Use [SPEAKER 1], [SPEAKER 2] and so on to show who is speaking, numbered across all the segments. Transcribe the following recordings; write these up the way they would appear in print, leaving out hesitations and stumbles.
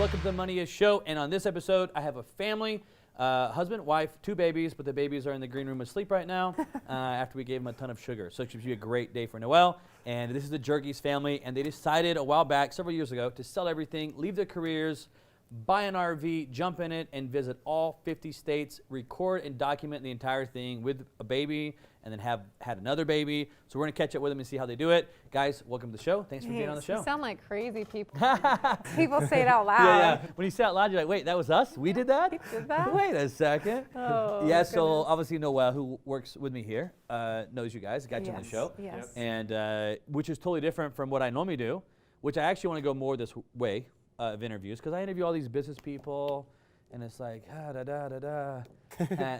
[SPEAKER 1] Welcome to the Money Is Show. And on this episode, I have a family, husband, wife, 2 babies, but the babies are in the green room asleep right now after we gave them a ton of sugar. So it should be a great day for Noel. And this is the Jurgys family, and they decided a while back, several years ago, to sell everything, leave their careers, buy an RV, jump in it, and visit all 50 states, record and document the entire thing with a baby, and then had another baby. So we're going to catch up with them and see how they do it. Guys, welcome to the show. Thanks for being on the show.
[SPEAKER 2] You sound like crazy people. People say it out loud.
[SPEAKER 1] Yeah. When you say it out loud, you're like, wait, that was us? We did that?
[SPEAKER 2] We did that?
[SPEAKER 1] Wait a second.
[SPEAKER 2] Oh,
[SPEAKER 1] yeah, so obviously Noel, who works with me here, knows you guys, got you on the show.
[SPEAKER 2] Yes.
[SPEAKER 1] And which is totally different from what I normally do, which I actually want to go more this way of interviews, because I interview all these business people, and it's like, and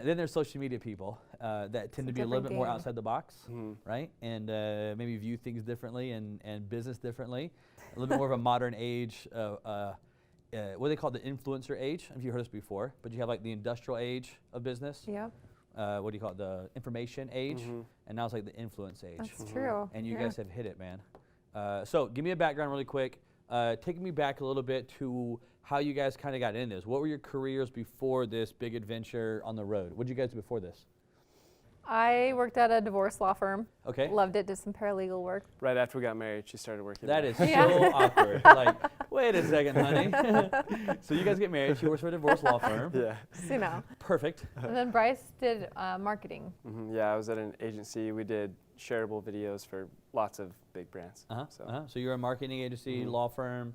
[SPEAKER 1] then there's social media people that tend to be a little bit more outside the box, right? And maybe view things differently and business differently. A little bit more of a modern age, what they call the influencer age. I don't know if you heard this before, but you have like the industrial age of business.
[SPEAKER 2] Yep.
[SPEAKER 1] What do you call it? The information age. And now it's like the influence age.
[SPEAKER 2] That's true.
[SPEAKER 1] And you guys have hit it, man. So give me a background really quick. Take me back a little bit to how you guys kind of got into this. What were your careers before this big adventure on the road? What did you guys do before this?
[SPEAKER 2] I worked at a divorce law firm.
[SPEAKER 1] Okay.
[SPEAKER 2] Loved it, did some paralegal work.
[SPEAKER 3] Right after we got married, she started working
[SPEAKER 1] That
[SPEAKER 3] there.
[SPEAKER 1] is so awkward. Like, wait a second, honey. So you guys get married. She works for a divorce law firm.
[SPEAKER 3] Yeah.
[SPEAKER 2] You know.
[SPEAKER 1] Perfect.
[SPEAKER 2] And then Bryce did marketing.
[SPEAKER 3] Yeah, I was at an agency. We did shareable videos for lots of big brands.
[SPEAKER 1] So you're a marketing agency, law firm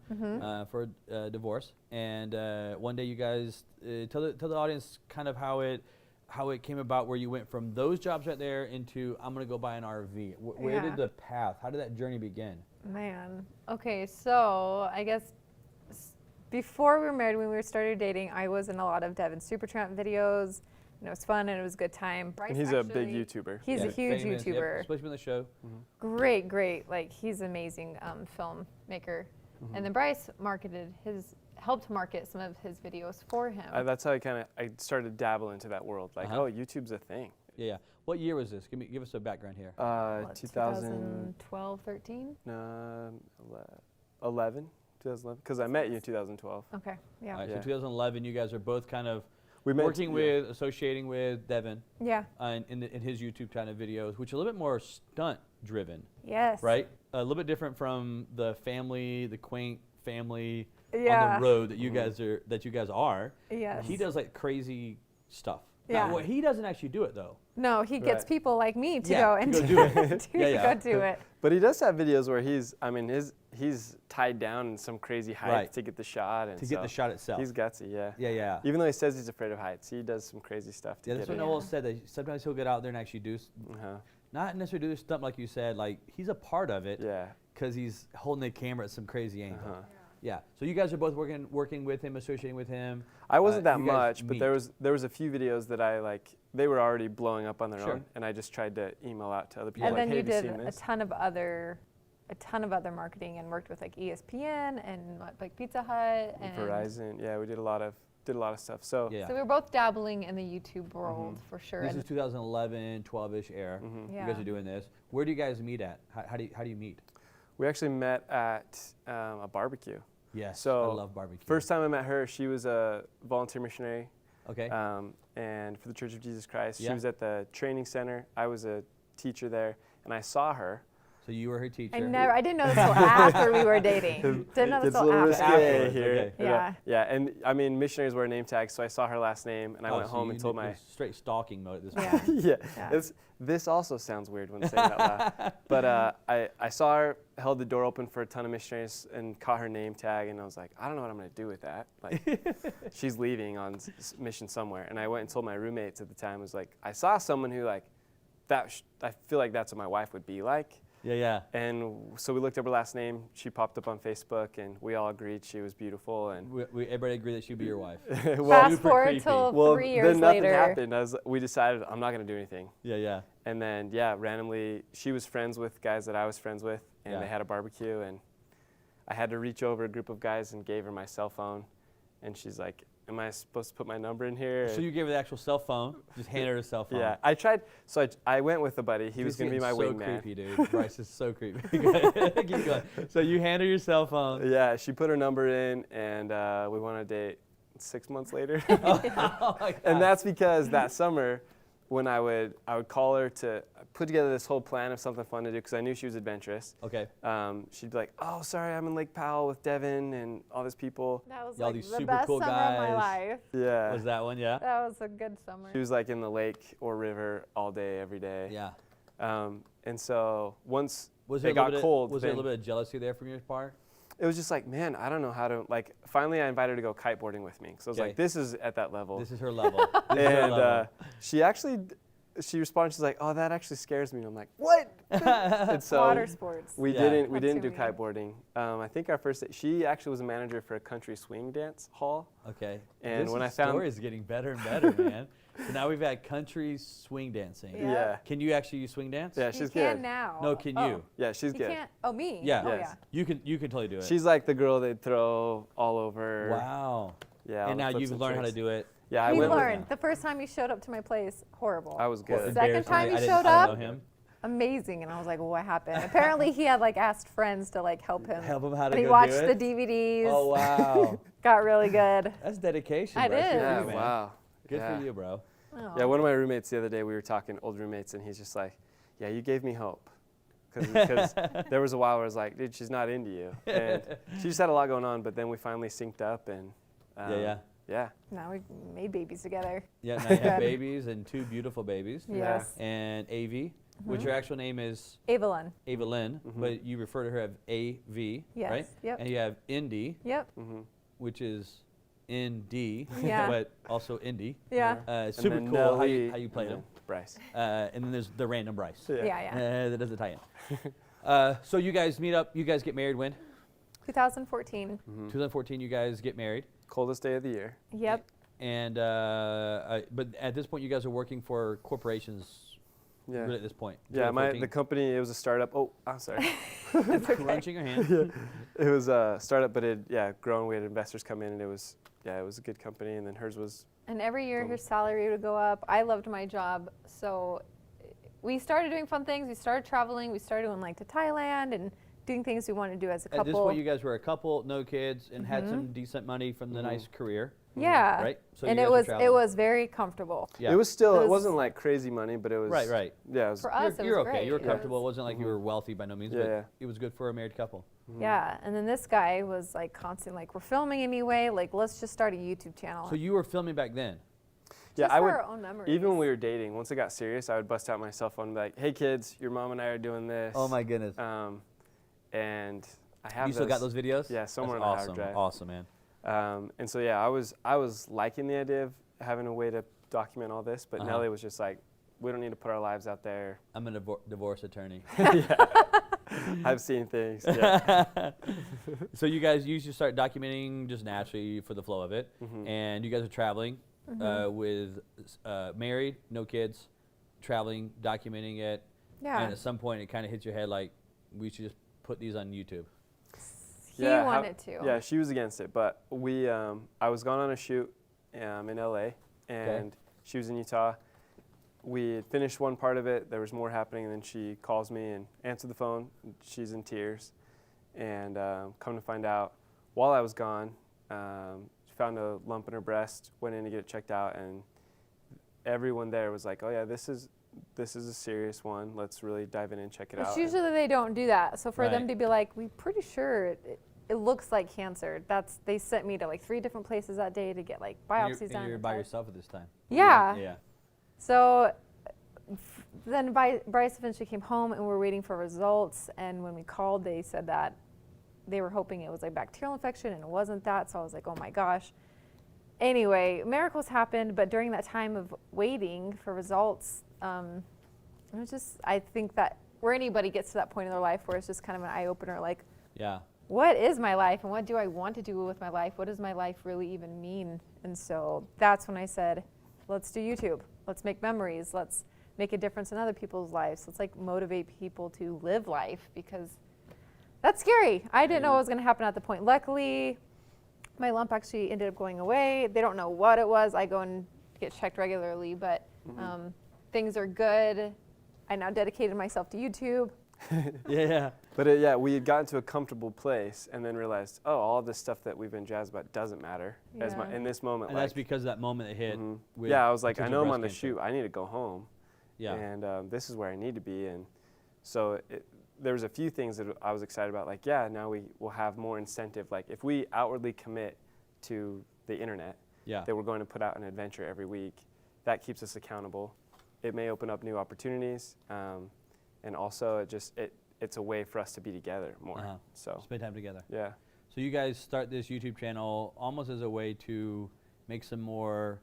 [SPEAKER 1] for divorce. And one day you guys, tell the audience kind of how it came about, where you went from those jobs right there into, I'm going to go buy an RV. Where did the path, how did that journey begin?
[SPEAKER 2] Man. Okay, so I guess before we were married, when we started dating, I was in a lot of Devin Supertramp videos. And it was fun and it was a good time. Bryce,
[SPEAKER 3] and he's a big YouTuber.
[SPEAKER 2] He's a huge YouTuber.
[SPEAKER 1] Yep, supposed to be on the show.
[SPEAKER 2] Great. Like, he's an amazing filmmaker. And then Bryce helped market some of his videos for him.
[SPEAKER 3] That's how I started to dabble into that world. Like, oh, YouTube's a thing.
[SPEAKER 1] Yeah. What year was this? Give us a background here.
[SPEAKER 2] 2012, 13?
[SPEAKER 3] 2011, because I met you in 2012.
[SPEAKER 2] Okay, yeah.
[SPEAKER 1] All right, so 2011, you guys are both kind of associating with Devin.
[SPEAKER 2] Yeah.
[SPEAKER 1] In his YouTube kind of videos, which are a little bit more stunt driven.
[SPEAKER 2] Yes.
[SPEAKER 1] Right? A little bit different from the quaint family on the road that you guys are.
[SPEAKER 2] Yes.
[SPEAKER 1] He does like crazy stuff.
[SPEAKER 2] Yeah.
[SPEAKER 1] Now, he doesn't actually do it though.
[SPEAKER 2] No, he gets people like me to
[SPEAKER 1] go do it.
[SPEAKER 2] Go do it.
[SPEAKER 3] But he does have videos where he's tied down in some crazy height to get the shot. And
[SPEAKER 1] get the shot itself.
[SPEAKER 3] He's gutsy, yeah.
[SPEAKER 1] Yeah.
[SPEAKER 3] Even though he says he's afraid of heights, he does some crazy stuff to get it.
[SPEAKER 1] That's what Noel said, that sometimes he'll get out there and actually do, not necessarily do the stunt like you said, like he's a part of it.
[SPEAKER 3] Yeah. Because
[SPEAKER 1] he's holding the camera at some crazy angle. Yeah. So you guys are both working with him, associating with him.
[SPEAKER 3] I wasn't that much, but there was a few videos that I they were already blowing up on their own, and I just tried to email out to other people.
[SPEAKER 2] And then
[SPEAKER 3] hey,
[SPEAKER 2] you did a ton of other marketing and worked with like ESPN and like Pizza Hut and
[SPEAKER 3] Verizon. Yeah, we did a lot of stuff. So
[SPEAKER 2] so we were both dabbling in the YouTube world for sure.
[SPEAKER 1] This is 2011, 12-ish era. You guys are doing this. Where do you guys meet at? How do you meet?
[SPEAKER 3] We actually met at a barbecue.
[SPEAKER 1] Yes,
[SPEAKER 3] so
[SPEAKER 1] I love barbecue.
[SPEAKER 3] First time I met her, she was a volunteer missionary.
[SPEAKER 1] Okay.
[SPEAKER 3] And for the Church of Jesus Christ. She was at the training center. I was a teacher there, and I saw her.
[SPEAKER 1] So you were her teacher.
[SPEAKER 2] I didn't know this until after we were dating. Didn't know this until after.
[SPEAKER 3] Here.
[SPEAKER 2] Yeah.
[SPEAKER 3] Yeah, and I mean, missionaries wear name tags, so I saw her last name, and I went home and told my
[SPEAKER 1] straight stalking mode at this point.
[SPEAKER 3] This also sounds weird when saying that loud. But I saw her, held the door open for a ton of missionaries, and caught her name tag, and I was like, I don't know what I'm going to do with that. Like, she's leaving on mission somewhere, and I went and told my roommates at the time, was like, I saw someone who I feel like that's what my wife would be like.
[SPEAKER 1] Yeah.
[SPEAKER 3] And so we looked up her last name. She popped up on Facebook, and we all agreed she was beautiful. And
[SPEAKER 1] everybody agreed that she'd be your wife.
[SPEAKER 2] Fast forward till 3 years
[SPEAKER 3] then nothing
[SPEAKER 2] later.
[SPEAKER 3] happened. We decided I'm not going to do anything.
[SPEAKER 1] Yeah.
[SPEAKER 3] And then randomly she was friends with guys that I was friends with, and they had a barbecue, and I had to reach over a group of guys and gave her my cell phone, and she's like, am I supposed to put my number in here?
[SPEAKER 1] So you gave her the actual cell phone, just hand her a cell phone.
[SPEAKER 3] Yeah, I tried. So I went with a buddy. He
[SPEAKER 1] This
[SPEAKER 3] was going to be my
[SPEAKER 1] is
[SPEAKER 3] wingman.
[SPEAKER 1] so creepy, dude. Bryce is so creepy. Keep going. So you hand her your cell phone.
[SPEAKER 3] Yeah, she put her number in, and we went on a date 6 months later.
[SPEAKER 1] Oh my God.
[SPEAKER 3] And that's because that summer, when I would call her to put together this whole plan of something fun to do, because I knew she was adventurous.
[SPEAKER 1] Okay.
[SPEAKER 3] She'd be like, oh, sorry, I'm in Lake Powell with Devin and all these people.
[SPEAKER 2] That was
[SPEAKER 1] Y'all
[SPEAKER 2] like
[SPEAKER 1] these
[SPEAKER 2] the
[SPEAKER 1] super
[SPEAKER 2] best
[SPEAKER 1] cool
[SPEAKER 2] summer of my
[SPEAKER 1] guys.
[SPEAKER 2] life.
[SPEAKER 3] Yeah.
[SPEAKER 1] Was that one? Yeah.
[SPEAKER 2] That was a good summer.
[SPEAKER 3] She was like in the lake or river all day, every day.
[SPEAKER 1] Yeah.
[SPEAKER 3] And so once
[SPEAKER 1] Was
[SPEAKER 3] it
[SPEAKER 1] there a
[SPEAKER 3] got
[SPEAKER 1] little bit
[SPEAKER 3] cold,
[SPEAKER 1] Was there a
[SPEAKER 3] then
[SPEAKER 1] little bit of jealousy there from your part?
[SPEAKER 3] it was just like, man, I don't know how to, like, finally I invited her to go kiteboarding with me. So I was
[SPEAKER 1] Okay.
[SPEAKER 3] like, this is at that level.
[SPEAKER 1] This is her level. This is her
[SPEAKER 3] And
[SPEAKER 1] level.
[SPEAKER 3] she responded, she's like, oh, that actually scares me. And I'm like, what? And so
[SPEAKER 2] Water sports.
[SPEAKER 3] we
[SPEAKER 1] Yeah.
[SPEAKER 3] didn't do
[SPEAKER 2] That's who
[SPEAKER 3] kiteboarding. I think our first, she actually was a manager for a country swing dance hall.
[SPEAKER 1] Okay.
[SPEAKER 3] And
[SPEAKER 1] this
[SPEAKER 3] when I found,
[SPEAKER 1] story is getting better and better, man. So now we've had country swing dancing.
[SPEAKER 2] Yeah.
[SPEAKER 3] yeah,
[SPEAKER 1] Can you actually swing dance?
[SPEAKER 3] yeah,
[SPEAKER 2] You
[SPEAKER 3] she's
[SPEAKER 2] can
[SPEAKER 3] good.
[SPEAKER 2] now.
[SPEAKER 1] No, can
[SPEAKER 2] Oh,
[SPEAKER 1] you?
[SPEAKER 3] Yeah, she's
[SPEAKER 2] You
[SPEAKER 3] good.
[SPEAKER 2] can't. Oh, me?
[SPEAKER 1] Yeah.
[SPEAKER 2] Oh,
[SPEAKER 3] Yes.
[SPEAKER 1] You can totally do it.
[SPEAKER 3] She's like the girl they'd throw all over.
[SPEAKER 1] Wow.
[SPEAKER 3] Yeah. all
[SPEAKER 1] And
[SPEAKER 3] the
[SPEAKER 1] now
[SPEAKER 3] flips
[SPEAKER 1] you've
[SPEAKER 3] and
[SPEAKER 1] learned how to
[SPEAKER 3] tricks.
[SPEAKER 1] do it.
[SPEAKER 3] Yeah, I
[SPEAKER 2] We
[SPEAKER 3] went with-
[SPEAKER 2] learned. The first time you showed up to my place, horrible.
[SPEAKER 3] I was good.
[SPEAKER 2] Second time
[SPEAKER 1] Embarrassingly,
[SPEAKER 2] you
[SPEAKER 1] I didn't-
[SPEAKER 2] showed
[SPEAKER 1] I don't
[SPEAKER 2] up?
[SPEAKER 1] know him.
[SPEAKER 2] Amazing. And I was like, well, what happened? Apparently, he had like asked friends to like help him.
[SPEAKER 1] Help him how to
[SPEAKER 2] And he
[SPEAKER 1] go
[SPEAKER 2] watched
[SPEAKER 1] do
[SPEAKER 2] the
[SPEAKER 1] it?
[SPEAKER 2] DVDs.
[SPEAKER 1] Oh wow.
[SPEAKER 2] Got really good.
[SPEAKER 1] That's dedication.
[SPEAKER 2] I
[SPEAKER 1] Bryce. Good
[SPEAKER 2] did.
[SPEAKER 1] for
[SPEAKER 3] Yeah,
[SPEAKER 1] you, man.
[SPEAKER 3] wow.
[SPEAKER 1] Good
[SPEAKER 3] yeah.
[SPEAKER 1] for you, bro.
[SPEAKER 2] Oh.
[SPEAKER 3] Yeah, one of my roommates the other day, we were talking, old roommates, and he's just like, yeah, you gave me hope. Because there was a while where I was like, dude, she's not into you. And she just had a lot going on, but then we finally synced up, and yeah.
[SPEAKER 2] Now we made babies together.
[SPEAKER 1] Yeah, now you have
[SPEAKER 2] Good.
[SPEAKER 1] babies and two beautiful babies.
[SPEAKER 3] Yeah.
[SPEAKER 2] Yes.
[SPEAKER 1] And AV, which
[SPEAKER 2] Mm-hmm.
[SPEAKER 1] her actual name is
[SPEAKER 2] Evelyn.
[SPEAKER 1] Ava Lynn,
[SPEAKER 3] Mhm.
[SPEAKER 1] but you refer to her as AV,
[SPEAKER 2] Yes.
[SPEAKER 1] right?
[SPEAKER 2] Yep.
[SPEAKER 1] And you have Indy,
[SPEAKER 2] Yep.
[SPEAKER 3] Mm-hmm.
[SPEAKER 1] which is ND,
[SPEAKER 2] Yeah.
[SPEAKER 1] but also Indy.
[SPEAKER 2] Yeah.
[SPEAKER 1] Super
[SPEAKER 3] then
[SPEAKER 1] cool how you
[SPEAKER 3] Nellie,
[SPEAKER 1] played
[SPEAKER 3] and
[SPEAKER 1] them.
[SPEAKER 3] then Bryce.
[SPEAKER 1] And then there's the random Bryce.
[SPEAKER 2] Yeah. Yeah.
[SPEAKER 1] That doesn't tie in. So you guys meet up, you guys get married when?
[SPEAKER 2] 2014.
[SPEAKER 3] Mm-hmm.
[SPEAKER 1] 2014, you guys get married.
[SPEAKER 3] Coldest day of the year.
[SPEAKER 2] Yep.
[SPEAKER 1] And but at this point, you guys are working for corporations.
[SPEAKER 3] Yeah.
[SPEAKER 1] Really at this point.
[SPEAKER 3] Yeah, the
[SPEAKER 1] 2014.
[SPEAKER 3] company, it was a startup. Oh, I'm sorry.
[SPEAKER 2] It's okay.
[SPEAKER 1] Crunching your hand.
[SPEAKER 3] It was a startup, but it, grown. We had investors come in, and it was a good company. And then hers was,
[SPEAKER 2] And every year
[SPEAKER 3] Boom.
[SPEAKER 2] her salary would go up. I loved my job. So we started doing fun things. We started traveling. We started going like to Thailand and doing things we wanted to do as a couple.
[SPEAKER 1] At this point, you guys were a couple, no kids, and had some decent money from the
[SPEAKER 3] Mhm.
[SPEAKER 1] nice career,
[SPEAKER 2] yeah.
[SPEAKER 1] right? So
[SPEAKER 2] And
[SPEAKER 1] you
[SPEAKER 2] it
[SPEAKER 1] guys were
[SPEAKER 2] was
[SPEAKER 1] traveling.
[SPEAKER 2] it was very comfortable.
[SPEAKER 1] Yeah.
[SPEAKER 3] it was still,
[SPEAKER 2] It
[SPEAKER 3] it
[SPEAKER 2] was-
[SPEAKER 3] wasn't like crazy money, but it was.
[SPEAKER 1] Right.
[SPEAKER 3] Yeah, it was.
[SPEAKER 2] For us,
[SPEAKER 1] You're
[SPEAKER 2] it was
[SPEAKER 1] okay.
[SPEAKER 2] great.
[SPEAKER 1] You were
[SPEAKER 2] It
[SPEAKER 1] comfortable. It
[SPEAKER 2] was-
[SPEAKER 1] wasn't like you were wealthy by no means,
[SPEAKER 3] Yeah,
[SPEAKER 1] but
[SPEAKER 3] yeah.
[SPEAKER 1] it was good for a married couple.
[SPEAKER 3] Mhm.
[SPEAKER 2] Yeah. And then this guy was like constant, like, we're filming anyway. Like, let's just start a YouTube channel.
[SPEAKER 1] So you were filming back then.
[SPEAKER 2] just
[SPEAKER 3] Yeah, I
[SPEAKER 2] for
[SPEAKER 3] would.
[SPEAKER 2] our own memories.
[SPEAKER 3] Even when we were dating, once it got serious, I would bust out my cell phone and be like, "Hey kids, your mom and I are doing this."
[SPEAKER 1] Oh my goodness.
[SPEAKER 3] And I have
[SPEAKER 1] You still got those videos?
[SPEAKER 3] Yeah, somewhere
[SPEAKER 1] That's
[SPEAKER 3] on the
[SPEAKER 1] awesome.
[SPEAKER 3] hard drive.
[SPEAKER 1] Awesome, man.
[SPEAKER 3] And so yeah, I was liking the idea of having a way to document all this, but
[SPEAKER 1] Uh-huh.
[SPEAKER 3] Nellie was just like, "We don't need to put our lives out there."
[SPEAKER 1] I'm a divorce attorney.
[SPEAKER 3] I've seen things. Yeah.
[SPEAKER 1] So you guys usually start documenting just naturally for the flow of it,
[SPEAKER 3] Mhm.
[SPEAKER 1] and you guys are traveling with married, no kids, traveling, documenting it,
[SPEAKER 2] Yeah.
[SPEAKER 1] and at some point it kind of hits your head like we should just put these on YouTube.
[SPEAKER 2] He
[SPEAKER 3] Yeah,
[SPEAKER 2] wanted to.
[SPEAKER 3] Yeah, she was against it, but we. I was gone on a shoot in LA, and she was in Utah. We had finished one part of it. There was more happening, and then she calls me and answered the phone. She's in tears, and come to find out, while I was gone, she found a lump in her breast. Went in to get it checked out, and everyone there was like, "Oh yeah, this is a serious one. Let's really dive in and check it
[SPEAKER 2] Which
[SPEAKER 3] out."
[SPEAKER 2] usually they don't do that. So for them
[SPEAKER 1] Right.
[SPEAKER 2] to be like, we're pretty sure it looks like cancer. They sent me to like 3 different places that day to get like biopsies
[SPEAKER 1] And
[SPEAKER 2] done.
[SPEAKER 1] you're
[SPEAKER 2] and
[SPEAKER 1] by
[SPEAKER 2] tests.
[SPEAKER 1] yourself at this time.
[SPEAKER 2] Yeah.
[SPEAKER 1] Yeah.
[SPEAKER 2] So then Bryce eventually came home and we're waiting for results. And when we called, they said that they were hoping it was a bacterial infection and it wasn't that. So I was like, oh my gosh. Anyway, miracles happened, but during that time of waiting for results, it was just, I think that where anybody gets to that point in their life where it's just kind of an eye opener, like,
[SPEAKER 1] Yeah.
[SPEAKER 2] what is my life and what do I want to do with my life? What does my life really even mean? And so that's when I said, let's do YouTube. Let's make memories. Let's make a difference in other people's lives. Let's like motivate people to live life because that's scary. I didn't know what was going to happen at the point. Luckily, my lump actually ended up going away. They don't know what it was. I go and get checked regularly, but things are good. I now dedicated myself to YouTube.
[SPEAKER 1] Yeah.
[SPEAKER 3] But we had gotten to a comfortable place and then realized, oh, all this stuff that we've been jazzed about doesn't matter in this moment.
[SPEAKER 1] And that's because that moment that hit.
[SPEAKER 3] I was like, I know I'm on the
[SPEAKER 1] cancer.
[SPEAKER 3] shoot. I need to go home.
[SPEAKER 1] Yeah.
[SPEAKER 3] And this is where I need to be. And so there was a few things that I was excited about. Like, now we will have more incentive. Like, if we outwardly commit to the internet, that we're going to put out an adventure every week, that keeps us accountable. It may open up new opportunities. And also, it's a way for us to be together more. So
[SPEAKER 1] spend time together.
[SPEAKER 3] Yeah.
[SPEAKER 1] So you guys start this YouTube channel almost as a way to make some more.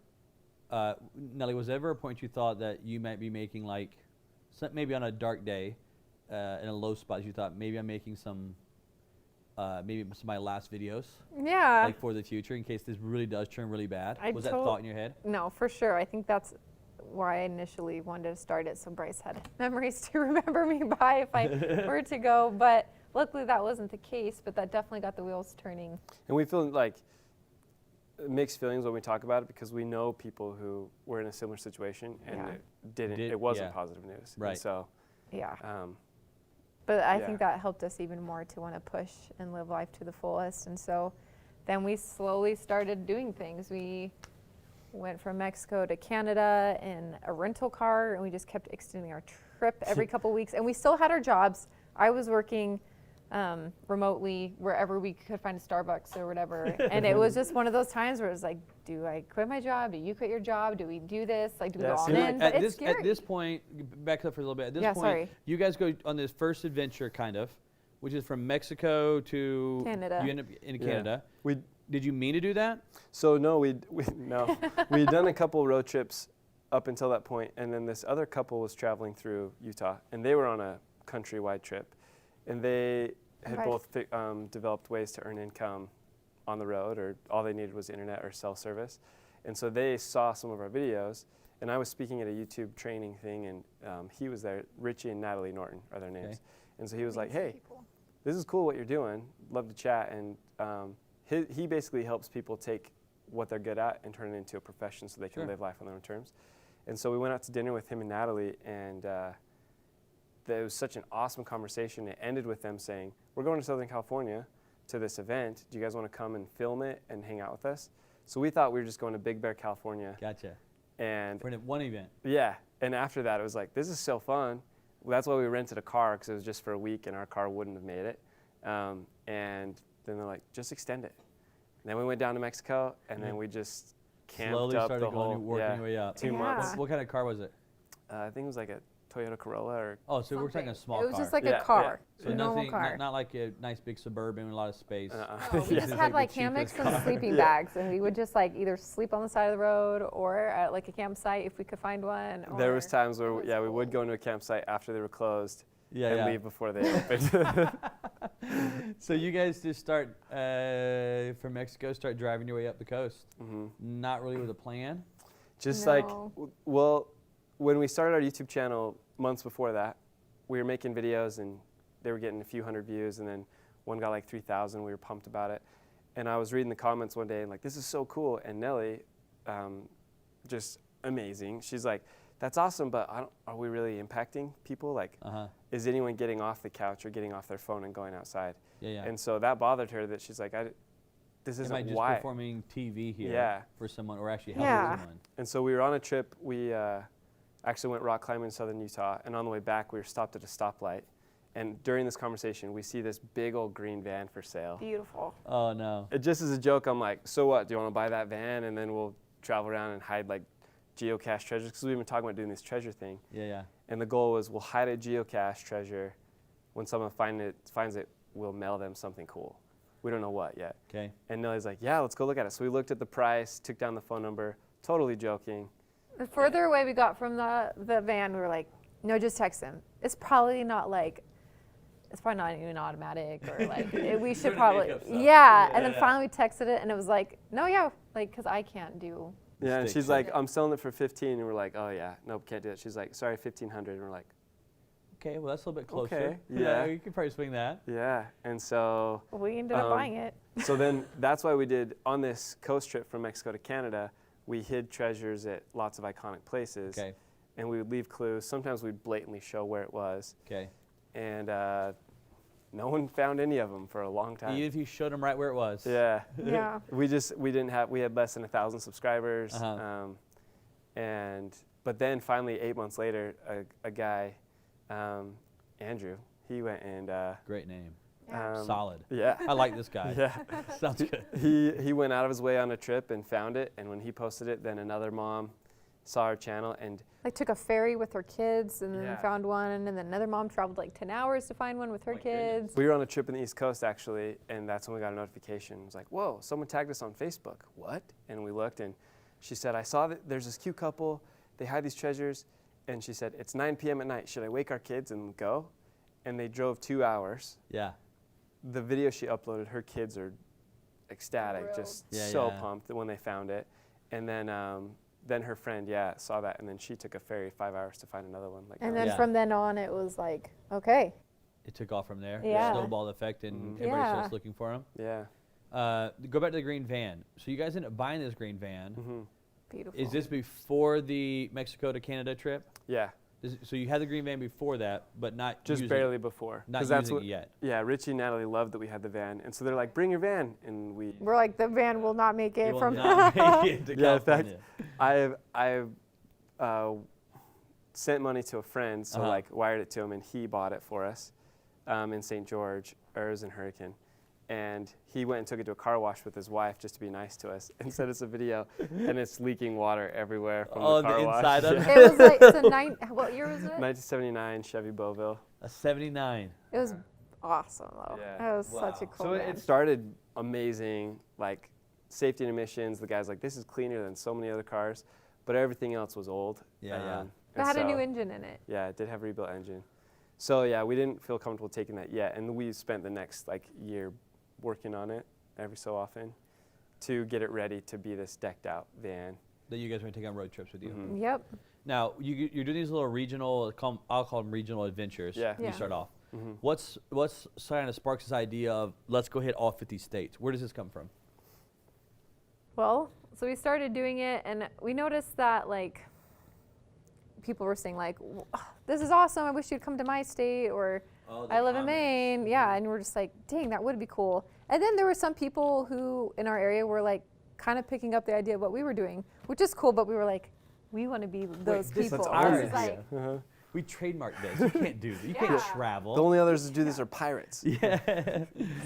[SPEAKER 1] Nellie, was there ever a point you thought that you might be making maybe on a dark day, in a low spot, you thought maybe I'm making maybe some of my last videos?
[SPEAKER 2] Yeah.
[SPEAKER 1] Like for the future, in case this really does turn really bad. Was that thought in your head?
[SPEAKER 2] No, for sure. I think that's why I initially wanted to start it, so Bryce had memories to remember me by if I were to go. But luckily that wasn't the case, but that definitely got the wheels turning.
[SPEAKER 3] And we feel like mixed feelings when we talk about it because we know people who were in a similar situation and it wasn't positive news.
[SPEAKER 1] Right.
[SPEAKER 3] And so,
[SPEAKER 2] but I think that helped us even more to want to push and live life to the fullest. And so then we slowly started doing things. We went from Mexico to Canada in a rental car, and we just kept extending our trip every couple weeks. And we still had our jobs. I was working remotely wherever we could find a Starbucks or whatever. And it was just one of those times where it was like, do I quit my job? Do you quit your job? Do we do this? Like, do we go all in? But it's scary.
[SPEAKER 1] At this point, back up for a little bit. At this point, you guys go on this first adventure, kind of, which is from Mexico to
[SPEAKER 2] Canada.
[SPEAKER 1] You end up in Canada.
[SPEAKER 3] We
[SPEAKER 1] Did you mean to do that?
[SPEAKER 3] So no, we'd done a couple road trips up until that point, and then this other couple was traveling through Utah, and they were on a countrywide trip, and they had both developed ways to earn income on the road, or all they needed was internet or cell service, and so they saw some of our videos, and I was speaking at a YouTube training thing, and he was there. Richie and Natalie Norton are their names, and so he was like, "Hey, this is cool what you're doing. Love to chat," and he basically helps people take what they're good at and turn it into a profession so they can live life on their own terms. And so we went out to dinner with him and Natalie, and it was such an awesome conversation. It ended with them saying, we're going to Southern California to this event. Do you guys want to come and film it and hang out with us? So we thought we were just going to Big Bear, California.
[SPEAKER 1] Gotcha.
[SPEAKER 3] And
[SPEAKER 1] for one event.
[SPEAKER 3] Yeah. And after that, it was like, this is so fun. Well, that's why we rented a car, because it was just for a week and our car wouldn't have made it. And then they're like, just extend it. And then we went down to Mexico, and then we just camped
[SPEAKER 1] slowly
[SPEAKER 3] up
[SPEAKER 1] started
[SPEAKER 3] the whole
[SPEAKER 1] working your way up.
[SPEAKER 3] 2 months.
[SPEAKER 1] What kind of car was it?
[SPEAKER 3] I think it was like a Toyota Corolla or.
[SPEAKER 1] Oh, so we're talking a small car.
[SPEAKER 2] It was just like a car,
[SPEAKER 1] So
[SPEAKER 2] a normal car.
[SPEAKER 1] Not like a nice big Suburban with a lot of space.
[SPEAKER 2] No, we just had like hammocks and sleeping bags, and we would just like either sleep on the side of the road or at like a campsite if we could find one.
[SPEAKER 3] There was times where we would go into a campsite after they were closed and leave before they opened.
[SPEAKER 1] So you guys just start from Mexico, start driving your way up the coast. Not really with a plan.
[SPEAKER 3] Just when we started our YouTube channel months before that, we were making videos and they were getting a few hundred views, and then one got like 3,000. We were pumped about it. And I was reading the comments one day and like, this is so cool. And Nellie, just amazing. She's like, that's awesome, but are we really impacting people? Like, is anyone getting off the couch or getting off their phone and going outside?
[SPEAKER 1] And
[SPEAKER 3] so that bothered her, that she's like, this isn't
[SPEAKER 1] Am I just
[SPEAKER 3] why.
[SPEAKER 1] performing TV here for someone, or actually helping someone?
[SPEAKER 3] And so we were on a trip. We actually went rock climbing in southern Utah, and on the way back, we were stopped at a stoplight. And during this conversation, we see this big old green van for sale.
[SPEAKER 2] Beautiful.
[SPEAKER 1] Oh, no.
[SPEAKER 3] Just as a joke, I'm like, so what? Do you want to buy that van? And then we'll travel around and hide like geocache treasures, because we've been talking about doing this treasure thing. And the goal was, we'll hide a geocache treasure. When someone finds it, we'll mail them something cool. We don't know what yet. And Nellie's like, yeah, let's go look at it. So we looked at the price, took down the phone number, totally joking.
[SPEAKER 2] The further away we got from the van, we were like, no, just text him. It's probably not even automatic, or like, we should probably, And then finally we texted it, and it was like, no, because I can't do.
[SPEAKER 3] Yeah, and she's like, I'm selling it for 15, and we're like, oh yeah, nope, can't do it. She's like, sorry, 1,500, and we're like,
[SPEAKER 1] Okay, well that's a little bit closer.
[SPEAKER 3] Okay,
[SPEAKER 1] Yeah,
[SPEAKER 3] yeah.
[SPEAKER 1] you could probably swing that.
[SPEAKER 3] Yeah, and so
[SPEAKER 2] We ended up buying it.
[SPEAKER 3] so then that's why we did on this coast trip from Mexico to Canada. We hid treasures at lots of iconic places,
[SPEAKER 1] Okay.
[SPEAKER 3] and we would leave clues. Sometimes we'd blatantly show where it was,
[SPEAKER 1] Okay.
[SPEAKER 3] and no one found any of them for a long time.
[SPEAKER 1] Even if you showed them right where it was.
[SPEAKER 3] Yeah.
[SPEAKER 2] Yeah.
[SPEAKER 3] we had less than 1,000 subscribers,
[SPEAKER 1] Uh-huh.
[SPEAKER 3] but then finally 8 months later, a guy, Andrew, he went and
[SPEAKER 1] Great name.
[SPEAKER 2] Yeah.
[SPEAKER 1] Solid.
[SPEAKER 3] yeah.
[SPEAKER 1] I like this guy.
[SPEAKER 3] Yeah.
[SPEAKER 1] Sounds good.
[SPEAKER 3] He went out of his way on a trip and found it, and when he posted it, then another mom saw our channel and
[SPEAKER 2] Like took a ferry with her kids and then
[SPEAKER 3] Yeah.
[SPEAKER 2] found one, and then another mom traveled like 10 hours to find one with her
[SPEAKER 1] My goodness.
[SPEAKER 2] kids.
[SPEAKER 3] we were on a trip in the East Coast actually, and that's when we got a notification. It was like, whoa, someone tagged us on Facebook. What? And we looked, and she said, I saw that there's this cute couple, they hide these treasures, and she said, it's 9 p.m. at night, should I wake our kids and go? And they drove 2 hours.
[SPEAKER 1] Yeah.
[SPEAKER 3] The video she uploaded, her kids are ecstatic,
[SPEAKER 2] Thrilled.
[SPEAKER 3] just
[SPEAKER 1] Yeah,
[SPEAKER 3] so
[SPEAKER 1] yeah.
[SPEAKER 3] pumped when they found it. And then her friend, saw that, and then she took a ferry 5 hours to find another one. Like
[SPEAKER 2] And
[SPEAKER 3] that.
[SPEAKER 2] then
[SPEAKER 1] Yeah.
[SPEAKER 2] from then on, it was like, okay.
[SPEAKER 1] It took off from there.
[SPEAKER 2] Yeah.
[SPEAKER 1] Snowball effect, and
[SPEAKER 3] Mhm.
[SPEAKER 1] everybody
[SPEAKER 2] Yeah.
[SPEAKER 1] starts looking for him.
[SPEAKER 3] Yeah.
[SPEAKER 1] Go back to the green van. So you guys ended up buying this green van.
[SPEAKER 3] hmm
[SPEAKER 2] Beautiful.
[SPEAKER 1] Is this before the Mexico to Canada trip?
[SPEAKER 3] Yeah.
[SPEAKER 1] So you had the green van before that, but not
[SPEAKER 3] Just
[SPEAKER 1] using,
[SPEAKER 3] barely before.
[SPEAKER 1] not
[SPEAKER 3] 'Cause
[SPEAKER 1] using
[SPEAKER 3] that's what,
[SPEAKER 1] it yet.
[SPEAKER 3] Yeah, Richie and Natalie loved that we had the van, and so they're like, "Bring your van," and we.
[SPEAKER 2] We're like, the van will not make
[SPEAKER 1] It
[SPEAKER 2] it
[SPEAKER 1] will
[SPEAKER 2] from.
[SPEAKER 1] not make it to
[SPEAKER 3] Yeah, in fact,
[SPEAKER 1] California.
[SPEAKER 3] I've sent money to a friend, so
[SPEAKER 1] Uh-huh.
[SPEAKER 3] like wired it to him, and he bought it for us in St. George, or it was in Hurricane, and he went and took it to a car wash with his wife just to be nice to us, and sent us a video, and it's leaking water everywhere from
[SPEAKER 1] Oh,
[SPEAKER 3] the car
[SPEAKER 1] the
[SPEAKER 3] wash.
[SPEAKER 1] inside of it?
[SPEAKER 2] It was like, it's a what year was it?
[SPEAKER 3] 1979 Chevy Beauville.
[SPEAKER 1] A 79.
[SPEAKER 2] It was awesome though.
[SPEAKER 3] Yeah.
[SPEAKER 2] It was such a
[SPEAKER 1] Wow.
[SPEAKER 2] cool
[SPEAKER 3] So
[SPEAKER 2] van.
[SPEAKER 3] it started amazing, like safety and emissions. The guy's like, this is cleaner than so many other cars, but everything else was old.
[SPEAKER 1] Yeah, yeah.
[SPEAKER 3] and
[SPEAKER 2] It had a new
[SPEAKER 3] so-
[SPEAKER 2] engine in it.
[SPEAKER 3] Yeah, it did have a rebuilt engine. So yeah, we didn't feel comfortable taking that yet, and we spent the next like year working on it every so often to get it ready to be this decked out van.
[SPEAKER 1] That you guys were going to take on road trips with you.
[SPEAKER 3] Mhm.
[SPEAKER 2] Yep.
[SPEAKER 1] Now, you're doing these little regional, I'll call them regional adventures.
[SPEAKER 3] Yeah.
[SPEAKER 1] You
[SPEAKER 2] Yeah.
[SPEAKER 1] start off.
[SPEAKER 3] Mhm.
[SPEAKER 1] What's kind of sparks this idea of let's go hit all 50 states? Where does this come from?
[SPEAKER 2] Well, so we started doing it, and we noticed that like people were saying like, "This is awesome! I wish you'd come to my state," or "I live in Maine." Yeah, and we're just like, "Dang, that would be cool." And then there were some people who in our area were like kind of picking up the idea of what we were doing, which is cool. But we were like, we want to be those
[SPEAKER 1] this-
[SPEAKER 2] people.
[SPEAKER 1] that's
[SPEAKER 3] our
[SPEAKER 2] This is
[SPEAKER 3] idea.
[SPEAKER 2] like,
[SPEAKER 3] Uh-huh.
[SPEAKER 1] We trademarked this. You can't do this. You can't
[SPEAKER 2] Yeah.
[SPEAKER 1] travel.
[SPEAKER 3] The only others that do this are pirates.
[SPEAKER 1] Yeah.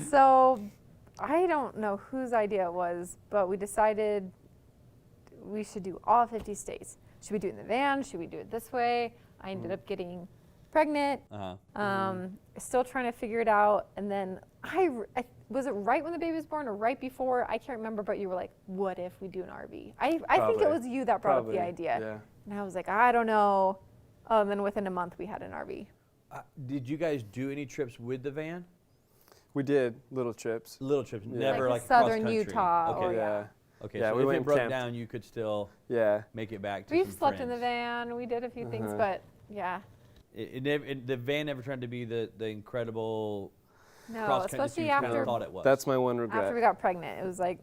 [SPEAKER 2] so I don't know whose idea it was, but we decided we should do all 50 states. Should we do it in the van? Should we do it this way? I ended up getting pregnant,
[SPEAKER 1] Uh-huh.
[SPEAKER 2] still trying to figure it out. And then I was it right when the baby was born or right before? I can't remember, but you were like, what if we do an RV? I think it
[SPEAKER 3] Probably.
[SPEAKER 2] was you that brought up the
[SPEAKER 3] Probably,
[SPEAKER 2] idea.
[SPEAKER 3] Yeah.
[SPEAKER 2] And I was like, I don't know. And then within a month, we had an RV.
[SPEAKER 1] Did you guys do any trips with the van?
[SPEAKER 3] We did little trips.
[SPEAKER 1] Little trips,
[SPEAKER 3] Yeah.
[SPEAKER 1] never
[SPEAKER 2] Like
[SPEAKER 1] like
[SPEAKER 2] southern
[SPEAKER 1] cross-country.
[SPEAKER 2] Utah
[SPEAKER 1] Okay.
[SPEAKER 2] or
[SPEAKER 3] yeah.
[SPEAKER 1] Okay.
[SPEAKER 3] Yeah,
[SPEAKER 1] So
[SPEAKER 3] we
[SPEAKER 1] if
[SPEAKER 3] went
[SPEAKER 1] it
[SPEAKER 3] and
[SPEAKER 1] broke
[SPEAKER 3] camped.
[SPEAKER 1] down, you could still
[SPEAKER 3] Yeah.
[SPEAKER 1] make it back to
[SPEAKER 2] We've
[SPEAKER 1] some
[SPEAKER 2] slept in the
[SPEAKER 1] friends.
[SPEAKER 2] van. We did a few things,
[SPEAKER 3] Uh-huh.
[SPEAKER 2] but yeah.
[SPEAKER 1] The van never turned to be the incredible
[SPEAKER 2] No,
[SPEAKER 1] cross-country that
[SPEAKER 2] especially
[SPEAKER 1] you kind
[SPEAKER 2] after
[SPEAKER 1] of thought it was.
[SPEAKER 3] That's my one
[SPEAKER 2] after we
[SPEAKER 3] regret.
[SPEAKER 2] got pregnant. It was like,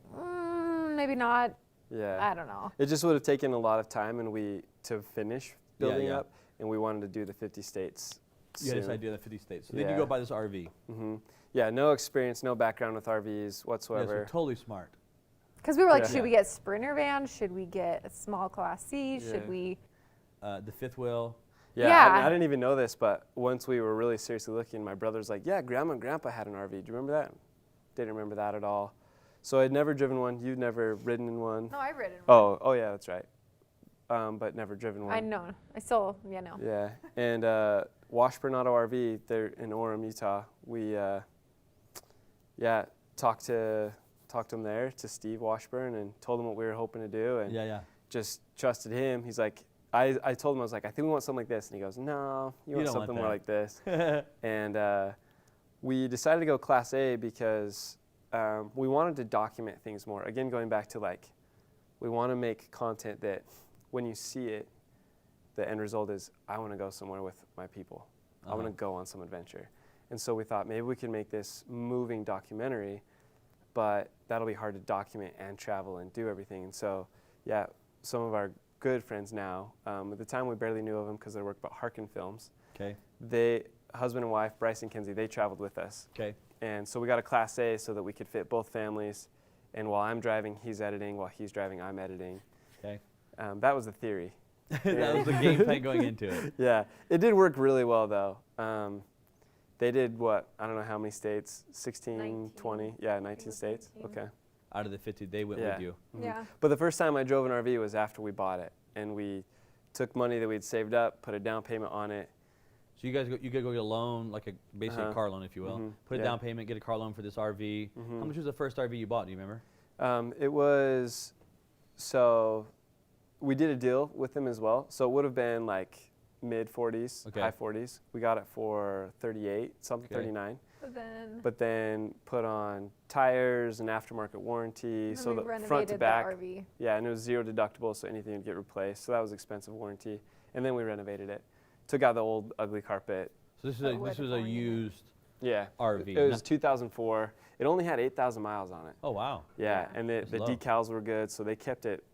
[SPEAKER 2] maybe not.
[SPEAKER 3] Yeah.
[SPEAKER 2] I don't know.
[SPEAKER 3] It just would have taken a lot of time to finish
[SPEAKER 1] Yeah,
[SPEAKER 3] building
[SPEAKER 1] yeah.
[SPEAKER 3] up, and we wanted to do the 50 states
[SPEAKER 1] you had this
[SPEAKER 3] soon.
[SPEAKER 1] idea of the 50 states. So then you
[SPEAKER 3] Yeah.
[SPEAKER 1] go buy this RV.
[SPEAKER 3] hmm Yeah, no experience, no background with RVs
[SPEAKER 1] Yeah,
[SPEAKER 3] whatsoever.
[SPEAKER 1] so totally smart.
[SPEAKER 2] Because we were like,
[SPEAKER 3] Yeah.
[SPEAKER 2] should we get Sprinter van? Should we get a small Class C?
[SPEAKER 3] Yeah.
[SPEAKER 2] Should we?
[SPEAKER 1] The fifth wheel.
[SPEAKER 3] Yeah,
[SPEAKER 2] Yeah.
[SPEAKER 3] I didn't even know this, but once we were really seriously looking, my brother's like, yeah, Grandma and Grandpa had an RV. Do you remember that? Didn't remember that at all. So I'd never driven one. You'd never ridden in one.
[SPEAKER 2] No, I read it.
[SPEAKER 3] Oh yeah, that's right. But never driven one.
[SPEAKER 2] I know. I still, no.
[SPEAKER 3] Yeah, and Washburn Auto RV, they're in Orem, Utah. We, talked to him there, to Steve Washburn, and told him what we were hoping to do, and
[SPEAKER 1] Yeah.
[SPEAKER 3] just trusted him. He's like, I told him, I was like, I think we want something like this, and he goes, no, you want
[SPEAKER 1] don't want
[SPEAKER 3] something more
[SPEAKER 1] that."
[SPEAKER 3] like this. And we decided to go Class A because we wanted to document things more. Again, going back to like, we want to make content that when you see it, the end result is, I want to go somewhere with my people. I want to go on some adventure. And so we thought maybe we can make this moving documentary, but that'll be hard to document and travel and do everything. And so, yeah, some of our good friends now, at the time we barely knew of them because they worked at Harkin Films.
[SPEAKER 1] Okay.
[SPEAKER 3] They, husband and wife, Bryce and Kenzie, they traveled with us.
[SPEAKER 1] Okay.
[SPEAKER 3] And so we got a Class A so that we could fit both families. And while I'm driving, he's editing. While he's driving, I'm editing.
[SPEAKER 1] Okay.
[SPEAKER 3] That was the theory.
[SPEAKER 1] That was the game plan going into it.
[SPEAKER 3] Yeah, it did work really well though. They did what? I don't know how many states, 16,
[SPEAKER 2] 19.
[SPEAKER 3] 20? Yeah, 19 states.
[SPEAKER 2] 19.
[SPEAKER 3] Okay.
[SPEAKER 1] Out of the 50, they went
[SPEAKER 3] Yeah.
[SPEAKER 1] with you.
[SPEAKER 3] Mhm.
[SPEAKER 2] Yeah.
[SPEAKER 3] But the first time I drove an RV was after we bought it. And we took money that we'd saved up, put a down payment on it.
[SPEAKER 1] So you could go get a loan, like basically a
[SPEAKER 3] Uh-huh.
[SPEAKER 1] car loan, if you will.
[SPEAKER 3] Mhm.
[SPEAKER 1] Put a
[SPEAKER 3] Yeah.
[SPEAKER 1] down payment, get a car loan for this RV.
[SPEAKER 3] Mhm.
[SPEAKER 1] How much was the first RV you bought? Do you remember?
[SPEAKER 3] It was, so we did a deal with them as well. So it would have been like mid 40s,
[SPEAKER 1] Okay.
[SPEAKER 3] high 40s. We got it for 38, something
[SPEAKER 1] Okay.
[SPEAKER 3] 39.
[SPEAKER 2] But then
[SPEAKER 3] But then put on tires and aftermarket warranty. So
[SPEAKER 2] we
[SPEAKER 3] the front to
[SPEAKER 2] renovated
[SPEAKER 3] back.
[SPEAKER 2] the RV.
[SPEAKER 3] Yeah, and it was zero deductible, so anything would get replaced. So that was expensive warranty. And then we renovated it. Took out the old ugly carpet.
[SPEAKER 1] So this
[SPEAKER 2] Put
[SPEAKER 1] is
[SPEAKER 2] wood
[SPEAKER 1] this was a
[SPEAKER 2] flooring in it.
[SPEAKER 1] used
[SPEAKER 3] Yeah.
[SPEAKER 1] RV.
[SPEAKER 3] It was
[SPEAKER 1] not-
[SPEAKER 3] 2004. It only had 8,000 miles on it.
[SPEAKER 1] oh wow.
[SPEAKER 3] Yeah,
[SPEAKER 2] Yeah.
[SPEAKER 3] and the
[SPEAKER 1] That's low.
[SPEAKER 3] decals were good, so they kept it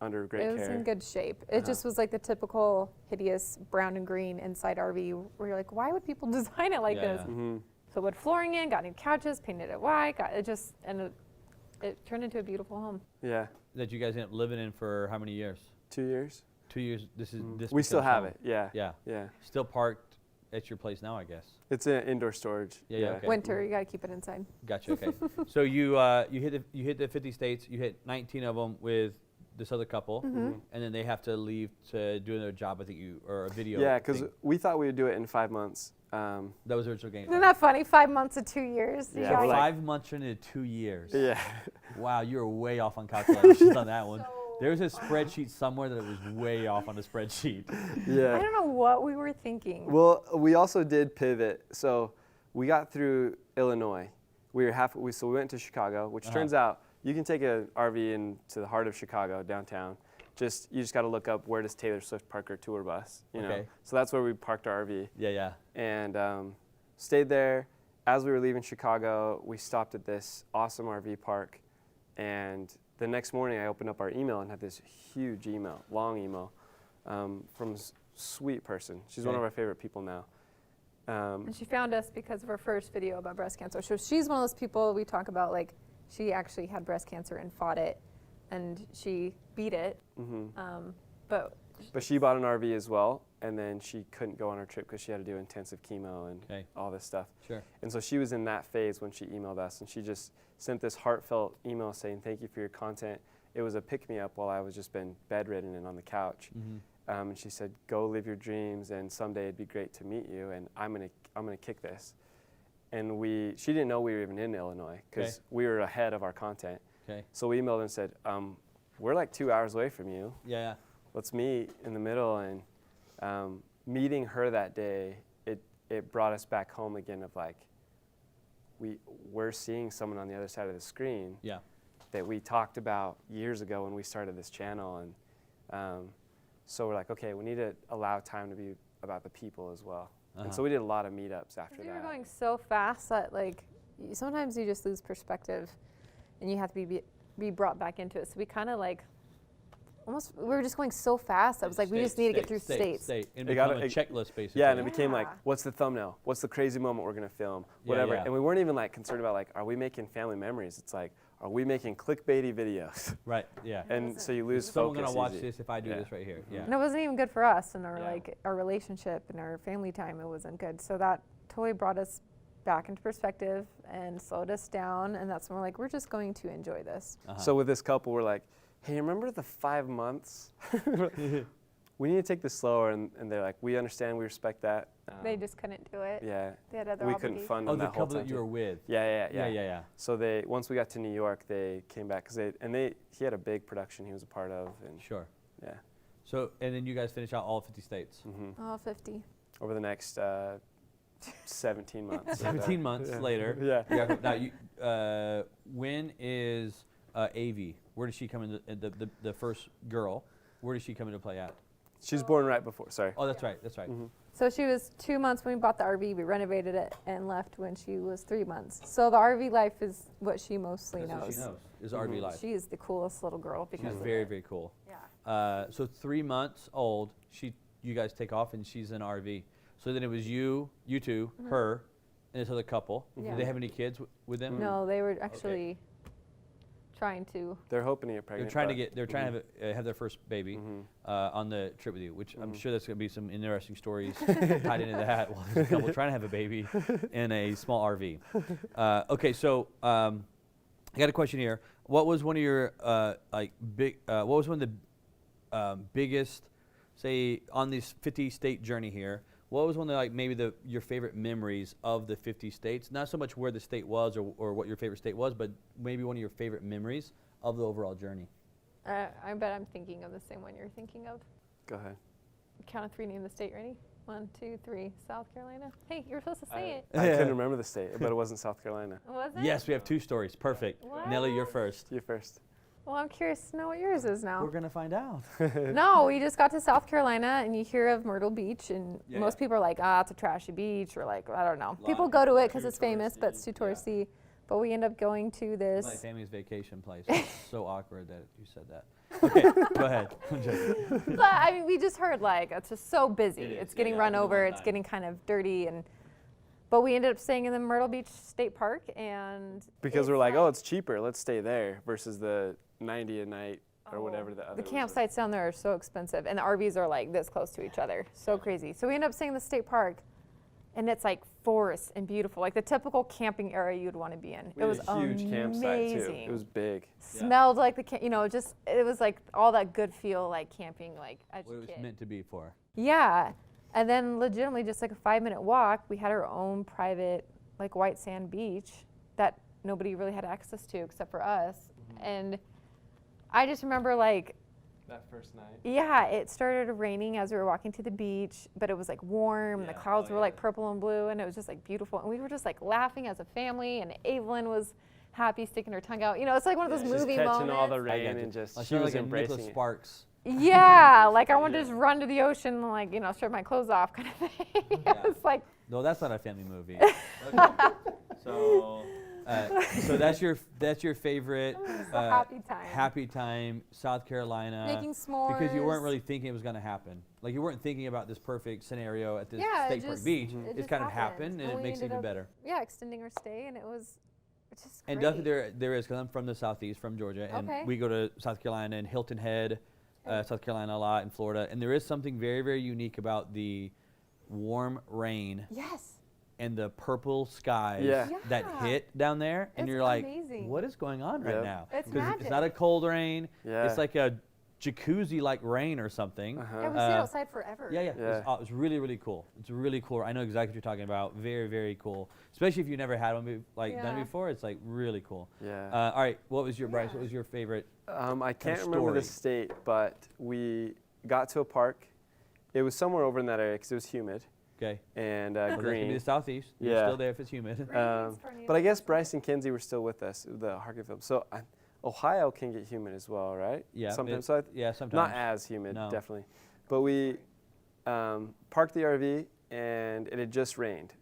[SPEAKER 3] under great
[SPEAKER 2] It was
[SPEAKER 3] care.
[SPEAKER 2] in good shape. It
[SPEAKER 3] Uh-huh.
[SPEAKER 2] just was like the typical hideous brown and green inside RV where you're like, why would people design it like
[SPEAKER 1] Yeah,
[SPEAKER 2] this?
[SPEAKER 1] yeah.
[SPEAKER 3] Mm-hmm.
[SPEAKER 2] So wood flooring in, got new couches, painted it white, it turned into a beautiful home.
[SPEAKER 3] Yeah,
[SPEAKER 1] That you guys ended up living in for how many years?
[SPEAKER 3] 2 years.
[SPEAKER 1] 2 years. This is
[SPEAKER 3] Mhm.
[SPEAKER 1] this.
[SPEAKER 3] We still
[SPEAKER 1] becomes
[SPEAKER 3] have
[SPEAKER 1] home.
[SPEAKER 3] it. Yeah.
[SPEAKER 1] Yeah.
[SPEAKER 3] Yeah.
[SPEAKER 1] Still parked at your place now, I guess.
[SPEAKER 3] It's in indoor storage.
[SPEAKER 1] Yeah, yeah, okay.
[SPEAKER 2] Winter, you got to keep it inside.
[SPEAKER 1] Gotcha. Okay. So you hit the 50 states. You hit 19 of them with this other couple,
[SPEAKER 3] Mhm.
[SPEAKER 1] and then they have to leave to do another job. I think or a video.
[SPEAKER 3] Yeah, because
[SPEAKER 1] thing.
[SPEAKER 3] we thought we would do it in 5 months.
[SPEAKER 1] That was the original game.
[SPEAKER 2] Isn't that funny? 5 months to 2 years. You
[SPEAKER 3] Yeah,
[SPEAKER 1] So
[SPEAKER 2] guys-
[SPEAKER 3] we're like-
[SPEAKER 1] 5 months turned into 2 years.
[SPEAKER 3] Yeah.
[SPEAKER 1] Wow, you were way off on calculations on that one. There was a spreadsheet somewhere that it was way off on the spreadsheet.
[SPEAKER 3] Yeah.
[SPEAKER 2] I don't know what we were thinking.
[SPEAKER 3] Well, we also did pivot. So we got through Illinois. So we went to Chicago, which
[SPEAKER 1] Uh-huh.
[SPEAKER 3] turns out you can take an RV into the heart of Chicago, downtown. You just got to look up where does Taylor Swift park her tour bus. You know?
[SPEAKER 1] Okay.
[SPEAKER 3] So that's where we parked our RV
[SPEAKER 1] Yeah, yeah.
[SPEAKER 3] and stayed there. As we were leaving Chicago, we stopped at this awesome RV park, and the next morning I opened up our email and had this huge email, long email, from a sweet person. She's one
[SPEAKER 1] Okay.
[SPEAKER 3] of our favorite people now.
[SPEAKER 2] And she found us because of her first video about breast cancer. So she's one of those people we talk about, like, she actually had breast cancer and fought it, and she beat it. But
[SPEAKER 3] But she bought an RV as well, and then she couldn't go on her trip because she had to do intensive chemo and
[SPEAKER 1] Okay.
[SPEAKER 3] all this stuff.
[SPEAKER 1] Sure.
[SPEAKER 3] And so she was in that phase when she emailed us, and she just sent this heartfelt email saying, "Thank you for your content. It was a pick-me-up while I was just been bedridden and on the couch."
[SPEAKER 1] Mm-hmm.
[SPEAKER 3] And she said, "Go live your dreams, and someday it'd be great to meet you. And I'm gonna kick this." And she didn't know we were even in Illinois because
[SPEAKER 1] Okay.
[SPEAKER 3] we were ahead of our content.
[SPEAKER 1] Okay.
[SPEAKER 3] So we emailed and said, "We're like 2 hours away from you.
[SPEAKER 1] Yeah, yeah.
[SPEAKER 3] Let's meet in the middle." And meeting her that day, it brought us back home again of like, we're seeing someone on the other side of the screen
[SPEAKER 1] Yeah.
[SPEAKER 3] that we talked about years ago when we started this channel. And so we're like, okay, we need to allow time to be about the people as well.
[SPEAKER 1] Uh-huh.
[SPEAKER 3] And so we did a lot of meetups after
[SPEAKER 2] we were
[SPEAKER 3] that.
[SPEAKER 2] going so fast that, like, sometimes you just lose perspective, and you have to be brought back into it. So we kind of like, we were just going so fast. I was like, we just need to get through states.
[SPEAKER 1] And
[SPEAKER 3] It
[SPEAKER 1] become
[SPEAKER 3] gotta-
[SPEAKER 1] a checklist, basically.
[SPEAKER 3] Yeah, and it became like,
[SPEAKER 2] Yeah.
[SPEAKER 3] what's the thumbnail? What's the crazy moment we're gonna film?
[SPEAKER 1] Yeah,
[SPEAKER 3] Whatever.
[SPEAKER 1] yeah.
[SPEAKER 3] And we weren't even like concerned about like, are we making family memories? It's like, are we making clickbaity videos?
[SPEAKER 1] Right, yeah.
[SPEAKER 3] And so you lose
[SPEAKER 1] Is someone
[SPEAKER 3] focus
[SPEAKER 1] going to watch
[SPEAKER 3] easy.
[SPEAKER 1] this if I do
[SPEAKER 3] Yeah.
[SPEAKER 1] this right here? Yeah.
[SPEAKER 2] And it wasn't even good for us and our
[SPEAKER 1] Yeah.
[SPEAKER 2] like our relationship and our family time. It wasn't good. So that totally brought us back into perspective and slowed us down. And that's when we're like, we're just going to enjoy this.
[SPEAKER 1] Uh-huh.
[SPEAKER 3] So with this couple, we're like, hey, remember the 5 months? We need to take this slower. And they're like, we understand, we respect that.
[SPEAKER 2] They just couldn't do it.
[SPEAKER 3] Yeah.
[SPEAKER 2] They had other
[SPEAKER 3] We couldn't
[SPEAKER 2] obligations.
[SPEAKER 3] fund
[SPEAKER 1] Oh,
[SPEAKER 3] them
[SPEAKER 1] the
[SPEAKER 3] that whole
[SPEAKER 1] couple
[SPEAKER 3] time.
[SPEAKER 1] that you were with.
[SPEAKER 3] Yeah.
[SPEAKER 1] Yeah.
[SPEAKER 3] So once we got to New York, they came back he had a big production he was a part of, and
[SPEAKER 1] Sure.
[SPEAKER 3] yeah.
[SPEAKER 1] So, and then you guys finish out all 50 states.
[SPEAKER 2] Oh, 50.
[SPEAKER 3] Over the next 17 months.
[SPEAKER 1] 17 months
[SPEAKER 3] Yeah.
[SPEAKER 1] later.
[SPEAKER 3] Yeah.
[SPEAKER 1] Now, when is Avi? Where does she come into the first girl? Where does she come into play at?
[SPEAKER 3] She was born right before. Sorry.
[SPEAKER 1] Oh, that's right. That's right.
[SPEAKER 2] So she was 2 months when we bought the RV. We renovated it and left when she was 3 months. So the RV life is what she mostly
[SPEAKER 1] That's
[SPEAKER 2] knows.
[SPEAKER 1] what she knows is RV life.
[SPEAKER 2] She is the coolest little girl because
[SPEAKER 1] She's
[SPEAKER 2] of
[SPEAKER 1] very,
[SPEAKER 2] it.
[SPEAKER 1] very cool.
[SPEAKER 2] Yeah.
[SPEAKER 1] So 3 months old, you guys take off and she's in RV. So then it was you two, her, and this other couple.
[SPEAKER 2] Yeah.
[SPEAKER 1] Did they have any kids with them?
[SPEAKER 2] No, they were actually trying to.
[SPEAKER 3] They're hoping to get
[SPEAKER 1] They're
[SPEAKER 3] pregnant.
[SPEAKER 1] trying to
[SPEAKER 3] but-
[SPEAKER 1] get. They're trying to have their first baby on the trip with you, which I'm sure that's going to be some interesting stories tied into that. Well, there's a couple trying to have a baby in a small RV. Okay, so I got a question here. What was one of your what was one of the biggest, say, on this 50-state journey here? What was one of maybe your favorite memories of the 50 states? Not so much where the state was or what your favorite state was, but maybe one of your favorite memories of the overall journey.
[SPEAKER 2] I bet I'm thinking of the same one you're thinking of.
[SPEAKER 3] Go ahead.
[SPEAKER 2] Count of three, name the state. Ready? 1, 2, 3. South Carolina. Hey, you were supposed to say it.
[SPEAKER 3] I couldn't remember the state, but it wasn't South Carolina.
[SPEAKER 2] Was it?
[SPEAKER 1] Yes, we have 2 stories. Perfect.
[SPEAKER 2] What?
[SPEAKER 1] Nellie, you're first.
[SPEAKER 3] You first.
[SPEAKER 2] Well, I'm curious to know what yours is now.
[SPEAKER 1] We're going to find out.
[SPEAKER 2] No, we just got to South Carolina, and you hear of Myrtle Beach, and
[SPEAKER 1] Yeah,
[SPEAKER 2] most people are like, it's a trashy beach, or like, I don't know.
[SPEAKER 1] Lot
[SPEAKER 2] People
[SPEAKER 1] of
[SPEAKER 2] go to it because
[SPEAKER 1] too
[SPEAKER 2] it's famous, but it's too
[SPEAKER 1] touristy,
[SPEAKER 2] touristy. But we end up going to
[SPEAKER 1] My
[SPEAKER 2] this.
[SPEAKER 1] family's vacation place. It's so awkward that you said that. Okay, go ahead. I'm joking.
[SPEAKER 2] But I mean, we just heard like it's just so busy.
[SPEAKER 1] It is,
[SPEAKER 2] It's getting
[SPEAKER 1] yeah,
[SPEAKER 2] run
[SPEAKER 1] in the
[SPEAKER 2] over.
[SPEAKER 1] one
[SPEAKER 2] It's
[SPEAKER 1] time.
[SPEAKER 2] getting kind of dirty, but we ended up staying in the Myrtle Beach State Park, and
[SPEAKER 3] Because we're like, oh, it's cheaper. Let's stay there versus the 90 a night or whatever the other.
[SPEAKER 2] the
[SPEAKER 3] ones are.
[SPEAKER 2] campsites down there are so expensive, and the RVs are like this close to each other. So crazy. So we ended up staying in the state park, and it's like forest and beautiful, like the typical camping area you'd want to be in.
[SPEAKER 3] We
[SPEAKER 2] It was
[SPEAKER 3] had a huge campsite too.
[SPEAKER 2] amazing.
[SPEAKER 3] It was big.
[SPEAKER 2] Smelled like just it was like all that good feel like camping like as
[SPEAKER 1] What
[SPEAKER 2] a
[SPEAKER 1] it was
[SPEAKER 2] kid.
[SPEAKER 1] meant to be for.
[SPEAKER 2] Yeah, and then legitimately just like a 5-minute walk, we had our own private like white sand beach that nobody really had access to except for us. And I just remember like,
[SPEAKER 3] That first night.
[SPEAKER 2] yeah, it started raining as we were walking to the beach, but it was like warm. And the
[SPEAKER 1] Yeah.
[SPEAKER 2] clouds
[SPEAKER 1] Oh,
[SPEAKER 2] were
[SPEAKER 1] yeah.
[SPEAKER 2] like purple and blue, and it was just like beautiful. And we were just like laughing as a family, and Evelyn was happy sticking her tongue out. You know, it's like one of those
[SPEAKER 3] Just
[SPEAKER 2] movie
[SPEAKER 3] catching
[SPEAKER 2] moments.
[SPEAKER 3] all the
[SPEAKER 1] I
[SPEAKER 3] rain
[SPEAKER 1] got you.
[SPEAKER 3] and just
[SPEAKER 1] I
[SPEAKER 3] she
[SPEAKER 1] sound
[SPEAKER 3] was
[SPEAKER 1] like a
[SPEAKER 3] embracing
[SPEAKER 1] Nicholas
[SPEAKER 3] it.
[SPEAKER 1] Sparks.
[SPEAKER 2] Yeah, like I wanted to just run to the ocean and like, strip my clothes off kind of thing.
[SPEAKER 1] Yeah.
[SPEAKER 2] It's like,
[SPEAKER 1] No, that's not a family movie. Okay. So that's your favorite
[SPEAKER 2] it's a happy time.
[SPEAKER 1] happy time, South Carolina.
[SPEAKER 2] Making s'mores.
[SPEAKER 1] Because you weren't really thinking it was going to happen. Like you weren't thinking about this perfect scenario at this
[SPEAKER 2] Yeah, it
[SPEAKER 1] state park
[SPEAKER 2] just-
[SPEAKER 1] beach.
[SPEAKER 2] it
[SPEAKER 1] It's
[SPEAKER 2] just
[SPEAKER 1] kind of
[SPEAKER 2] happened.
[SPEAKER 1] happened,
[SPEAKER 2] And
[SPEAKER 1] and it
[SPEAKER 2] we
[SPEAKER 1] makes it
[SPEAKER 2] ended
[SPEAKER 1] even
[SPEAKER 2] up-
[SPEAKER 1] better.
[SPEAKER 2] Yeah, extending our stay, and it was just
[SPEAKER 1] And
[SPEAKER 2] great.
[SPEAKER 1] definitely there is, because I'm from the southeast, from Georgia, and
[SPEAKER 2] Okay.
[SPEAKER 1] we go to South Carolina and Hilton Head, South Carolina a lot, and Florida. And there is something very, very unique about the warm rain
[SPEAKER 2] Yes.
[SPEAKER 1] and the purple skies
[SPEAKER 3] Yeah.
[SPEAKER 1] that
[SPEAKER 2] Yeah.
[SPEAKER 1] hit down there, and
[SPEAKER 2] It's
[SPEAKER 1] you're like,
[SPEAKER 2] amazing.
[SPEAKER 1] what is going on right
[SPEAKER 3] Yep.
[SPEAKER 1] now?
[SPEAKER 2] It's
[SPEAKER 1] 'Cause
[SPEAKER 2] magic.
[SPEAKER 1] it's not a cold rain.
[SPEAKER 3] Yeah.
[SPEAKER 1] It's like a jacuzzi-like rain or something.
[SPEAKER 3] Uh-huh.
[SPEAKER 2] Yeah, we stayed outside forever.
[SPEAKER 1] Yeah, yeah.
[SPEAKER 3] Yeah.
[SPEAKER 1] It's really, really cool. It's really cool. I know exactly what you're talking about. Very, very cool. Especially if you never had one done
[SPEAKER 2] Yeah.
[SPEAKER 1] before. It's like really cool.
[SPEAKER 3] Yeah.
[SPEAKER 1] All right. What was your Bryce?
[SPEAKER 2] Yeah.
[SPEAKER 1] What was your favorite?
[SPEAKER 3] I can't
[SPEAKER 1] of
[SPEAKER 3] remember the
[SPEAKER 1] story.
[SPEAKER 3] state, but we got to a park. It was somewhere over in that area because it was humid
[SPEAKER 1] Okay.
[SPEAKER 3] and
[SPEAKER 1] Well, that could be
[SPEAKER 3] green.
[SPEAKER 1] the southeast. You're
[SPEAKER 3] Yeah.
[SPEAKER 1] still there if it's humid.
[SPEAKER 3] But I guess Bryce and Kenzie were still with us, the Harkin film. So Ohio can get humid as well, right?
[SPEAKER 1] Yeah.
[SPEAKER 3] Sometimes.
[SPEAKER 1] Yeah. Sometimes.
[SPEAKER 3] Not as humid,
[SPEAKER 1] No.
[SPEAKER 3] definitely. But we parked the RV and it had just rained.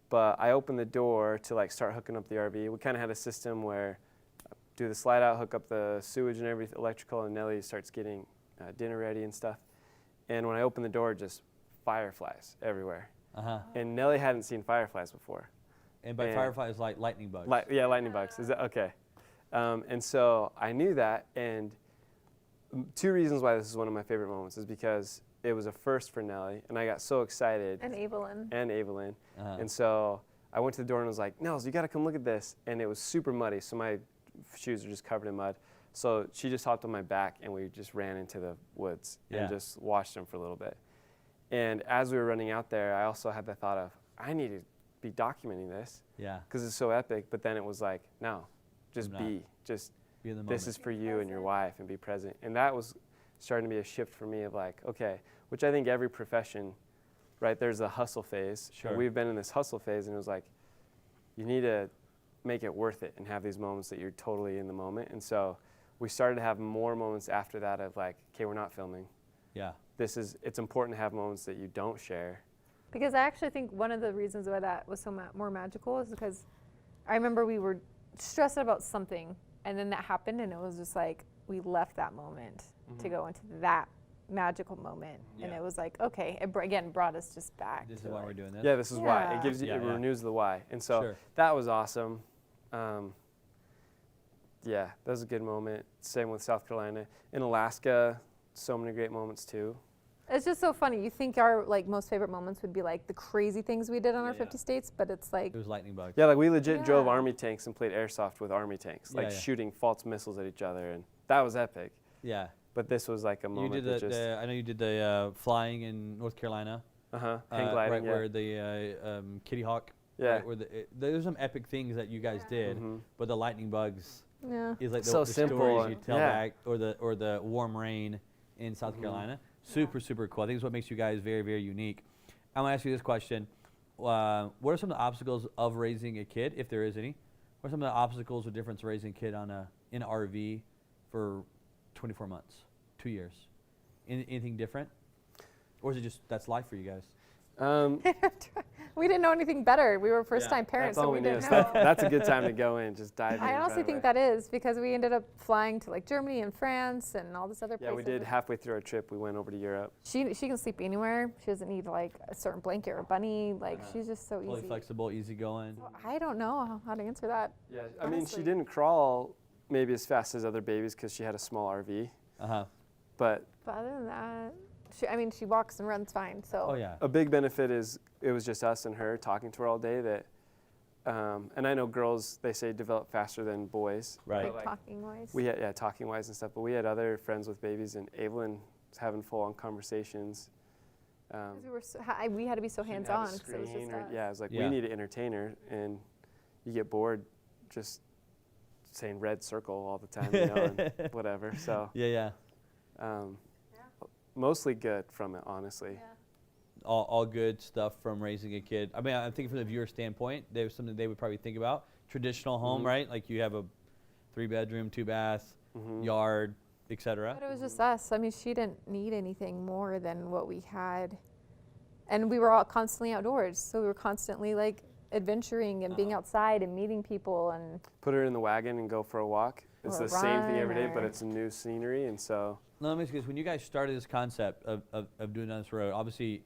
[SPEAKER 3] But I opened the door to like start hooking up the RV. We kind of had a system where do the slide out, hook up the sewage and everything, electrical, and Nellie starts getting dinner ready and stuff. And when I opened the door, just fireflies everywhere.
[SPEAKER 1] Uh-huh.
[SPEAKER 3] And Nellie hadn't seen fireflies before.
[SPEAKER 1] And by
[SPEAKER 3] And-
[SPEAKER 1] fireflies, like lightning bugs.
[SPEAKER 3] Yeah, lightning bugs. Is that okay? And so I knew that, and 2 reasons why this is one of my favorite moments is because it was a first for Nellie, and I got so excited,
[SPEAKER 2] And Evelyn.
[SPEAKER 3] and Evelyn,
[SPEAKER 1] Uh-huh.
[SPEAKER 3] and so I went to the door and was like, "Nels, you got to come look at this," and it was super muddy, so my shoes are just covered in mud. So she just hopped on my back, and we just ran into the woods
[SPEAKER 1] Yeah.
[SPEAKER 3] and just watched them for a little bit. And as we were running out there, I also had the thought of, I need to be documenting this
[SPEAKER 1] Yeah.
[SPEAKER 3] because it's so epic. But then it was like, no, just
[SPEAKER 1] I'm not.
[SPEAKER 3] just
[SPEAKER 1] Be in the moment.
[SPEAKER 3] this is for you and your wife, and be present. And that was starting to be a shift for me of like, okay, which I think every profession, right, there's a hustle phase.
[SPEAKER 1] Sure.
[SPEAKER 3] And we've been in this hustle phase, and it was like, you need to make it worth it and have these moments that you're totally in the moment. And so we started to have more moments after that of like, okay, we're not filming.
[SPEAKER 1] Yeah.
[SPEAKER 3] it's important to have moments that you don't share.
[SPEAKER 2] Because I actually think one of the reasons why that was so more magical is because I remember we were stressed about something, and then that happened, and it was just like we left that moment to go into that magical moment, and it was like, okay, it again brought us just back.
[SPEAKER 1] This is why we're doing this.
[SPEAKER 3] Yeah, this is why. It
[SPEAKER 2] Yeah.
[SPEAKER 3] gives you, it renews the why. And so
[SPEAKER 1] Sure.
[SPEAKER 3] that was awesome. Yeah, that was a good moment. Same with South Carolina. In Alaska, so many great moments too.
[SPEAKER 2] It's just so funny. You think our like most favorite moments would be like the crazy things we did on our
[SPEAKER 1] Yeah.
[SPEAKER 2] 50 states, but it's like
[SPEAKER 1] It was lightning bugs.
[SPEAKER 3] Yeah, like we legit drove
[SPEAKER 2] Yeah.
[SPEAKER 3] Army tanks and played airsoft with Army tanks, like
[SPEAKER 1] Yeah, yeah.
[SPEAKER 3] shooting false missiles at each other, and that was epic.
[SPEAKER 1] Yeah.
[SPEAKER 3] But this was like a
[SPEAKER 1] You
[SPEAKER 3] moment
[SPEAKER 1] did
[SPEAKER 3] that just,
[SPEAKER 1] I know you did the flying in North Carolina.
[SPEAKER 3] hang gliding,
[SPEAKER 1] right
[SPEAKER 3] yeah.
[SPEAKER 1] where the Kitty Hawk.
[SPEAKER 3] Yeah.
[SPEAKER 1] Right, where there's some epic things that you guys did,
[SPEAKER 3] Mhm.
[SPEAKER 1] but the lightning bugs
[SPEAKER 2] yeah.
[SPEAKER 1] is like
[SPEAKER 3] So
[SPEAKER 1] the
[SPEAKER 3] simple
[SPEAKER 1] stories you
[SPEAKER 3] and-
[SPEAKER 1] tell
[SPEAKER 3] yeah.
[SPEAKER 1] back, or the warm rain in South Carolina. Super cool. I think it's what makes you guys very, very unique. I'm gonna ask you this question: what are some of the obstacles of raising a kid, if there is any? What are some of the obstacles or difference raising a kid in an RV for 24 months, 2 years? Anything different, or is it just that's life for you guys?
[SPEAKER 2] We didn't know anything better. We were first-time parents,
[SPEAKER 3] That's
[SPEAKER 2] so
[SPEAKER 3] all
[SPEAKER 2] we
[SPEAKER 3] we knew.
[SPEAKER 2] didn't
[SPEAKER 3] So
[SPEAKER 2] know.
[SPEAKER 3] that's a good time to go in, just dive in.
[SPEAKER 2] I honestly
[SPEAKER 3] right
[SPEAKER 2] think
[SPEAKER 3] away.
[SPEAKER 2] that is because we ended up flying to like Germany and France and all this other
[SPEAKER 3] Yeah,
[SPEAKER 2] places.
[SPEAKER 3] we did halfway through our trip. We went over to Europe.
[SPEAKER 2] She can sleep anywhere. She doesn't need like a certain blanket or a bunny. Like she's just so
[SPEAKER 1] Fully
[SPEAKER 2] easy.
[SPEAKER 1] flexible, easygoing.
[SPEAKER 2] So I don't know how to answer that.
[SPEAKER 3] Yeah, I mean, she
[SPEAKER 2] Honestly.
[SPEAKER 3] didn't crawl maybe as fast as other babies because she had a small RV,
[SPEAKER 1] Uh huh.
[SPEAKER 3] but
[SPEAKER 2] But other than that, she walks and runs fine. So
[SPEAKER 1] Oh yeah.
[SPEAKER 3] a big benefit is it was just us and her talking to her all day. That, and I know girls, they say develop faster than boys.
[SPEAKER 1] Right.
[SPEAKER 3] but,
[SPEAKER 2] like talking wise.
[SPEAKER 3] We had talking wise and stuff, but we had other friends with babies, and Evelyn was having full on conversations.
[SPEAKER 2] 'Cause we were we had to be so
[SPEAKER 3] She didn't
[SPEAKER 2] hands
[SPEAKER 3] have a
[SPEAKER 2] on because it was just
[SPEAKER 3] screen or-
[SPEAKER 2] us.
[SPEAKER 3] yeah, it was like
[SPEAKER 1] Yeah.
[SPEAKER 3] we need to entertain her, and you get bored just saying red circle all the time, you know, and whatever. So
[SPEAKER 1] Yeah.
[SPEAKER 3] mostly good from it, honestly.
[SPEAKER 2] Yeah.
[SPEAKER 1] All good stuff from raising a kid. I mean, I'm thinking from the viewer standpoint, there's something they would probably think about. Traditional home,
[SPEAKER 3] Mhm.
[SPEAKER 1] right? Like you have a 3-bedroom, 2-bath,
[SPEAKER 3] Mhm.
[SPEAKER 1] yard, etc.
[SPEAKER 2] But it was just us. I mean, she didn't need anything more than what we had. And we were all constantly outdoors. So we were constantly like adventuring and being outside and meeting people. And
[SPEAKER 3] Put her in the wagon and go for a walk. It's
[SPEAKER 2] Or
[SPEAKER 3] the same thing every day,
[SPEAKER 2] run
[SPEAKER 3] but
[SPEAKER 2] or-
[SPEAKER 3] it's a new scenery, and so
[SPEAKER 1] Now, let me ask you this. When you guys started this concept of doing down this road, obviously,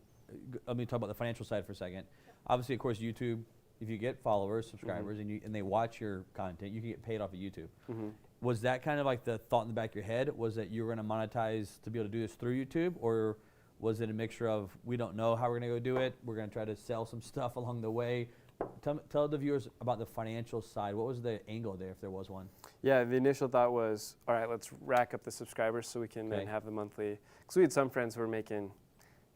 [SPEAKER 1] let me talk about the financial side for a second. Obviously, of course, YouTube, if you get followers, subscribers, and they watch your content, you can get paid off of YouTube.
[SPEAKER 3] mhm.
[SPEAKER 1] Was that kind of like the thought in the back of your head? Was that you were going to monetize to be able to do this through YouTube? Or was it a mixture of, we don't know how we're going to go do it, we're going to try to sell some stuff along the way? Tell the viewers about the financial side. What was the angle there, if there was one?
[SPEAKER 3] Yeah, the initial thought was, all right, let's rack up the subscribers so we can then
[SPEAKER 1] Okay.
[SPEAKER 3] have the monthly. Because we had some friends who were making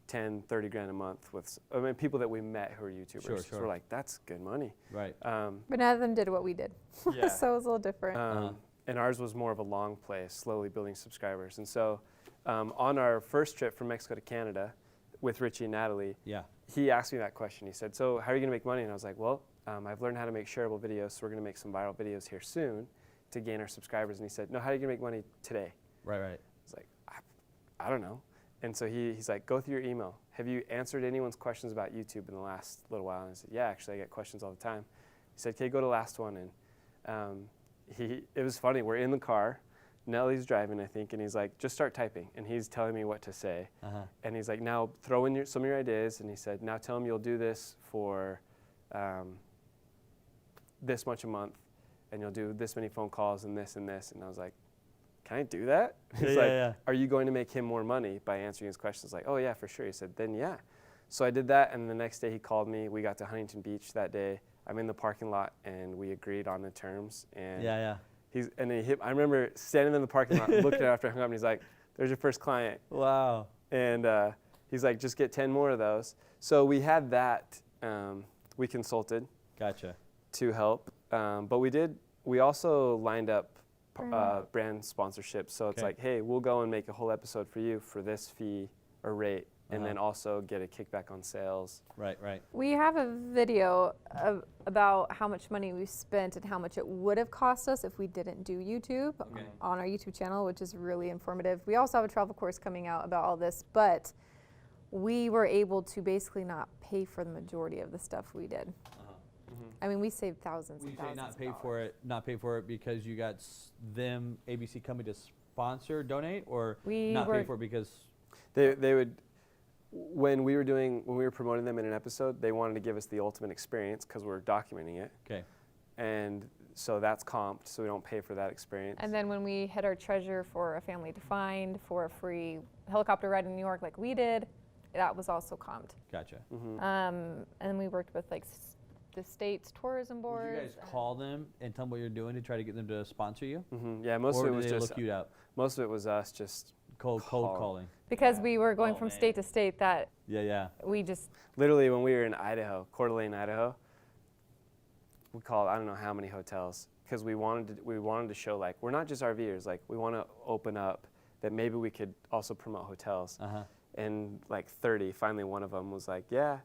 [SPEAKER 3] 10, 30 grand a month with, I mean, people that we met who are YouTubers.
[SPEAKER 1] Sure,
[SPEAKER 3] So
[SPEAKER 1] sure.
[SPEAKER 3] we're like, that's good money.
[SPEAKER 1] Right.
[SPEAKER 2] but none of them did what we did.
[SPEAKER 3] Yeah.
[SPEAKER 2] So it was a little different.
[SPEAKER 3] And ours was more of a long play, slowly building subscribers. And so on our first trip from Mexico to Canada with Richie and Natalie,
[SPEAKER 1] Yeah.
[SPEAKER 3] he asked me that question. He said, so how are you going to make money? And I was like, well, I've learned how to make shareable videos, so we're going to make some viral videos here soon to gain our subscribers. And he said, no, how are you going to make money today?
[SPEAKER 1] Right.
[SPEAKER 3] I was like, I don't know. And so he's like, go through your email. Have you answered anyone's questions about YouTube in the last little while? And I said, yeah, actually, I get questions all the time. He said, okay, go to the last one. And it was funny. We're in the car. Nellie's driving, I think, and he's like, just start typing. And he's telling me what to say.
[SPEAKER 1] Uh-huh.
[SPEAKER 3] And he's like, now throw in some of your ideas. And he said, now tell him you'll do this for this much a month, and you'll do this many phone calls and this and this. And I was like, can I do that? He's like,
[SPEAKER 1] yeah.
[SPEAKER 3] are you going to make him more money by answering his questions? Like, oh yeah, for sure. He said, then yeah. So I did that, and the next day he called me. We got to Huntington Beach that day. I'm in the parking lot, and we agreed on the terms. And
[SPEAKER 1] Yeah.
[SPEAKER 3] I remember standing in the parking lot, looking at it after I hung up, and he's like, there's your first client.
[SPEAKER 1] Wow.
[SPEAKER 3] And he's like, just get 10 more of those. So we had that. We consulted
[SPEAKER 1] Gotcha.
[SPEAKER 3] to help. But we also lined up brand sponsorships. So it's
[SPEAKER 1] Okay.
[SPEAKER 3] like, hey, we'll go and make a whole episode for you for this fee or rate and then also get a kickback on sales.
[SPEAKER 1] Right.
[SPEAKER 2] We have a video about how much money we spent and how much it would have cost us if we didn't do YouTube on our YouTube channel, which is really informative. We also have a travel course coming out about all this, but we were able to basically not pay for the majority of the stuff we did. I mean, we saved thousands
[SPEAKER 1] When
[SPEAKER 2] and
[SPEAKER 1] you say
[SPEAKER 2] thousands
[SPEAKER 1] not
[SPEAKER 2] of
[SPEAKER 1] pay for
[SPEAKER 2] dollars.
[SPEAKER 1] it, not pay for it because you got them, ABC coming to sponsor, donate, or
[SPEAKER 2] We
[SPEAKER 1] not
[SPEAKER 2] were-
[SPEAKER 1] pay for it because
[SPEAKER 3] They would, when we were promoting them in an episode, they wanted to give us the ultimate experience because we're documenting it.
[SPEAKER 1] okay.
[SPEAKER 3] And so that's comped, so we don't pay for that experience.
[SPEAKER 2] And then when we hit our treasure for a family to find, for a free helicopter ride in New York like we did, that was also comped.
[SPEAKER 1] Gotcha.
[SPEAKER 2] And we worked with like the state's tourism
[SPEAKER 1] Would
[SPEAKER 2] boards.
[SPEAKER 1] you guys call them and tell them what you're doing to try to get them to sponsor you?
[SPEAKER 3] Yeah, most
[SPEAKER 1] or
[SPEAKER 3] of it
[SPEAKER 1] do
[SPEAKER 3] was
[SPEAKER 1] they
[SPEAKER 3] just
[SPEAKER 1] look you out?
[SPEAKER 3] most of it was us just
[SPEAKER 1] Cold
[SPEAKER 3] call.
[SPEAKER 1] calling.
[SPEAKER 2] Because we were going
[SPEAKER 1] Oh,
[SPEAKER 2] from
[SPEAKER 1] man.
[SPEAKER 2] state to state that
[SPEAKER 1] Yeah.
[SPEAKER 2] we just,
[SPEAKER 3] literally when we were in Idaho, Coeur d'Alene, Idaho. We called I don't know how many hotels because we wanted to show like we're not just RVers, like we want to open up that maybe we could also promote hotels. And like 30, finally one of them was like, yeah,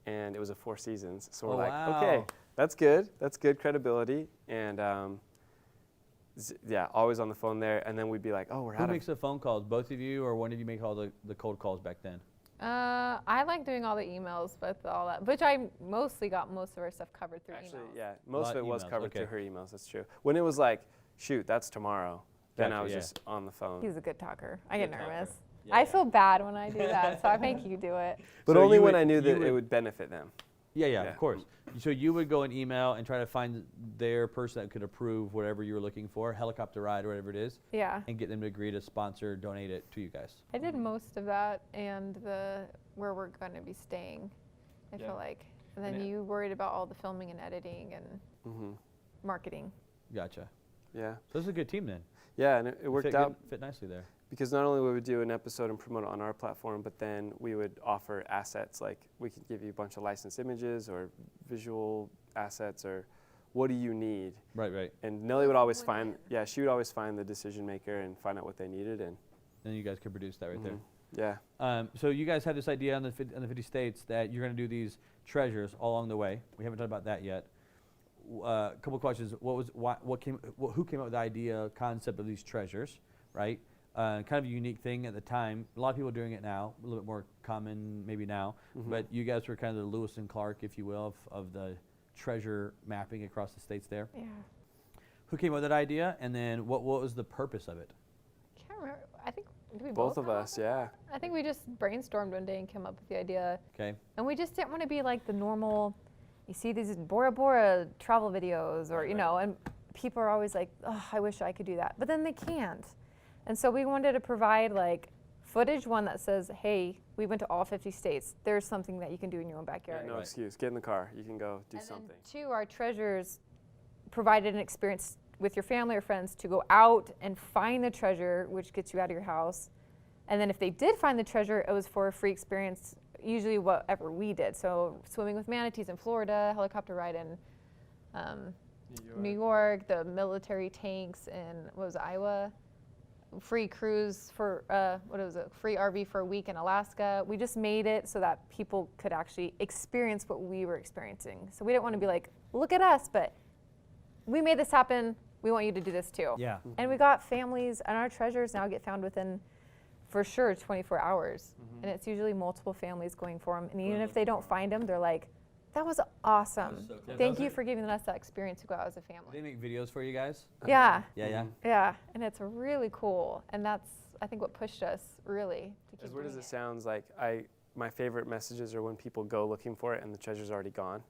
[SPEAKER 3] and it was a Four Seasons. So we're
[SPEAKER 1] Oh,
[SPEAKER 3] like,
[SPEAKER 1] wow.
[SPEAKER 3] okay, that's good credibility, and yeah, always on the phone there. And then we'd be like, oh, we're
[SPEAKER 1] Who
[SPEAKER 3] out
[SPEAKER 1] makes the phone calls? Both of you, or one of you make all the cold calls back then?
[SPEAKER 2] I like doing all the emails with all that, which I mostly got most of our stuff covered through
[SPEAKER 3] Actually,
[SPEAKER 2] emails.
[SPEAKER 3] yeah, most of it was
[SPEAKER 1] emails,
[SPEAKER 3] covered
[SPEAKER 1] okay.
[SPEAKER 3] through her emails. That's true. When it was like, shoot, that's tomorrow, then I
[SPEAKER 1] Gotcha,
[SPEAKER 3] was
[SPEAKER 1] yeah.
[SPEAKER 3] just on the phone.
[SPEAKER 2] He's a good talker. I get
[SPEAKER 1] Good talker.
[SPEAKER 2] nervous.
[SPEAKER 1] Yeah,
[SPEAKER 2] I
[SPEAKER 1] yeah.
[SPEAKER 2] feel bad when I do that, so I make you do it.
[SPEAKER 3] But
[SPEAKER 1] So
[SPEAKER 3] only
[SPEAKER 1] you
[SPEAKER 3] when
[SPEAKER 1] would-
[SPEAKER 3] I knew
[SPEAKER 1] you
[SPEAKER 3] that
[SPEAKER 1] would-
[SPEAKER 3] it would benefit them.
[SPEAKER 1] Yeah,
[SPEAKER 3] Yeah.
[SPEAKER 1] of course. So you would go and email and try to find their person that could approve whatever you were looking for, helicopter ride or whatever it is,
[SPEAKER 2] Yeah.
[SPEAKER 1] and get them to agree to sponsor, donate it to you guys.
[SPEAKER 2] I did most of that and where we're going to be staying, I
[SPEAKER 3] Yeah.
[SPEAKER 2] feel like. And then
[SPEAKER 3] And
[SPEAKER 2] you worried about all the filming and editing and marketing.
[SPEAKER 1] Gotcha.
[SPEAKER 3] Yeah,
[SPEAKER 1] So this is a good team then.
[SPEAKER 3] yeah, and it
[SPEAKER 1] You
[SPEAKER 3] worked
[SPEAKER 1] fit
[SPEAKER 3] out.
[SPEAKER 1] fit nicely there.
[SPEAKER 3] Because not only would we do an episode and promote it on our platform, but then we would offer assets like we could give you a bunch of licensed images or visual assets or what do you need?
[SPEAKER 1] Right.
[SPEAKER 3] And Nellie would always find, she would always find the decision maker and find out what they needed. And
[SPEAKER 1] Then you guys could produce that right
[SPEAKER 3] yeah,
[SPEAKER 1] there. So you guys had this idea on the 50 states that you're going to do these treasures all along the way. We haven't talked about that yet. A couple questions. Who came up with the idea, concept of these treasures, right? Kind of a unique thing at the time. A lot of people are doing it now, a little bit more common maybe now. But you guys were kind of the Lewis and Clark, if you will, of the treasure mapping across the states there.
[SPEAKER 2] Yeah.
[SPEAKER 1] Who came up with that idea, and then what was the purpose of it?
[SPEAKER 2] Can't remember. I think did we
[SPEAKER 3] both
[SPEAKER 2] both
[SPEAKER 3] of
[SPEAKER 2] come up
[SPEAKER 3] us,
[SPEAKER 2] with
[SPEAKER 3] yeah.
[SPEAKER 2] that? I think we just brainstormed one day and came up with the idea.
[SPEAKER 1] Okay.
[SPEAKER 2] And we just didn't want to be like the normal, you see these Bora Bora travel videos or, you know, and people are always like, oh, I wish I could do that. But then they can't. And so we wanted to provide like footage, one that says, hey, we went to all 50 states. There's something that you can do in your own backyard.
[SPEAKER 3] No
[SPEAKER 1] Right.
[SPEAKER 3] excuse. Get in the car. You can go do
[SPEAKER 2] And
[SPEAKER 3] something.
[SPEAKER 2] then two, our treasures provided an experience with your family or friends to go out and find the treasure, which gets you out of your house. And then if they did find the treasure, it was for a free experience, usually whatever we did. So swimming with manatees in Florida, helicopter ride in New York, the military tanks in, what was it, Iowa? Free cruise for, free RV for a week in Alaska. We just made it so that people could actually experience what we were experiencing. So we didn't want to be like, look at us, but we made this happen. We want you to do this too.
[SPEAKER 1] Yeah.
[SPEAKER 2] And we got families, and our treasures now get found within, for sure, 24 hours. And it's usually multiple families going for them. And even if they don't find them, they're like, that was awesome.
[SPEAKER 1] so cool.
[SPEAKER 2] Thank you for giving us that experience to go out as a
[SPEAKER 1] Do they
[SPEAKER 2] family.
[SPEAKER 1] make videos for you guys?
[SPEAKER 2] Yeah.
[SPEAKER 1] Yeah.
[SPEAKER 2] Yeah, and it's really cool, and that's I think what pushed us really to keep
[SPEAKER 3] As weird as
[SPEAKER 2] doing
[SPEAKER 3] it sounds, like my favorite messages are when people go looking for it and the treasure's already gone.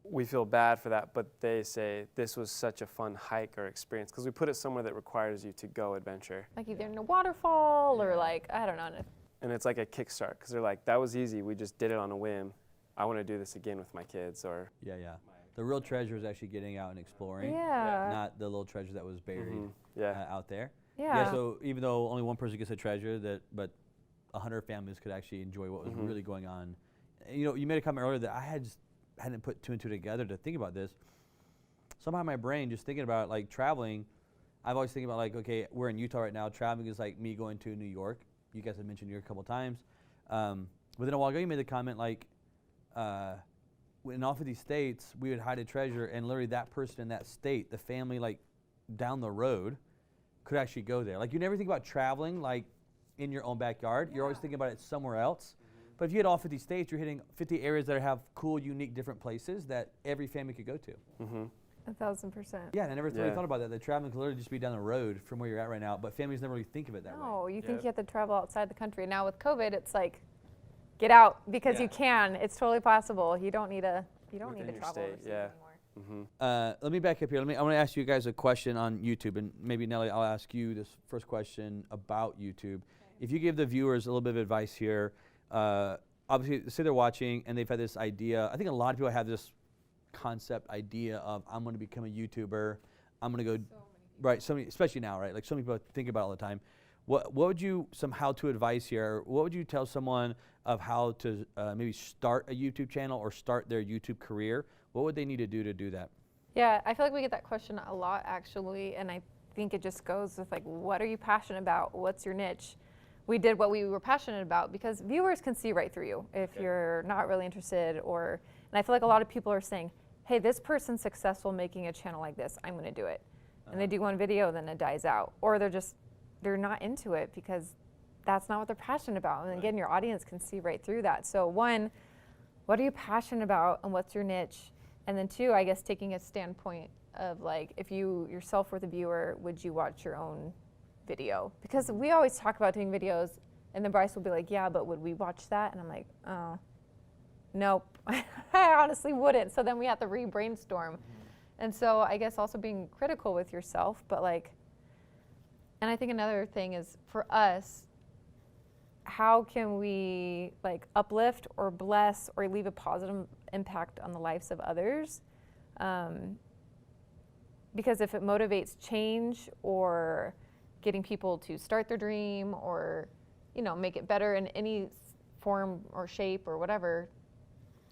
[SPEAKER 3] We feel bad for that, but they say this was such a fun hike or experience because we put it somewhere that requires you to go adventure.
[SPEAKER 2] Like either in a waterfall or like I don't know.
[SPEAKER 3] And it's like a kickstart because they're like, that was easy. We just did it on a whim. I want to do this again with my kids or.
[SPEAKER 1] Yeah. The real treasure is actually getting out and exploring,
[SPEAKER 2] Yeah.
[SPEAKER 1] not the little treasure that was buried
[SPEAKER 3] Yeah.
[SPEAKER 1] out there.
[SPEAKER 2] Yeah.
[SPEAKER 1] So even though only one person gets a treasure, but 100 families could actually enjoy what was really going on. And, you know, you made a comment earlier that I hadn't put two and two together to think about this. Somehow in my brain, just thinking about like traveling, I've always thinking about like, okay, we're in Utah right now. Traveling is like me going to New York. You guys have mentioned New York a couple times. But then a while ago, you made the comment like, in all 50 states, we would hide a treasure, and literally that person in that state, the family like down the road, could actually go there. Like you never think about traveling like in your own backyard. You're always thinking about it somewhere else. But if you hit all 50 states, you're hitting 50 areas that have cool, unique, different places that every family could go to.
[SPEAKER 2] 1,000%.
[SPEAKER 1] Yeah, and I never really thought about that. The traveling could literally just be down the road from where you're at right now, but families never really think of it that way.
[SPEAKER 2] No, you think you have to travel outside the country. Now with COVID, it's like, get out because you can. It's totally possible. You don't need to travel overseas anymore.
[SPEAKER 1] Let me back up here. I want to ask you guys a question on YouTube, and maybe Nellie, I'll ask you this first question about YouTube. If you give the viewers a little bit of advice here, obviously, say they're watching and they've had this idea. I think a lot of people have this concept idea of I'm going to become a YouTuber. I'm going to go right. So many, especially now, right? Like so many people think about it all the time. What would you some how-to advice here? What would you tell someone of how to maybe start a YouTube channel or start their YouTube career? What would they need to do that?
[SPEAKER 2] Yeah, I feel like we get that question a lot actually, and I think it just goes with like, what are you passionate about? What's your niche? We did what we were passionate about because viewers can see right through you if you're not really interested, and I feel like a lot of people are saying, hey, this person's successful making a channel like this, I'm gonna do it. And they do one video, then it dies out. Or they're not into it because that's not what they're passionate about. And again, your audience can see right through that. So one, what are you passionate about and what's your niche? And then two, I guess taking a standpoint of like, if you yourself were the viewer, would you watch your own video? Because we always talk about doing videos and then Bryce will be like, yeah, but would we watch that? And I'm like, oh, nope, I honestly wouldn't. So then we have to re-brainstorm. And so I guess also being critical with yourself, but like, and I think another thing is for us, how can we like uplift or bless or leave a positive impact on the lives of others? Because if it motivates change or getting people to start their dream or, make it better in any form or shape or whatever,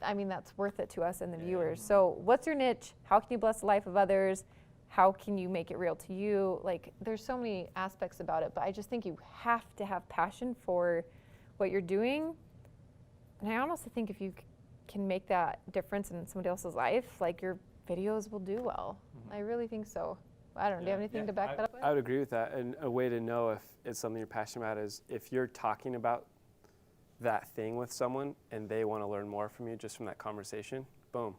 [SPEAKER 2] I mean, that's worth it to us and the viewers. So what's your niche? How can you bless the life of others? How can you make it real to you? Like, there's so many aspects about it, but I just think you have to have passion for what you're doing. And I honestly think if you can make that difference in somebody else's life, like your videos will do well. I really think so. I don't know, do you have anything to back that up with?
[SPEAKER 3] I would agree with that. And a way to know if it's something you're passionate about is if you're talking about that thing with someone and they want to learn more from you just from that conversation, boom,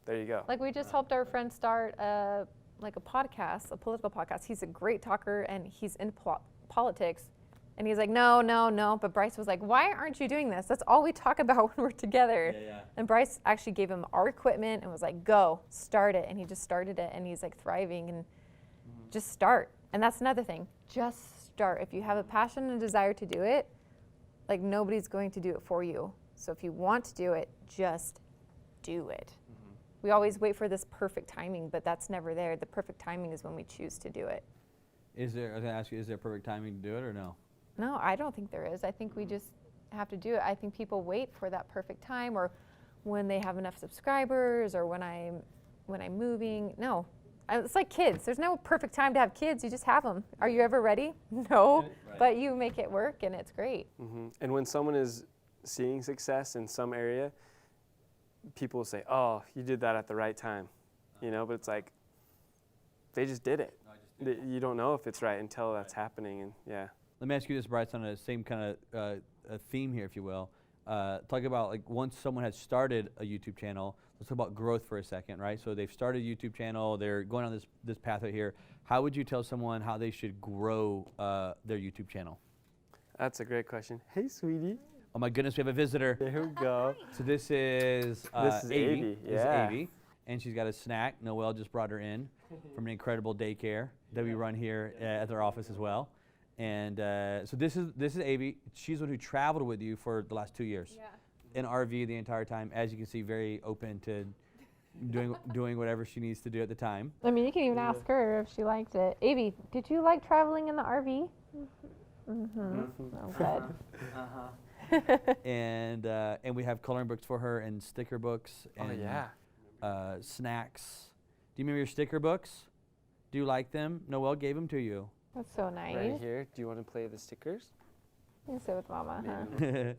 [SPEAKER 3] there you go.
[SPEAKER 2] Like we just helped our friend start a podcast, a political podcast. He's a great talker and he's in politics. And he's like, no. But Bryce was like, why aren't you doing this? That's all we talk about when we're together. And Bryce actually gave him our equipment and was like, go, start it. And he just started it and he's like thriving and just start. And that's another thing, just start. If you have a passion and desire to do it, like nobody's going to do it for you. So if you want to do it, just do it. We always wait for this perfect timing, but that's never there. The perfect timing is when we choose to do it.
[SPEAKER 1] I was going to ask you, is there perfect timing to do it or no?
[SPEAKER 2] No, I don't think there is. I think we just have to do it. I think people wait for that perfect time or when they have enough subscribers or when I'm moving. No, it's like kids. There's no perfect time to have kids. You just have them. Are you ever ready? No, but you make it work and it's great.
[SPEAKER 3] And when someone is seeing success in some area, people will say, oh, you did that at the right time, but it's like, they just did it. You don't know if it's right until that's happening, and
[SPEAKER 1] Let me ask you this, Bryce, on the same kind of theme here, if you will. Talk about like once someone has started a YouTube channel, let's talk about growth for a second, right? So they've started a YouTube channel, they're going on this path right here. How would you tell someone how they should grow their YouTube channel?
[SPEAKER 3] That's a great question. Hey, sweetie.
[SPEAKER 1] Oh my goodness, we have a visitor.
[SPEAKER 3] There we go.
[SPEAKER 1] So this is
[SPEAKER 3] Avie.
[SPEAKER 1] This is Avie, and she's got a snack. Noelle just brought her in from an incredible daycare that we run here at their office as well. And so this is Avie. She's the one who traveled with you for the last 2 years. In RV the entire time. As you can see, very open to doing whatever she needs to do at the time.
[SPEAKER 2] I mean, you can even ask her if she liked it. Avie, did you like traveling in the RV? Oh, good.
[SPEAKER 1] And we have coloring books for her and sticker books and snacks. Do you remember your sticker books? Do you like them? Noelle gave them to you.
[SPEAKER 2] That's so nice.
[SPEAKER 3] Right here. Do you want to play the stickers?
[SPEAKER 2] You can sit with Mama, huh?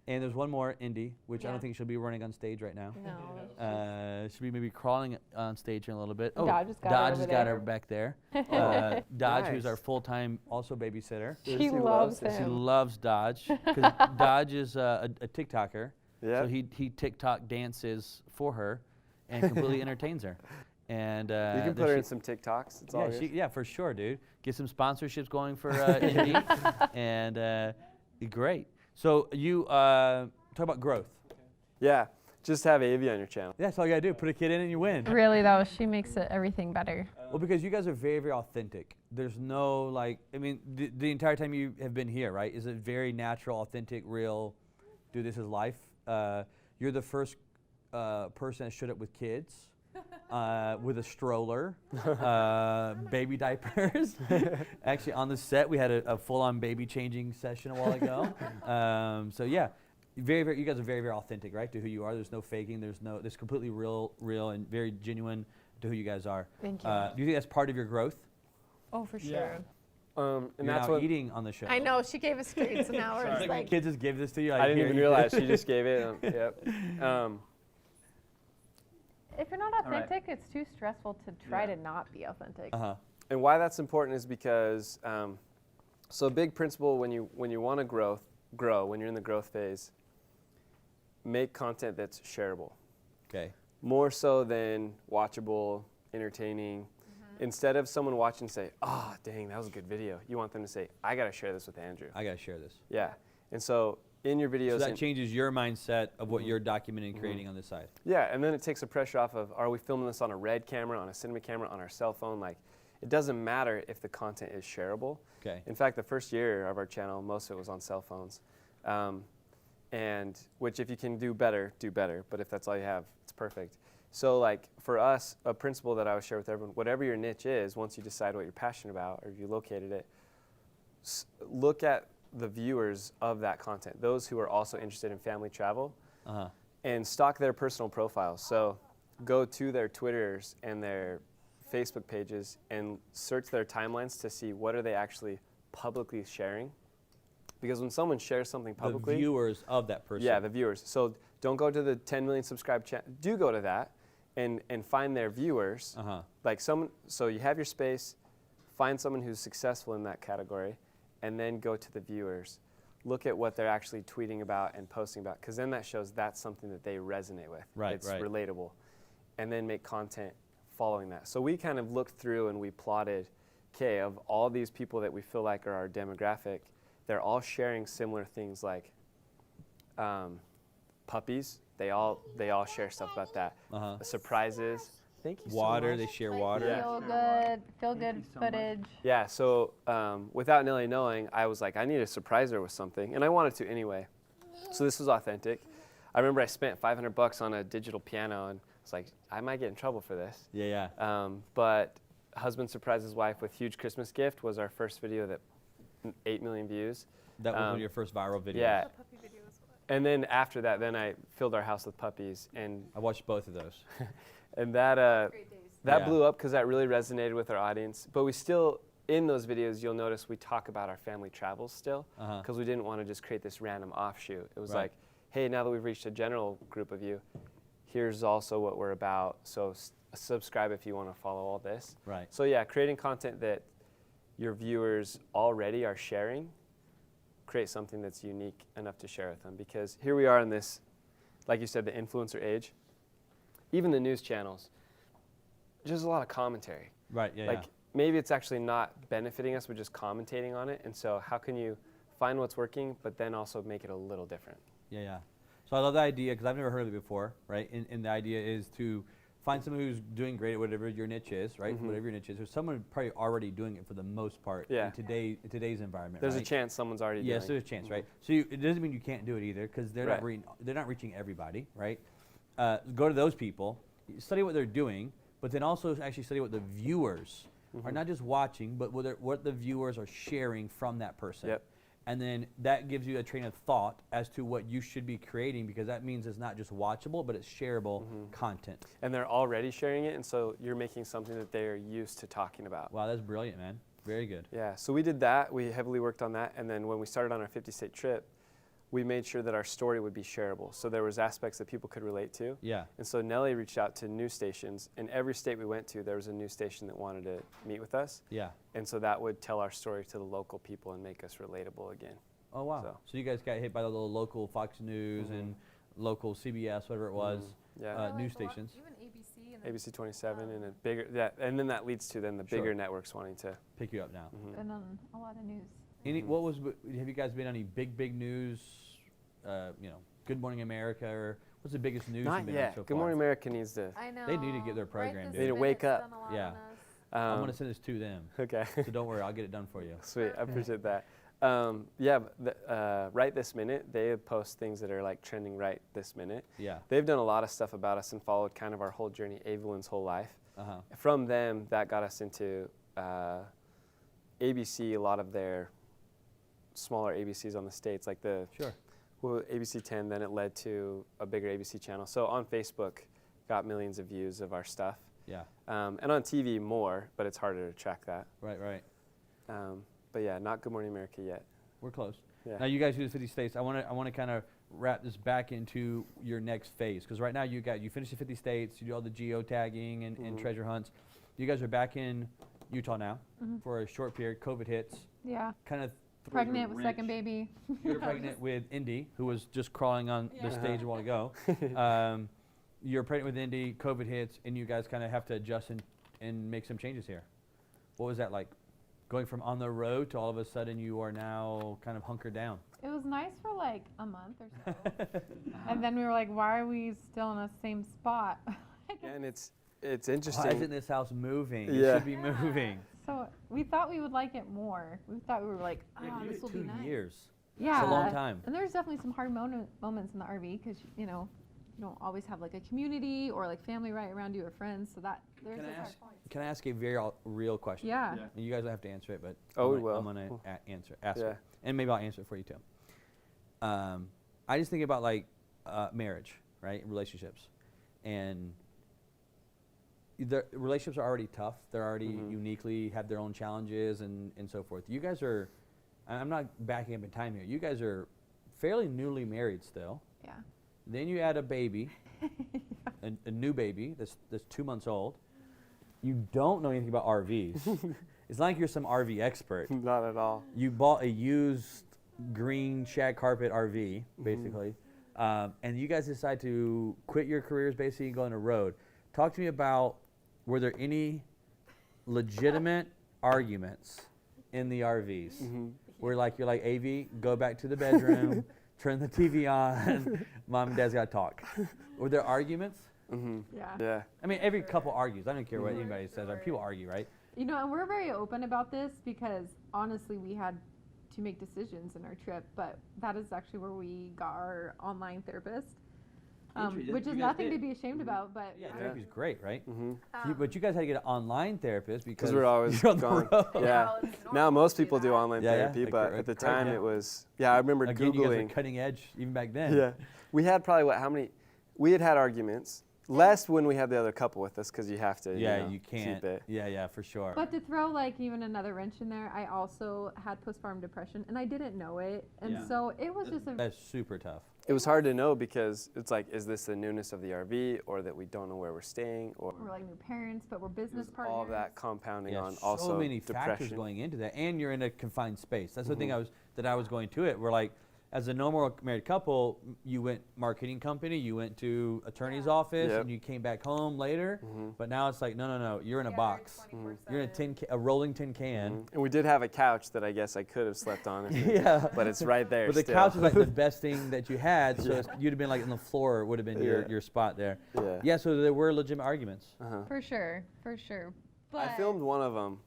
[SPEAKER 1] And there's one more, Indy, which I
[SPEAKER 2] Yeah.
[SPEAKER 1] don't think she'll be running on stage right now.
[SPEAKER 2] No.
[SPEAKER 1] She'll be maybe crawling on stage here in a little bit. Oh,
[SPEAKER 2] Dodge has got her
[SPEAKER 1] Dodge
[SPEAKER 2] over
[SPEAKER 1] has got
[SPEAKER 2] there.
[SPEAKER 1] her back there. Dodge,
[SPEAKER 3] Nice.
[SPEAKER 1] who's our full-time also babysitter.
[SPEAKER 2] She loves
[SPEAKER 3] it.
[SPEAKER 1] She
[SPEAKER 2] him.
[SPEAKER 1] loves Dodge because Dodge is a TikToker.
[SPEAKER 3] Yeah.
[SPEAKER 1] So he TikTok dances for her and completely entertains her. And
[SPEAKER 3] You can put her in some TikToks. It's all good.
[SPEAKER 1] yeah, for sure, dude. Get some sponsorships going for Indy, and great. So you talk about growth.
[SPEAKER 3] Yeah. Just have Avi on your channel.
[SPEAKER 1] Yeah, that's all you gotta do. Put a kid in and you win.
[SPEAKER 2] Really though, she makes everything better.
[SPEAKER 1] Well, because you guys are very, very authentic. There's no like, I mean, the entire time you have been here, right? Is it very natural, authentic, real? Dude, this is life. You're the first person that showed up with kids. With a stroller, baby diapers. Actually, on the set, we had a full-on baby changing session a while ago. So yeah, you guys are very, very authentic, right, to who you are. There's no faking. There's completely real, and very genuine to who you guys are.
[SPEAKER 2] Thank you.
[SPEAKER 1] Do you think that's part of your growth?
[SPEAKER 2] Oh, for sure.
[SPEAKER 3] And
[SPEAKER 1] You're
[SPEAKER 3] that's
[SPEAKER 1] now
[SPEAKER 3] what
[SPEAKER 1] eating on the show.
[SPEAKER 2] I know, she gave us treats, and now we're just like,
[SPEAKER 1] Kids just gave this to you. Like,
[SPEAKER 3] I didn't
[SPEAKER 1] here,
[SPEAKER 3] even
[SPEAKER 1] eat
[SPEAKER 3] realize
[SPEAKER 1] this.
[SPEAKER 3] she just gave it. Yep.
[SPEAKER 2] if you're not authentic, it's too stressful to try to not be authentic.
[SPEAKER 3] And why that's important is because, so a big principle when you want to grow, when you're in the growth phase, make content that's shareable.
[SPEAKER 1] Okay.
[SPEAKER 3] More so than watchable, entertaining. Instead of someone watching say, oh, dang, that was a good video, you want them to say, I got to share this with Andrew.
[SPEAKER 1] I gotta share this.
[SPEAKER 3] Yeah. And so in your videos.
[SPEAKER 1] So that changes your mindset of what you're documenting and creating on this side.
[SPEAKER 3] Yeah, and then it takes the pressure off of, are we filming this on a Red camera, on a cinema camera, on our cell phone? Like, it doesn't matter if the content is shareable.
[SPEAKER 1] Okay.
[SPEAKER 3] In fact, the first year of our channel, most of it was on cell phones. And which if you can do better, do better. But if that's all you have, it's perfect. So like for us, a principle that I would share with everyone, whatever your niche is, once you decide what you're passionate about or you located it, look at the viewers of that content, those who are also interested in family travel, and stalk their personal profiles. So go to their Twitters and their Facebook pages and search their timelines to see what are they actually publicly sharing. Because when someone shares something publicly,
[SPEAKER 1] the viewers of that person.
[SPEAKER 3] Yeah, the viewers. So don't go to the 10 million subscribed channel. Do go to that and find their viewers. Like someone. So you have your space. Find someone who's successful in that category, and then go to the viewers. Look at what they're actually tweeting about and posting about, because then that shows that's something that they resonate with.
[SPEAKER 1] Right,
[SPEAKER 3] it's
[SPEAKER 1] right.
[SPEAKER 3] relatable, and then make content following that. So we kind of looked through and we plotted, okay, of all these people that we feel like are our demographic, they're all sharing similar things like puppies. They all share stuff about that. Surprises. Thank you.
[SPEAKER 1] Water,
[SPEAKER 3] so
[SPEAKER 1] they
[SPEAKER 3] much.
[SPEAKER 1] share water.
[SPEAKER 3] Yeah.
[SPEAKER 2] Feel good footage.
[SPEAKER 3] Yeah. So without Nellie knowing, I was like, I need to surprise her with something, and I wanted to anyway. So this was authentic. I remember I spent $500 on a digital piano, and it's like, I might get in trouble for this.
[SPEAKER 1] Yeah, yeah.
[SPEAKER 3] But husband surprised his wife with huge Christmas gift was our first video that 8 million views.
[SPEAKER 1] That was one of your first viral videos.
[SPEAKER 3] Yeah. And then after that, then I filled our house with puppies, and
[SPEAKER 1] I watched both of those.
[SPEAKER 3] and that
[SPEAKER 1] Yeah.
[SPEAKER 3] blew up because that really resonated with our audience. But we still, in those videos, you'll notice we talk about our family travels still, because we didn't want to just create this random offshoot. It was like, hey, now that we've reached a general group of you, here's also what we're about. So subscribe if you want to follow all this.
[SPEAKER 1] Right.
[SPEAKER 3] So yeah, creating content that your viewers already are sharing, create something that's unique enough to share with them. Because here we are in this, like you said, the influencer age. Even the news channels, there's a lot of commentary.
[SPEAKER 1] Right, yeah,
[SPEAKER 3] Like maybe it's actually not benefiting us, we're just commentating on it. And so how can you find what's working, but then also make it a little different?
[SPEAKER 1] yeah. Yeah. So I love the idea, because I've never heard of it before, right? And the idea is to find someone who's doing great at whatever your niche is, right? Whatever your niche is. There's someone probably already doing it for the most part in today's environment.
[SPEAKER 3] There's
[SPEAKER 1] right?
[SPEAKER 3] a chance someone's already doing it.
[SPEAKER 1] Yes, there's a chance, right? So it doesn't mean you can't do it either, because they're not reaching everybody, right? Go to those people, study what they're doing, but then also actually study what the viewers are not just watching, but what the viewers are sharing from that person.
[SPEAKER 3] Yep.
[SPEAKER 1] And then that gives you a train of thought as to what you should be creating, because that means it's not just watchable, but it's shareable content.
[SPEAKER 3] And they're already sharing it, and so you're making something that they're used to talking about.
[SPEAKER 1] Wow, that's brilliant, man. Very good.
[SPEAKER 3] Yeah, so we did that. We heavily worked on that. And then when we started on our 50-state trip, we made sure that our story would be shareable. So there was aspects that people could relate to.
[SPEAKER 1] Yeah.
[SPEAKER 3] And so Nellie reached out to news stations. In every state we went to, there was a news station that wanted to meet with us.
[SPEAKER 1] Yeah.
[SPEAKER 3] And so that would tell our story to the local people and make us relatable again.
[SPEAKER 1] Oh, wow. So you guys got hit by the little local Fox News and local CBS, whatever it was,
[SPEAKER 3] Yeah.
[SPEAKER 1] news stations.
[SPEAKER 2] Even ABC and
[SPEAKER 3] ABC 27 and a bigger, and then that leads to then the bigger networks wanting to
[SPEAKER 1] Pick you up now.
[SPEAKER 2] been on a lot of news.
[SPEAKER 1] Have you guys been on any big news, Good Morning America, or what's the biggest news
[SPEAKER 3] Not
[SPEAKER 1] you've been
[SPEAKER 3] yet.
[SPEAKER 1] on so
[SPEAKER 3] Good
[SPEAKER 1] far?
[SPEAKER 3] Morning America needs to.
[SPEAKER 2] I know.
[SPEAKER 1] They need to get their program
[SPEAKER 2] Right
[SPEAKER 1] They
[SPEAKER 3] need to wake up.
[SPEAKER 1] Yeah. I'm going to send this to them,
[SPEAKER 3] Okay.
[SPEAKER 1] so don't worry, I'll get it done for you.
[SPEAKER 3] Sweet, I appreciate that. Right this minute, they post things that are like trending right this minute.
[SPEAKER 1] Yeah.
[SPEAKER 3] They've done a lot of stuff about us and followed kind of our whole journey, Evelyn's whole life.
[SPEAKER 1] Uh-huh.
[SPEAKER 3] From them, that got us into ABC, a lot of their smaller ABCs on the States, like the
[SPEAKER 1] Sure.
[SPEAKER 3] ABC 10, then it led to a bigger ABC channel. So on Facebook, got millions of views of our stuff.
[SPEAKER 1] Yeah.
[SPEAKER 3] And on TV more, but it's harder to track that.
[SPEAKER 1] Right.
[SPEAKER 3] But yeah, not Good Morning America yet.
[SPEAKER 1] We're close.
[SPEAKER 3] Yeah.
[SPEAKER 1] Now you guys do the 50 states. I want to kind of wrap this back into your next phase, because right now you finished the 50 states. You do all the geotagging and treasure hunts. You guys are back in Utah now for a short period. COVID hits.
[SPEAKER 2] Yeah.
[SPEAKER 1] Kind of
[SPEAKER 2] Pregnant with second baby.
[SPEAKER 1] You were pregnant with Indy, who was just crawling on the stage a while ago. You're pregnant with Indy. COVID hits, and you guys kind of have to adjust and make some changes here. What was that like? Going from on the road to all of a sudden you are now kind of hunkered down.
[SPEAKER 4] It was nice for like a month or so. And then we were like, why are we still in the same spot?
[SPEAKER 3] And it's interesting.
[SPEAKER 1] Why isn't this house moving? It
[SPEAKER 3] Yeah.
[SPEAKER 1] should be moving.
[SPEAKER 4] So we thought we would like it more. We thought we were like, oh, this will be
[SPEAKER 1] 2
[SPEAKER 4] nice.
[SPEAKER 1] years.
[SPEAKER 4] Yeah.
[SPEAKER 1] It's a long time.
[SPEAKER 4] And there's definitely some hard moments in the RV because, you don't always have like a community or like family right around you or friends. So that there's
[SPEAKER 1] Can I
[SPEAKER 4] those hard
[SPEAKER 1] ask-
[SPEAKER 4] points.
[SPEAKER 1] Can I ask a very real question?
[SPEAKER 4] Yeah.
[SPEAKER 1] And you guys don't have to answer it, but
[SPEAKER 3] Oh, we
[SPEAKER 1] I'm
[SPEAKER 3] will.
[SPEAKER 1] going to ask
[SPEAKER 3] Yeah.
[SPEAKER 1] it. And maybe I'll answer it for you too. I just think about like marriage, right? Relationships. And the relationships are already tough. They're already uniquely have their own challenges and so forth. You guys are, I'm not backing up in time here. You guys are fairly newly married still.
[SPEAKER 4] Yeah.
[SPEAKER 1] Then you add a baby, a new baby that's 2 months old. You don't know anything about RVs. It's not like you're some RV expert.
[SPEAKER 3] Not at all.
[SPEAKER 1] You bought a used green shag carpet RV, basically, and you guys decide to quit your careers basically and go on a road. Talk to me about, were there any legitimate arguments in the RVs? Where you're like, AV, go back to the bedroom, turn the TV on, Mom and Dad's got to talk. Were there arguments?
[SPEAKER 4] Yeah.
[SPEAKER 3] Yeah.
[SPEAKER 1] I mean, every couple argues. I don't care what anybody says. People argue, right?
[SPEAKER 4] And we're very open about this because honestly, we had to make decisions in our trip, but that is actually where we got our online therapist, which is nothing to be ashamed about. But
[SPEAKER 1] Yeah, therapy's great, right? But you guys had to get an online therapist because
[SPEAKER 3] Because we're always
[SPEAKER 1] you're on the
[SPEAKER 3] gone.
[SPEAKER 1] road.
[SPEAKER 3] Yeah. Now most people do online
[SPEAKER 1] Yeah, yeah.
[SPEAKER 3] therapy,
[SPEAKER 1] Like
[SPEAKER 3] but
[SPEAKER 1] Craig-
[SPEAKER 3] at the
[SPEAKER 1] Craig,
[SPEAKER 3] time
[SPEAKER 1] yeah.
[SPEAKER 3] it was. Yeah, I remember
[SPEAKER 1] Again, you guys
[SPEAKER 3] Googling.
[SPEAKER 1] were cutting edge even back then.
[SPEAKER 3] Yeah. We had probably how many? We had arguments. Less when we had the other couple with us because you have to.
[SPEAKER 1] Yeah,
[SPEAKER 3] you
[SPEAKER 1] you can't.
[SPEAKER 3] Keep it.
[SPEAKER 1] Yeah, for sure.
[SPEAKER 4] But to throw like even another wrench in there, I also had postpartum depression and I didn't know it, and
[SPEAKER 1] Yeah.
[SPEAKER 4] so it was just a
[SPEAKER 1] That's super tough.
[SPEAKER 3] It was hard to know because it's like, is this the newness of the RV, or that we don't know where we're staying, or
[SPEAKER 4] we're like new parents, but we're business partners.
[SPEAKER 3] all of that compounding
[SPEAKER 1] Yeah,
[SPEAKER 3] on
[SPEAKER 1] so
[SPEAKER 3] also
[SPEAKER 1] many
[SPEAKER 3] depression.
[SPEAKER 1] factors going into that, and you're in a confined space. That's the thing I was going to it. We're like, as a normal married couple, you went marketing company, you went to attorney's office,
[SPEAKER 3] Yep.
[SPEAKER 1] and you came back home later. But now it's like, no, you're in a box. You're in a rolling tin can.
[SPEAKER 3] And we did have a couch that I guess I could have slept on,
[SPEAKER 1] Yeah.
[SPEAKER 3] but it's right there.
[SPEAKER 1] But the
[SPEAKER 3] still.
[SPEAKER 1] couch is like the best thing that you had, so you'd have been like on the floor, would have been your spot there.
[SPEAKER 3] Yeah.
[SPEAKER 1] Yeah, so there were legitimate arguments.
[SPEAKER 4] For sure. But
[SPEAKER 3] I filmed one of them.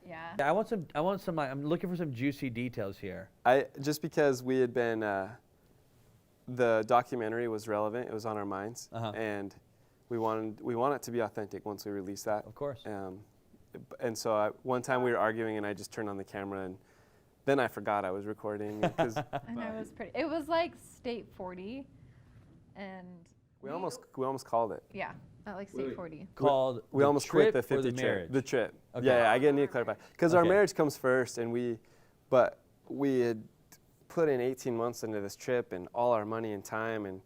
[SPEAKER 4] yeah.
[SPEAKER 1] Yeah, I want some like, I'm looking for some juicy details here.
[SPEAKER 3] Just because we had been, the documentary was relevant. It was on our minds, and we want it to be authentic once we release that.
[SPEAKER 1] Of course.
[SPEAKER 3] And so one time we were arguing, and I just turned on the camera, and then I forgot I was recording because
[SPEAKER 4] And it was pretty. It was like State 40, and
[SPEAKER 3] we almost called it.
[SPEAKER 4] yeah. At like state 40.
[SPEAKER 1] Called
[SPEAKER 3] We
[SPEAKER 1] the
[SPEAKER 3] almost quit
[SPEAKER 1] trip
[SPEAKER 3] the
[SPEAKER 1] or
[SPEAKER 3] 50
[SPEAKER 1] the
[SPEAKER 3] trip.
[SPEAKER 1] marriage?
[SPEAKER 3] The trip.
[SPEAKER 1] Okay.
[SPEAKER 3] Yeah, I need to clarify. Because our
[SPEAKER 1] Okay.
[SPEAKER 3] marriage comes first, and we had put in 18 months into this trip and all our money and time and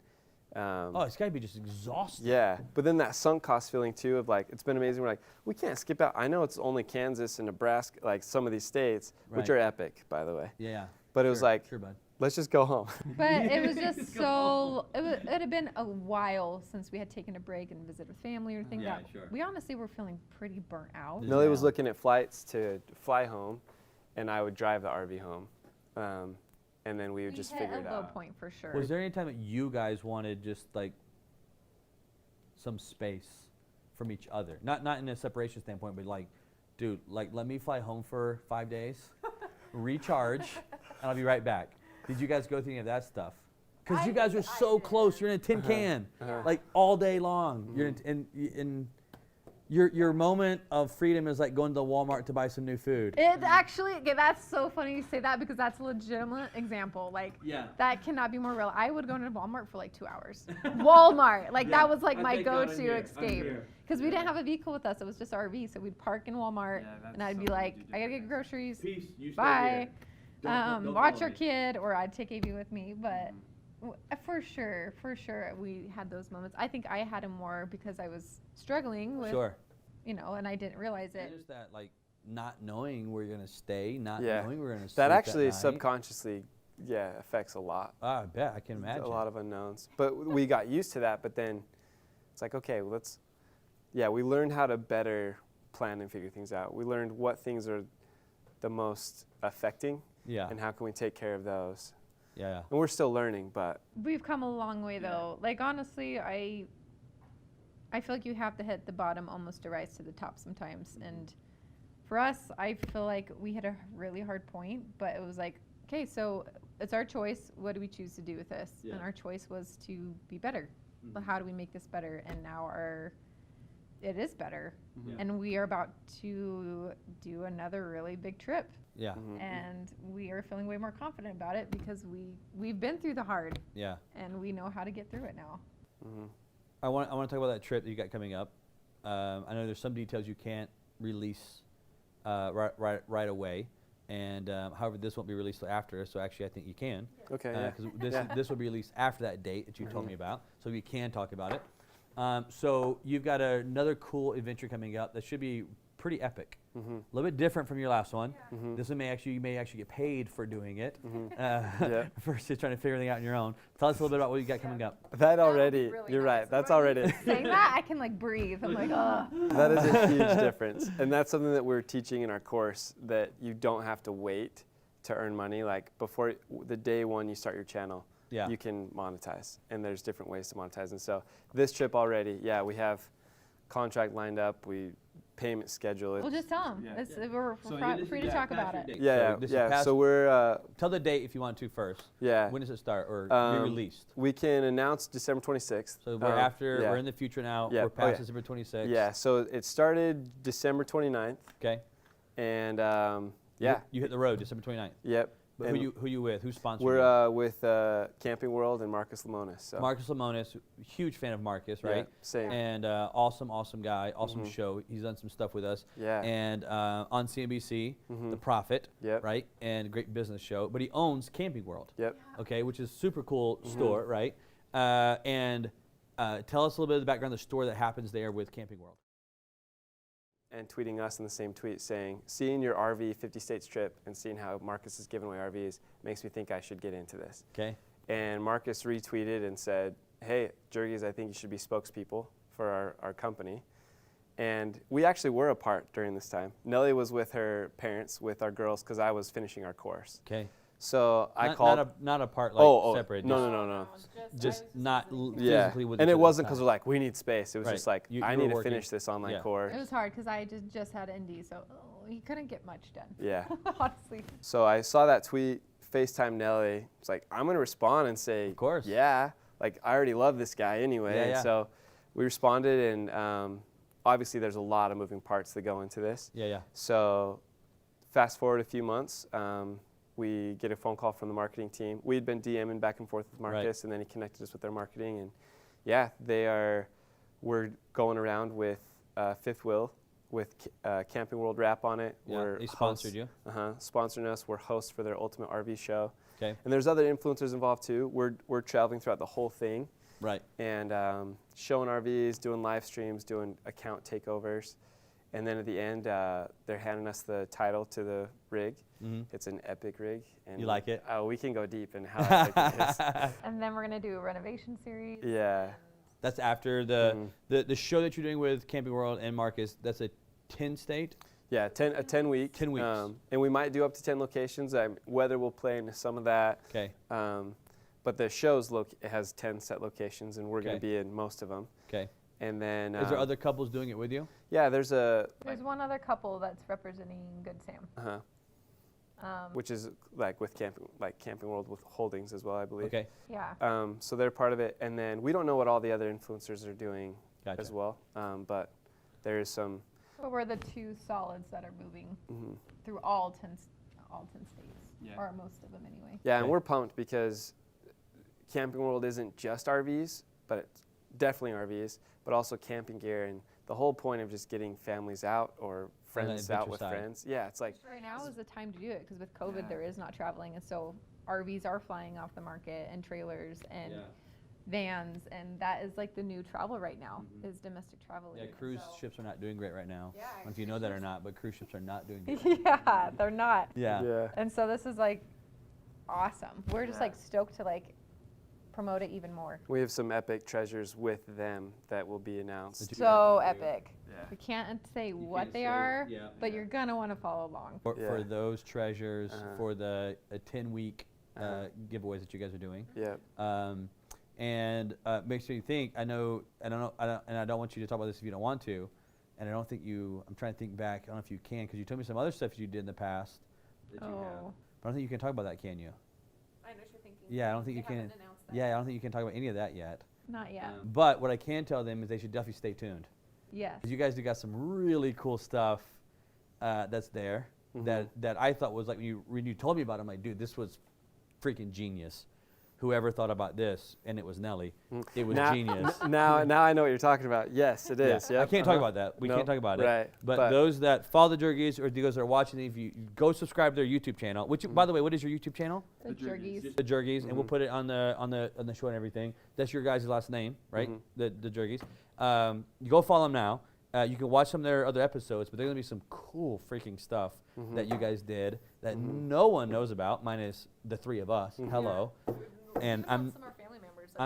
[SPEAKER 1] Oh, it's got to be just exhausting.
[SPEAKER 3] yeah, but then that sunk cost feeling too of like, it's been amazing. We're like, we can't skip out. I know it's only Kansas and Nebraska, like some of these states, which
[SPEAKER 1] Right.
[SPEAKER 3] are epic, by the way.
[SPEAKER 1] Yeah.
[SPEAKER 3] But it was
[SPEAKER 1] Sure,
[SPEAKER 3] like,
[SPEAKER 1] sure, bud.
[SPEAKER 3] let's just go home.
[SPEAKER 4] But it was just so, it had been a while since we had taken a break and visited with family or anything.
[SPEAKER 1] Yeah,
[SPEAKER 4] that
[SPEAKER 1] sure.
[SPEAKER 4] we honestly were feeling pretty burnt out.
[SPEAKER 3] Nellie was
[SPEAKER 1] Yeah.
[SPEAKER 3] looking at flights to fly home, and I would drive the RV home. And then we would just figure it
[SPEAKER 4] a low
[SPEAKER 3] out.
[SPEAKER 4] point for sure.
[SPEAKER 1] Was there any time that you guys wanted just like some space from each other? Not in a separation standpoint, but like, dude, like let me fly home for 5 days, recharge, and I'll be right back. Did you guys go through any of that stuff? Because you guys were so close. You're in a tin can, like all day long. You're in your moment of freedom is like going to Walmart to buy some new food.
[SPEAKER 4] It actually, okay, that's so funny you say that because that's a legitimate example. Like,
[SPEAKER 1] Yeah.
[SPEAKER 4] that cannot be more real. I would go into Walmart for like 2 hours. Walmart, like that was like my go-to escape. Because we didn't have a vehicle with us, it was just RV, so we'd park in Walmart, and I'd be like, I gotta get groceries,
[SPEAKER 1] Peace. You stay
[SPEAKER 4] bye,
[SPEAKER 1] here. Don't
[SPEAKER 4] watch
[SPEAKER 1] follow
[SPEAKER 4] our
[SPEAKER 1] me.
[SPEAKER 4] kid, or I'd take AV with me, but for sure, we had those moments. I think I had them more because I was struggling with,
[SPEAKER 1] Sure.
[SPEAKER 4] you know, and I didn't realize
[SPEAKER 1] And
[SPEAKER 4] it.
[SPEAKER 1] just that like not knowing where you're gonna stay, not
[SPEAKER 3] Yeah.
[SPEAKER 1] knowing where you're gonna sleep.
[SPEAKER 3] That actually
[SPEAKER 1] at night.
[SPEAKER 3] subconsciously, affects a lot.
[SPEAKER 1] Ah, I bet I can imagine.
[SPEAKER 3] A lot of unknowns. But we got used to that, but then it's like, okay, we learned how to better plan and figure things out. We learned what things are the most affecting
[SPEAKER 1] Yeah.
[SPEAKER 3] and how can we take care of those.
[SPEAKER 1] Yeah.
[SPEAKER 3] And we're still learning, but
[SPEAKER 4] We've come a long way though. Like honestly, I feel like you have to hit the bottom almost to rise to the top sometimes. And for us, I feel like we hit a really hard point, but it was like, okay, so it's our choice. What do we choose to do with this?
[SPEAKER 1] Yeah.
[SPEAKER 4] And our choice was to be better. But how do we make this better? And now it is better.
[SPEAKER 1] Yeah.
[SPEAKER 4] And we are about to do another really big trip.
[SPEAKER 1] Yeah.
[SPEAKER 4] And we are feeling way more confident about it because we've been through the hard
[SPEAKER 1] Yeah.
[SPEAKER 4] and we know how to get through it now.
[SPEAKER 1] I want to talk about that trip that you got coming up. I know there's some details you can't release right away, and however this won't be released till after. So actually, I think you can.
[SPEAKER 3] okay. Yeah.
[SPEAKER 1] Because this will be released after that date that you told me about, so you can talk about it. So you've got another cool adventure coming up that should be pretty epic. A little bit different from your last one. This one you may actually get paid for doing it. Versus trying to figure everything out on your own. Tell us a little bit about what you got coming up.
[SPEAKER 3] That already, you're right. That's already.
[SPEAKER 4] Saying that, I can like breathe. I'm like, oh.
[SPEAKER 3] That is a huge difference. And that's something that we're teaching in our course, that you don't have to wait to earn money. Like before the day one you start your channel,
[SPEAKER 1] Yeah.
[SPEAKER 3] you can monetize. And there's different ways to monetize. And so this trip already, we have contract lined up. We payment schedule.
[SPEAKER 4] Well, just tell them. We're free to talk about it.
[SPEAKER 3] So we're
[SPEAKER 1] Tell the date if you want to first.
[SPEAKER 3] yeah.
[SPEAKER 1] When does it start or be released?
[SPEAKER 3] We can announce December 26th.
[SPEAKER 1] So we're in the future now.
[SPEAKER 3] Yeah.
[SPEAKER 1] We're past December 26th.
[SPEAKER 3] Yeah. So it started December 29th,
[SPEAKER 1] Okay.
[SPEAKER 3] and
[SPEAKER 1] You hit the road December 29th.
[SPEAKER 3] Yep.
[SPEAKER 1] But
[SPEAKER 3] And
[SPEAKER 1] who you with? Who's sponsoring? you?
[SPEAKER 3] We're with Camping World and Marcus Lemonis. So.
[SPEAKER 1] Marcus Lemonis, huge fan of Marcus, right?
[SPEAKER 3] Yeah, same.
[SPEAKER 1] And awesome guy, awesome show. He's done some stuff with us.
[SPEAKER 3] Yeah.
[SPEAKER 1] And on CNBC, The Prophet,
[SPEAKER 3] Yep.
[SPEAKER 1] right? And great business show. But he owns Camping World.
[SPEAKER 3] Yep.
[SPEAKER 1] Okay, which is super cool store, right? And tell us a little bit of the background of the store that happens there with Camping World.
[SPEAKER 3] And tweeting us in the same tweet saying, seeing your RV 50 states trip and seeing how Marcus is giving away RVs makes me think I should get into this.
[SPEAKER 1] Okay.
[SPEAKER 3] And Marcus retweeted and said, hey, Jurgys, I think you should be spokespeople for our company. And we actually were apart during this time. Nellie was with her parents, with our girls, because I was finishing our course.
[SPEAKER 1] Okay.
[SPEAKER 3] So I called.
[SPEAKER 1] Not apart, like separate.
[SPEAKER 3] No.
[SPEAKER 1] Just not
[SPEAKER 3] Yeah.
[SPEAKER 1] physically with
[SPEAKER 3] And
[SPEAKER 1] each
[SPEAKER 3] it
[SPEAKER 1] other
[SPEAKER 3] wasn't
[SPEAKER 1] at
[SPEAKER 3] because
[SPEAKER 1] the
[SPEAKER 3] we're like, we need space. It was
[SPEAKER 1] Right.
[SPEAKER 3] just like,
[SPEAKER 1] You
[SPEAKER 3] I
[SPEAKER 1] were
[SPEAKER 3] need to
[SPEAKER 1] working.
[SPEAKER 3] finish this online
[SPEAKER 1] Yeah.
[SPEAKER 3] course.
[SPEAKER 4] It was hard because I just had ND, so you couldn't get much done.
[SPEAKER 3] Yeah.
[SPEAKER 4] Honestly.
[SPEAKER 3] So I saw that tweet, FaceTime Nellie. It's like, I'm going to respond and say,
[SPEAKER 1] Of course.
[SPEAKER 3] yeah. Like, I already love this guy anyway.
[SPEAKER 1] Yeah,
[SPEAKER 3] And
[SPEAKER 1] yeah.
[SPEAKER 3] so we responded, and obviously there's a lot of moving parts that go into this.
[SPEAKER 1] Yeah.
[SPEAKER 3] So fast forward a few months, we get a phone call from the marketing team. We had been DMing back and forth with Marcus, and then he connected us with their marketing. And yeah, they are we're going around with Fifth Wheel with Camping World wrap on it.
[SPEAKER 1] Yeah, they sponsored you.
[SPEAKER 3] Sponsoring us. We're hosts for their Ultimate RV show.
[SPEAKER 1] Okay.
[SPEAKER 3] And there's other influencers involved too. We're traveling throughout the whole thing.
[SPEAKER 1] Right.
[SPEAKER 3] And showing RVs, doing live streams, doing account takeovers. And then at the end, they're handing us the title to the rig.
[SPEAKER 1] Mm-hmm.
[SPEAKER 3] It's an epic rig. And
[SPEAKER 1] You like it?
[SPEAKER 3] Oh, we can go deep in how epic it is.
[SPEAKER 4] And then we're gonna do a renovation series.
[SPEAKER 3] Yeah.
[SPEAKER 1] That's after the show that you're doing with Camping World and Marcus. That's a 10-state.
[SPEAKER 3] Yeah, 10 week.
[SPEAKER 1] 10 weeks.
[SPEAKER 3] And we might do up to 10 locations. Weather will play into some of that.
[SPEAKER 1] Okay.
[SPEAKER 3] But the show's it has 10 set locations, and we're going to
[SPEAKER 1] Okay.
[SPEAKER 3] be in most of them.
[SPEAKER 1] Okay.
[SPEAKER 3] And then
[SPEAKER 1] Is there other couples doing it with you?
[SPEAKER 3] Yeah, there's
[SPEAKER 4] There's one other couple that's representing Good Sam.
[SPEAKER 3] which is like with Camping World with Holdings as well, I believe.
[SPEAKER 1] Okay.
[SPEAKER 4] Yeah.
[SPEAKER 3] So they're part of it, and then we don't know what all the other influencers are doing
[SPEAKER 1] Gotcha.
[SPEAKER 3] as well. But there is some.
[SPEAKER 4] But we're the two solids that are moving
[SPEAKER 3] Mhm.
[SPEAKER 4] through all 10 states, or most of them anyway.
[SPEAKER 3] Yeah,
[SPEAKER 1] Okay.
[SPEAKER 3] and we're pumped because Camping World isn't just RVs, but it's definitely RVs, but also camping gear, and the whole point of just getting families out or friends out
[SPEAKER 1] adventure
[SPEAKER 3] with
[SPEAKER 1] side.
[SPEAKER 3] friends. Yeah, it's like
[SPEAKER 4] Right now is the time to do it because with COVID there is not traveling, and so RVs are flying off the market, and trailers and vans, and that is like the new travel right now is domestic travel.
[SPEAKER 1] Yeah,
[SPEAKER 4] even.
[SPEAKER 1] cruise
[SPEAKER 4] So-
[SPEAKER 1] ships are not doing great right now.
[SPEAKER 4] Yeah,
[SPEAKER 1] I don't know if you know that or not, but cruise ships are not doing good.
[SPEAKER 4] yeah, they're not.
[SPEAKER 1] Yeah.
[SPEAKER 4] And so this is like awesome. We're just like stoked to like promote it even more.
[SPEAKER 3] we have some epic treasures with them that will be announced.
[SPEAKER 4] So epic.
[SPEAKER 3] Yeah.
[SPEAKER 4] We can't say what they are, but you're gonna want to follow along.
[SPEAKER 1] For
[SPEAKER 3] Yeah.
[SPEAKER 1] those treasures,
[SPEAKER 3] Uh-huh.
[SPEAKER 1] for the 10-week
[SPEAKER 3] Uh-huh.
[SPEAKER 1] giveaways that you guys are doing.
[SPEAKER 3] Yeah.
[SPEAKER 1] And make sure you think. I don't want you to talk about this if you don't want to. And I don't think you. I'm trying to think back. I don't know if you can, because you told me some other stuff you did in the past. That you have.
[SPEAKER 4] Oh.
[SPEAKER 1] But I don't think you can talk about that, can you?
[SPEAKER 2] I know what you're thinking.
[SPEAKER 1] Yeah, I don't think you can. Yeah, I don't think you can talk about any of that yet.
[SPEAKER 4] Not yet.
[SPEAKER 1] But what I can tell them is they should definitely stay tuned.
[SPEAKER 4] Yes.
[SPEAKER 1] Because you guys do got some really cool stuff that's there
[SPEAKER 3] Mhm.
[SPEAKER 1] that I thought was like when you told me about it, I'm like, dude, this was freaking genius. Whoever thought about this, and it was Nellie. It was genius.
[SPEAKER 3] Now I know what you're talking about. Yes, it is.
[SPEAKER 1] Yeah. I
[SPEAKER 3] Yep.
[SPEAKER 1] can't talk about that. We
[SPEAKER 3] Nope.
[SPEAKER 1] can't talk about it.
[SPEAKER 3] Right.
[SPEAKER 1] But those that follow the Jurgys or those that are watching, if you go subscribe to their YouTube channel, which by the way, what is your YouTube channel?
[SPEAKER 4] The Jurgys.
[SPEAKER 1] The Jurgys, and we'll put it on the show and everything. That's your guys' last name, right?
[SPEAKER 3] Mhm.
[SPEAKER 1] The Jurgys. You go follow them now. You can watch some of their other episodes, but there's gonna be some cool freaking stuff that you guys did that no one knows about, minus the three of us. Hello. And I'm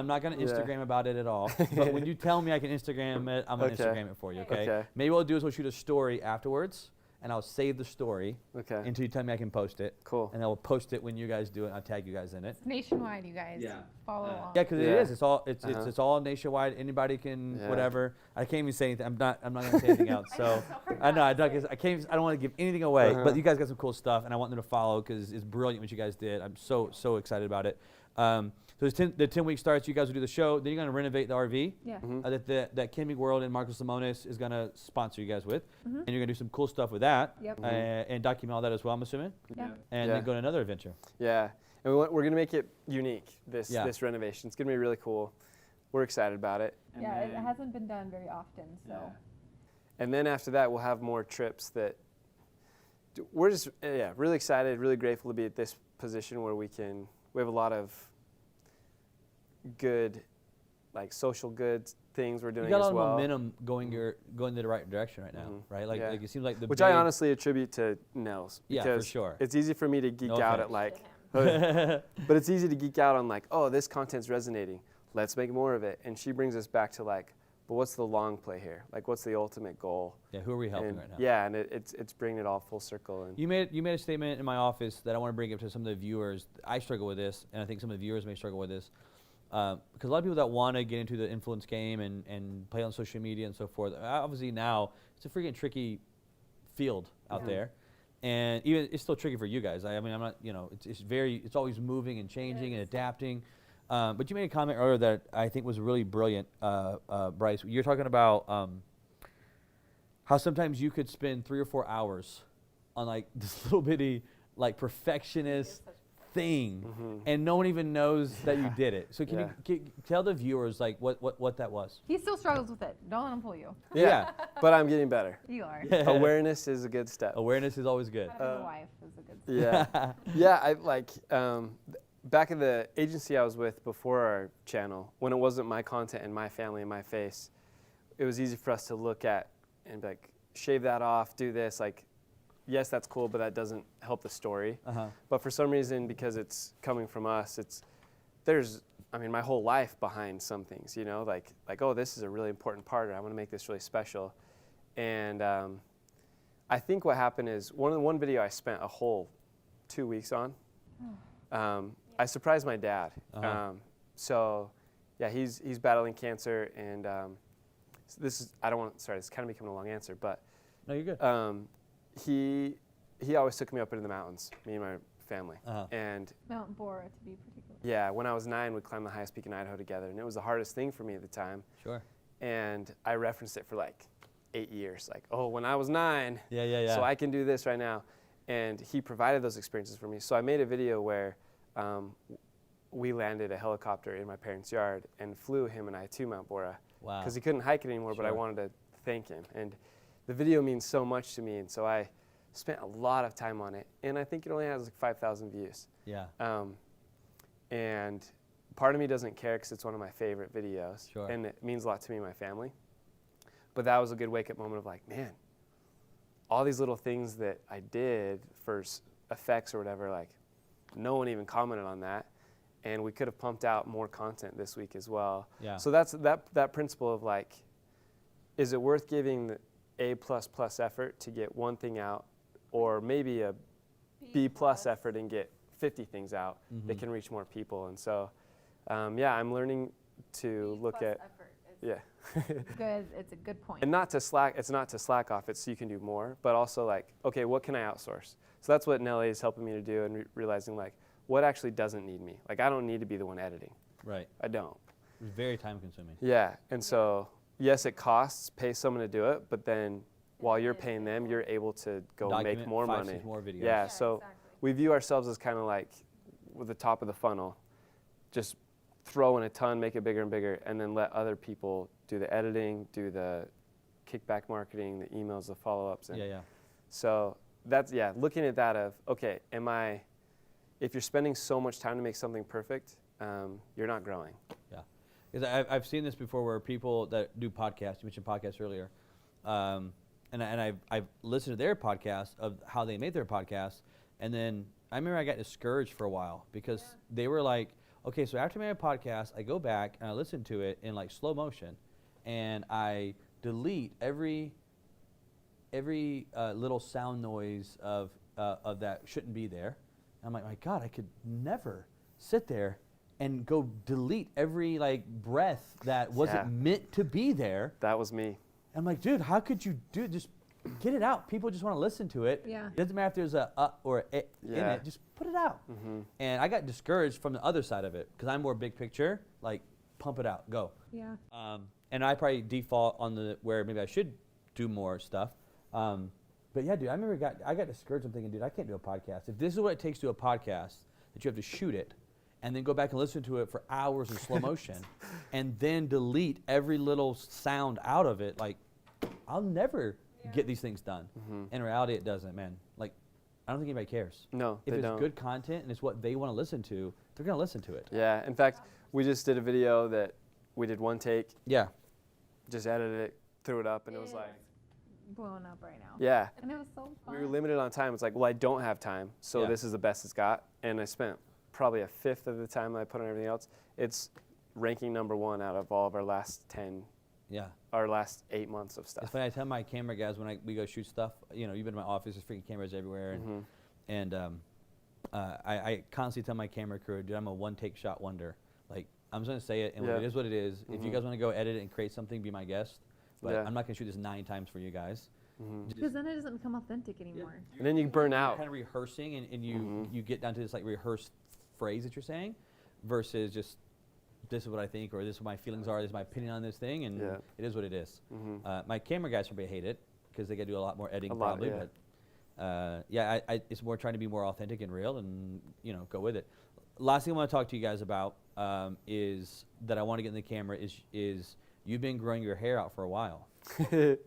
[SPEAKER 1] not gonna Instagram about it at all. But when you tell me I can Instagram it, I'm gonna
[SPEAKER 3] Okay.
[SPEAKER 1] Instagram it for you. Okay.
[SPEAKER 3] Okay.
[SPEAKER 1] Maybe what we'll do is we'll shoot a story afterwards, and I'll save the story
[SPEAKER 3] Okay.
[SPEAKER 1] until you tell me I can post it.
[SPEAKER 3] Cool.
[SPEAKER 1] And I will post it when you guys do it. I'll tag you guys in it.
[SPEAKER 4] It's nationwide, you guys.
[SPEAKER 1] Yeah.
[SPEAKER 4] Follow along.
[SPEAKER 1] Yeah, because it
[SPEAKER 3] Yeah.
[SPEAKER 1] is. It's all
[SPEAKER 3] Uh-huh.
[SPEAKER 1] it's all nationwide. Anybody can
[SPEAKER 3] Yeah.
[SPEAKER 1] whatever. I can't even say anything. I'm not gonna say anything else. So I know I don't want to give anything away.
[SPEAKER 3] Uh-huh.
[SPEAKER 1] But you guys got some cool stuff, and I want them to follow because it's brilliant what you guys did. I'm so excited about it. So the 10-week starts. You guys will do the show. Then you're gonna renovate the RV.
[SPEAKER 4] Yeah.
[SPEAKER 1] That Camping World and Marcus Lemonis is gonna sponsor you guys with, and you're gonna do some cool stuff with that.
[SPEAKER 4] Yep.
[SPEAKER 1] And document all that as well. I'm assuming.
[SPEAKER 4] Yeah.
[SPEAKER 1] And
[SPEAKER 3] Yeah.
[SPEAKER 1] then go to another adventure.
[SPEAKER 3] Yeah. And we're going to make it unique, this
[SPEAKER 1] Yeah.
[SPEAKER 3] this renovation. It's going to be really cool. We're excited about it.
[SPEAKER 4] Yeah, it hasn't been done very often, so.
[SPEAKER 3] And then after that, we'll have more trips that we're just really excited, really grateful to be at this position where we have a lot of good, like social good things we're doing
[SPEAKER 1] You got a
[SPEAKER 3] as
[SPEAKER 1] lot
[SPEAKER 3] well.
[SPEAKER 1] of momentum going in the right direction right now, right? Like,
[SPEAKER 3] Yeah.
[SPEAKER 1] like it seems like the
[SPEAKER 3] Which
[SPEAKER 1] big,
[SPEAKER 3] I honestly attribute to Nels.
[SPEAKER 1] Yeah, for
[SPEAKER 3] Because
[SPEAKER 1] sure.
[SPEAKER 3] it's easy for me to geek
[SPEAKER 1] No
[SPEAKER 3] out
[SPEAKER 1] offense.
[SPEAKER 3] at like, but it's easy to geek out on like, oh, this content's resonating. Let's make more of it. And she brings us back to like, but what's the long play here? Like, what's the ultimate goal?
[SPEAKER 1] Yeah, who are we helping
[SPEAKER 3] And
[SPEAKER 1] right now?
[SPEAKER 3] yeah, and it's bringing it all full circle. And
[SPEAKER 1] You made a statement in my office that I want to bring up to some of the viewers. I struggle with this, and I think some of the viewers may struggle with this. Because a lot of people that want to get into the influence game and play on social media and so forth, obviously now it's a freaking tricky field out there. And even it's still tricky for you guys. I mean, I'm not, it's always moving and changing and adapting. But you made a comment earlier that I think was really brilliant, Bryce. You're talking about how sometimes you could spend 3 or 4 hours on like this little bitty, like perfectionist thing, and no one even knows that you did it. So can you tell the viewers like what that was?
[SPEAKER 4] He still struggles with it. Don't let him fool you.
[SPEAKER 3] Yeah, but I'm getting better.
[SPEAKER 4] You are.
[SPEAKER 3] Awareness is a good step.
[SPEAKER 1] Awareness is always good.
[SPEAKER 4] Having a wife is a good step.
[SPEAKER 3] Yeah. I like back at the agency I was with before our channel, when it wasn't my content and my family and my face, it was easy for us to look at and be like, shave that off, do this. Like, yes, that's cool, but that doesn't help the story. But for some reason, because it's coming from us, there's my whole life behind some things, you know, like oh, this is a really important part, or I want to make this really special. And I think what happened is one video I spent a whole 2 weeks on. I surprised my dad. So yeah, he's battling cancer, and so this is it's kind of becoming a long answer, but
[SPEAKER 1] no, you're good.
[SPEAKER 3] He always took me up into the mountains, me and my family, and
[SPEAKER 4] Mount Bora, to be particular.
[SPEAKER 3] Yeah, when I was 9, we'd climb the highest peak in Idaho together, and it was the hardest thing for me at the time.
[SPEAKER 1] Sure.
[SPEAKER 3] And I referenced it for like 8 years, like, oh, when I was 9,
[SPEAKER 1] yeah.
[SPEAKER 3] so I can do this right now. And he provided those experiences for me. So I made a video where we landed a helicopter in my parents' yard and flew him and I to Mount Bora.
[SPEAKER 1] Wow.
[SPEAKER 3] Because he couldn't hike it anymore, but I wanted to thank him. And the video means so much to me, and so I spent a lot of time on it. And I think it only has like 5,000 views.
[SPEAKER 1] Yeah.
[SPEAKER 3] And part of me doesn't care because it's one of my favorite videos.
[SPEAKER 1] Sure.
[SPEAKER 3] And it means a lot to me and my family. But that was a good wake-up moment of like, man, all these little things that I did for effects or whatever, like no one even commented on that. And we could have pumped out more content this week as well.
[SPEAKER 1] Yeah.
[SPEAKER 3] So that's that principle of like, is it worth giving the A++ effort to get one thing out, or maybe a B+ effort and get 50 things out that can reach more people? And so, yeah, I'm learning to look at
[SPEAKER 4] effort
[SPEAKER 3] is
[SPEAKER 4] it's a good point.
[SPEAKER 3] and not to slack. It's not to slack off. It's so you can do more, but also like, okay, what can I outsource? So that's what Nellie is helping me to do, and realizing like what actually doesn't need me. Like I don't need to be the one editing.
[SPEAKER 1] Right.
[SPEAKER 3] I don't.
[SPEAKER 1] It's very time consuming.
[SPEAKER 3] Yeah, and so yes, it costs, pay someone to do it, but then while you're paying them, you're able to go
[SPEAKER 1] Document
[SPEAKER 3] make more
[SPEAKER 1] 5,
[SPEAKER 3] money.
[SPEAKER 1] 6 more videos.
[SPEAKER 3] Yeah, so
[SPEAKER 4] exactly.
[SPEAKER 3] we view ourselves as kind of like with the top of the funnel, just throw in a ton, make it bigger and bigger, and then let other people do the editing, do the kickback marketing, the emails, the follow-ups. And
[SPEAKER 1] Yeah.
[SPEAKER 3] so that's, looking at that of, okay, if you're spending so much time to make something perfect, you're not growing.
[SPEAKER 1] Yeah. Because I've seen this before where people that do podcasts, you mentioned podcasts earlier, and I've listened to their podcast of how they made their podcast, and then I remember I got discouraged for a while because they were like, okay, so after I made a podcast, I go back and I listen to it in like slow motion, and I delete every little sound noise of that shouldn't be there. I'm like, my God, I could never sit there and go delete every like breath that wasn't meant to be there.
[SPEAKER 3] That was me.
[SPEAKER 1] I'm like, dude, how could you do it? Just get it out. People just want to listen to it.
[SPEAKER 4] Yeah.
[SPEAKER 1] It doesn't matter if there's a or a in it. Just put it out. And I got discouraged from the other side of it because I'm more big picture. Like, pump it out, go.
[SPEAKER 4] Yeah.
[SPEAKER 1] And I probably default on the where maybe I should do more stuff. But yeah, dude, I remember I got discouraged. I'm thinking, dude, I can't do a podcast. If this is what it takes to do a podcast, that you have to shoot it and then go back and listen to it for hours in slow motion and then delete every little sound out of it, like, I'll never get these things done. In reality, it doesn't, man. Like, I don't think anybody cares.
[SPEAKER 3] No,
[SPEAKER 1] if
[SPEAKER 3] they
[SPEAKER 1] it's
[SPEAKER 3] don't.
[SPEAKER 1] good content and it's what they want to listen to, they're going to listen to it.
[SPEAKER 3] Yeah, in fact, we just did a video that we did one take,
[SPEAKER 1] Yeah.
[SPEAKER 3] just edited it, threw it up, and it was like,
[SPEAKER 4] Blowing up right now.
[SPEAKER 3] yeah.
[SPEAKER 4] And it was so fun.
[SPEAKER 3] We were limited on time. It's like, well, I don't have time, so this is the best it's got. And I spent probably a fifth of the time that I put on everything else. It's ranking #1 out of all of our last 8 months of stuff.
[SPEAKER 1] It's funny, I tell my camera guys when we go shoot stuff, you know, you've been in my office, there's freaking cameras everywhere. And I constantly tell my camera crew, dude, I'm a one-take shot wonder. Like, I'm just going to say it, and it is what it is. If you guys want to go edit it and create something, be my guest. But I'm not going to shoot this 9 times for you guys.
[SPEAKER 4] Because then it doesn't become authentic anymore.
[SPEAKER 3] And then you burn out.
[SPEAKER 1] Kind of rehearsing, and you get down to this like rehearsed phrase that you're saying versus just this is what I think, or this is what my feelings are, this is my opinion on this thing, and it is what it is. My camera guys probably hate it because they got to do a lot more editing probably, but it's more trying to be more authentic and real, and go with it. Last thing I want to talk to you guys about is that I want to get in the camera is you've been growing your hair out for a while.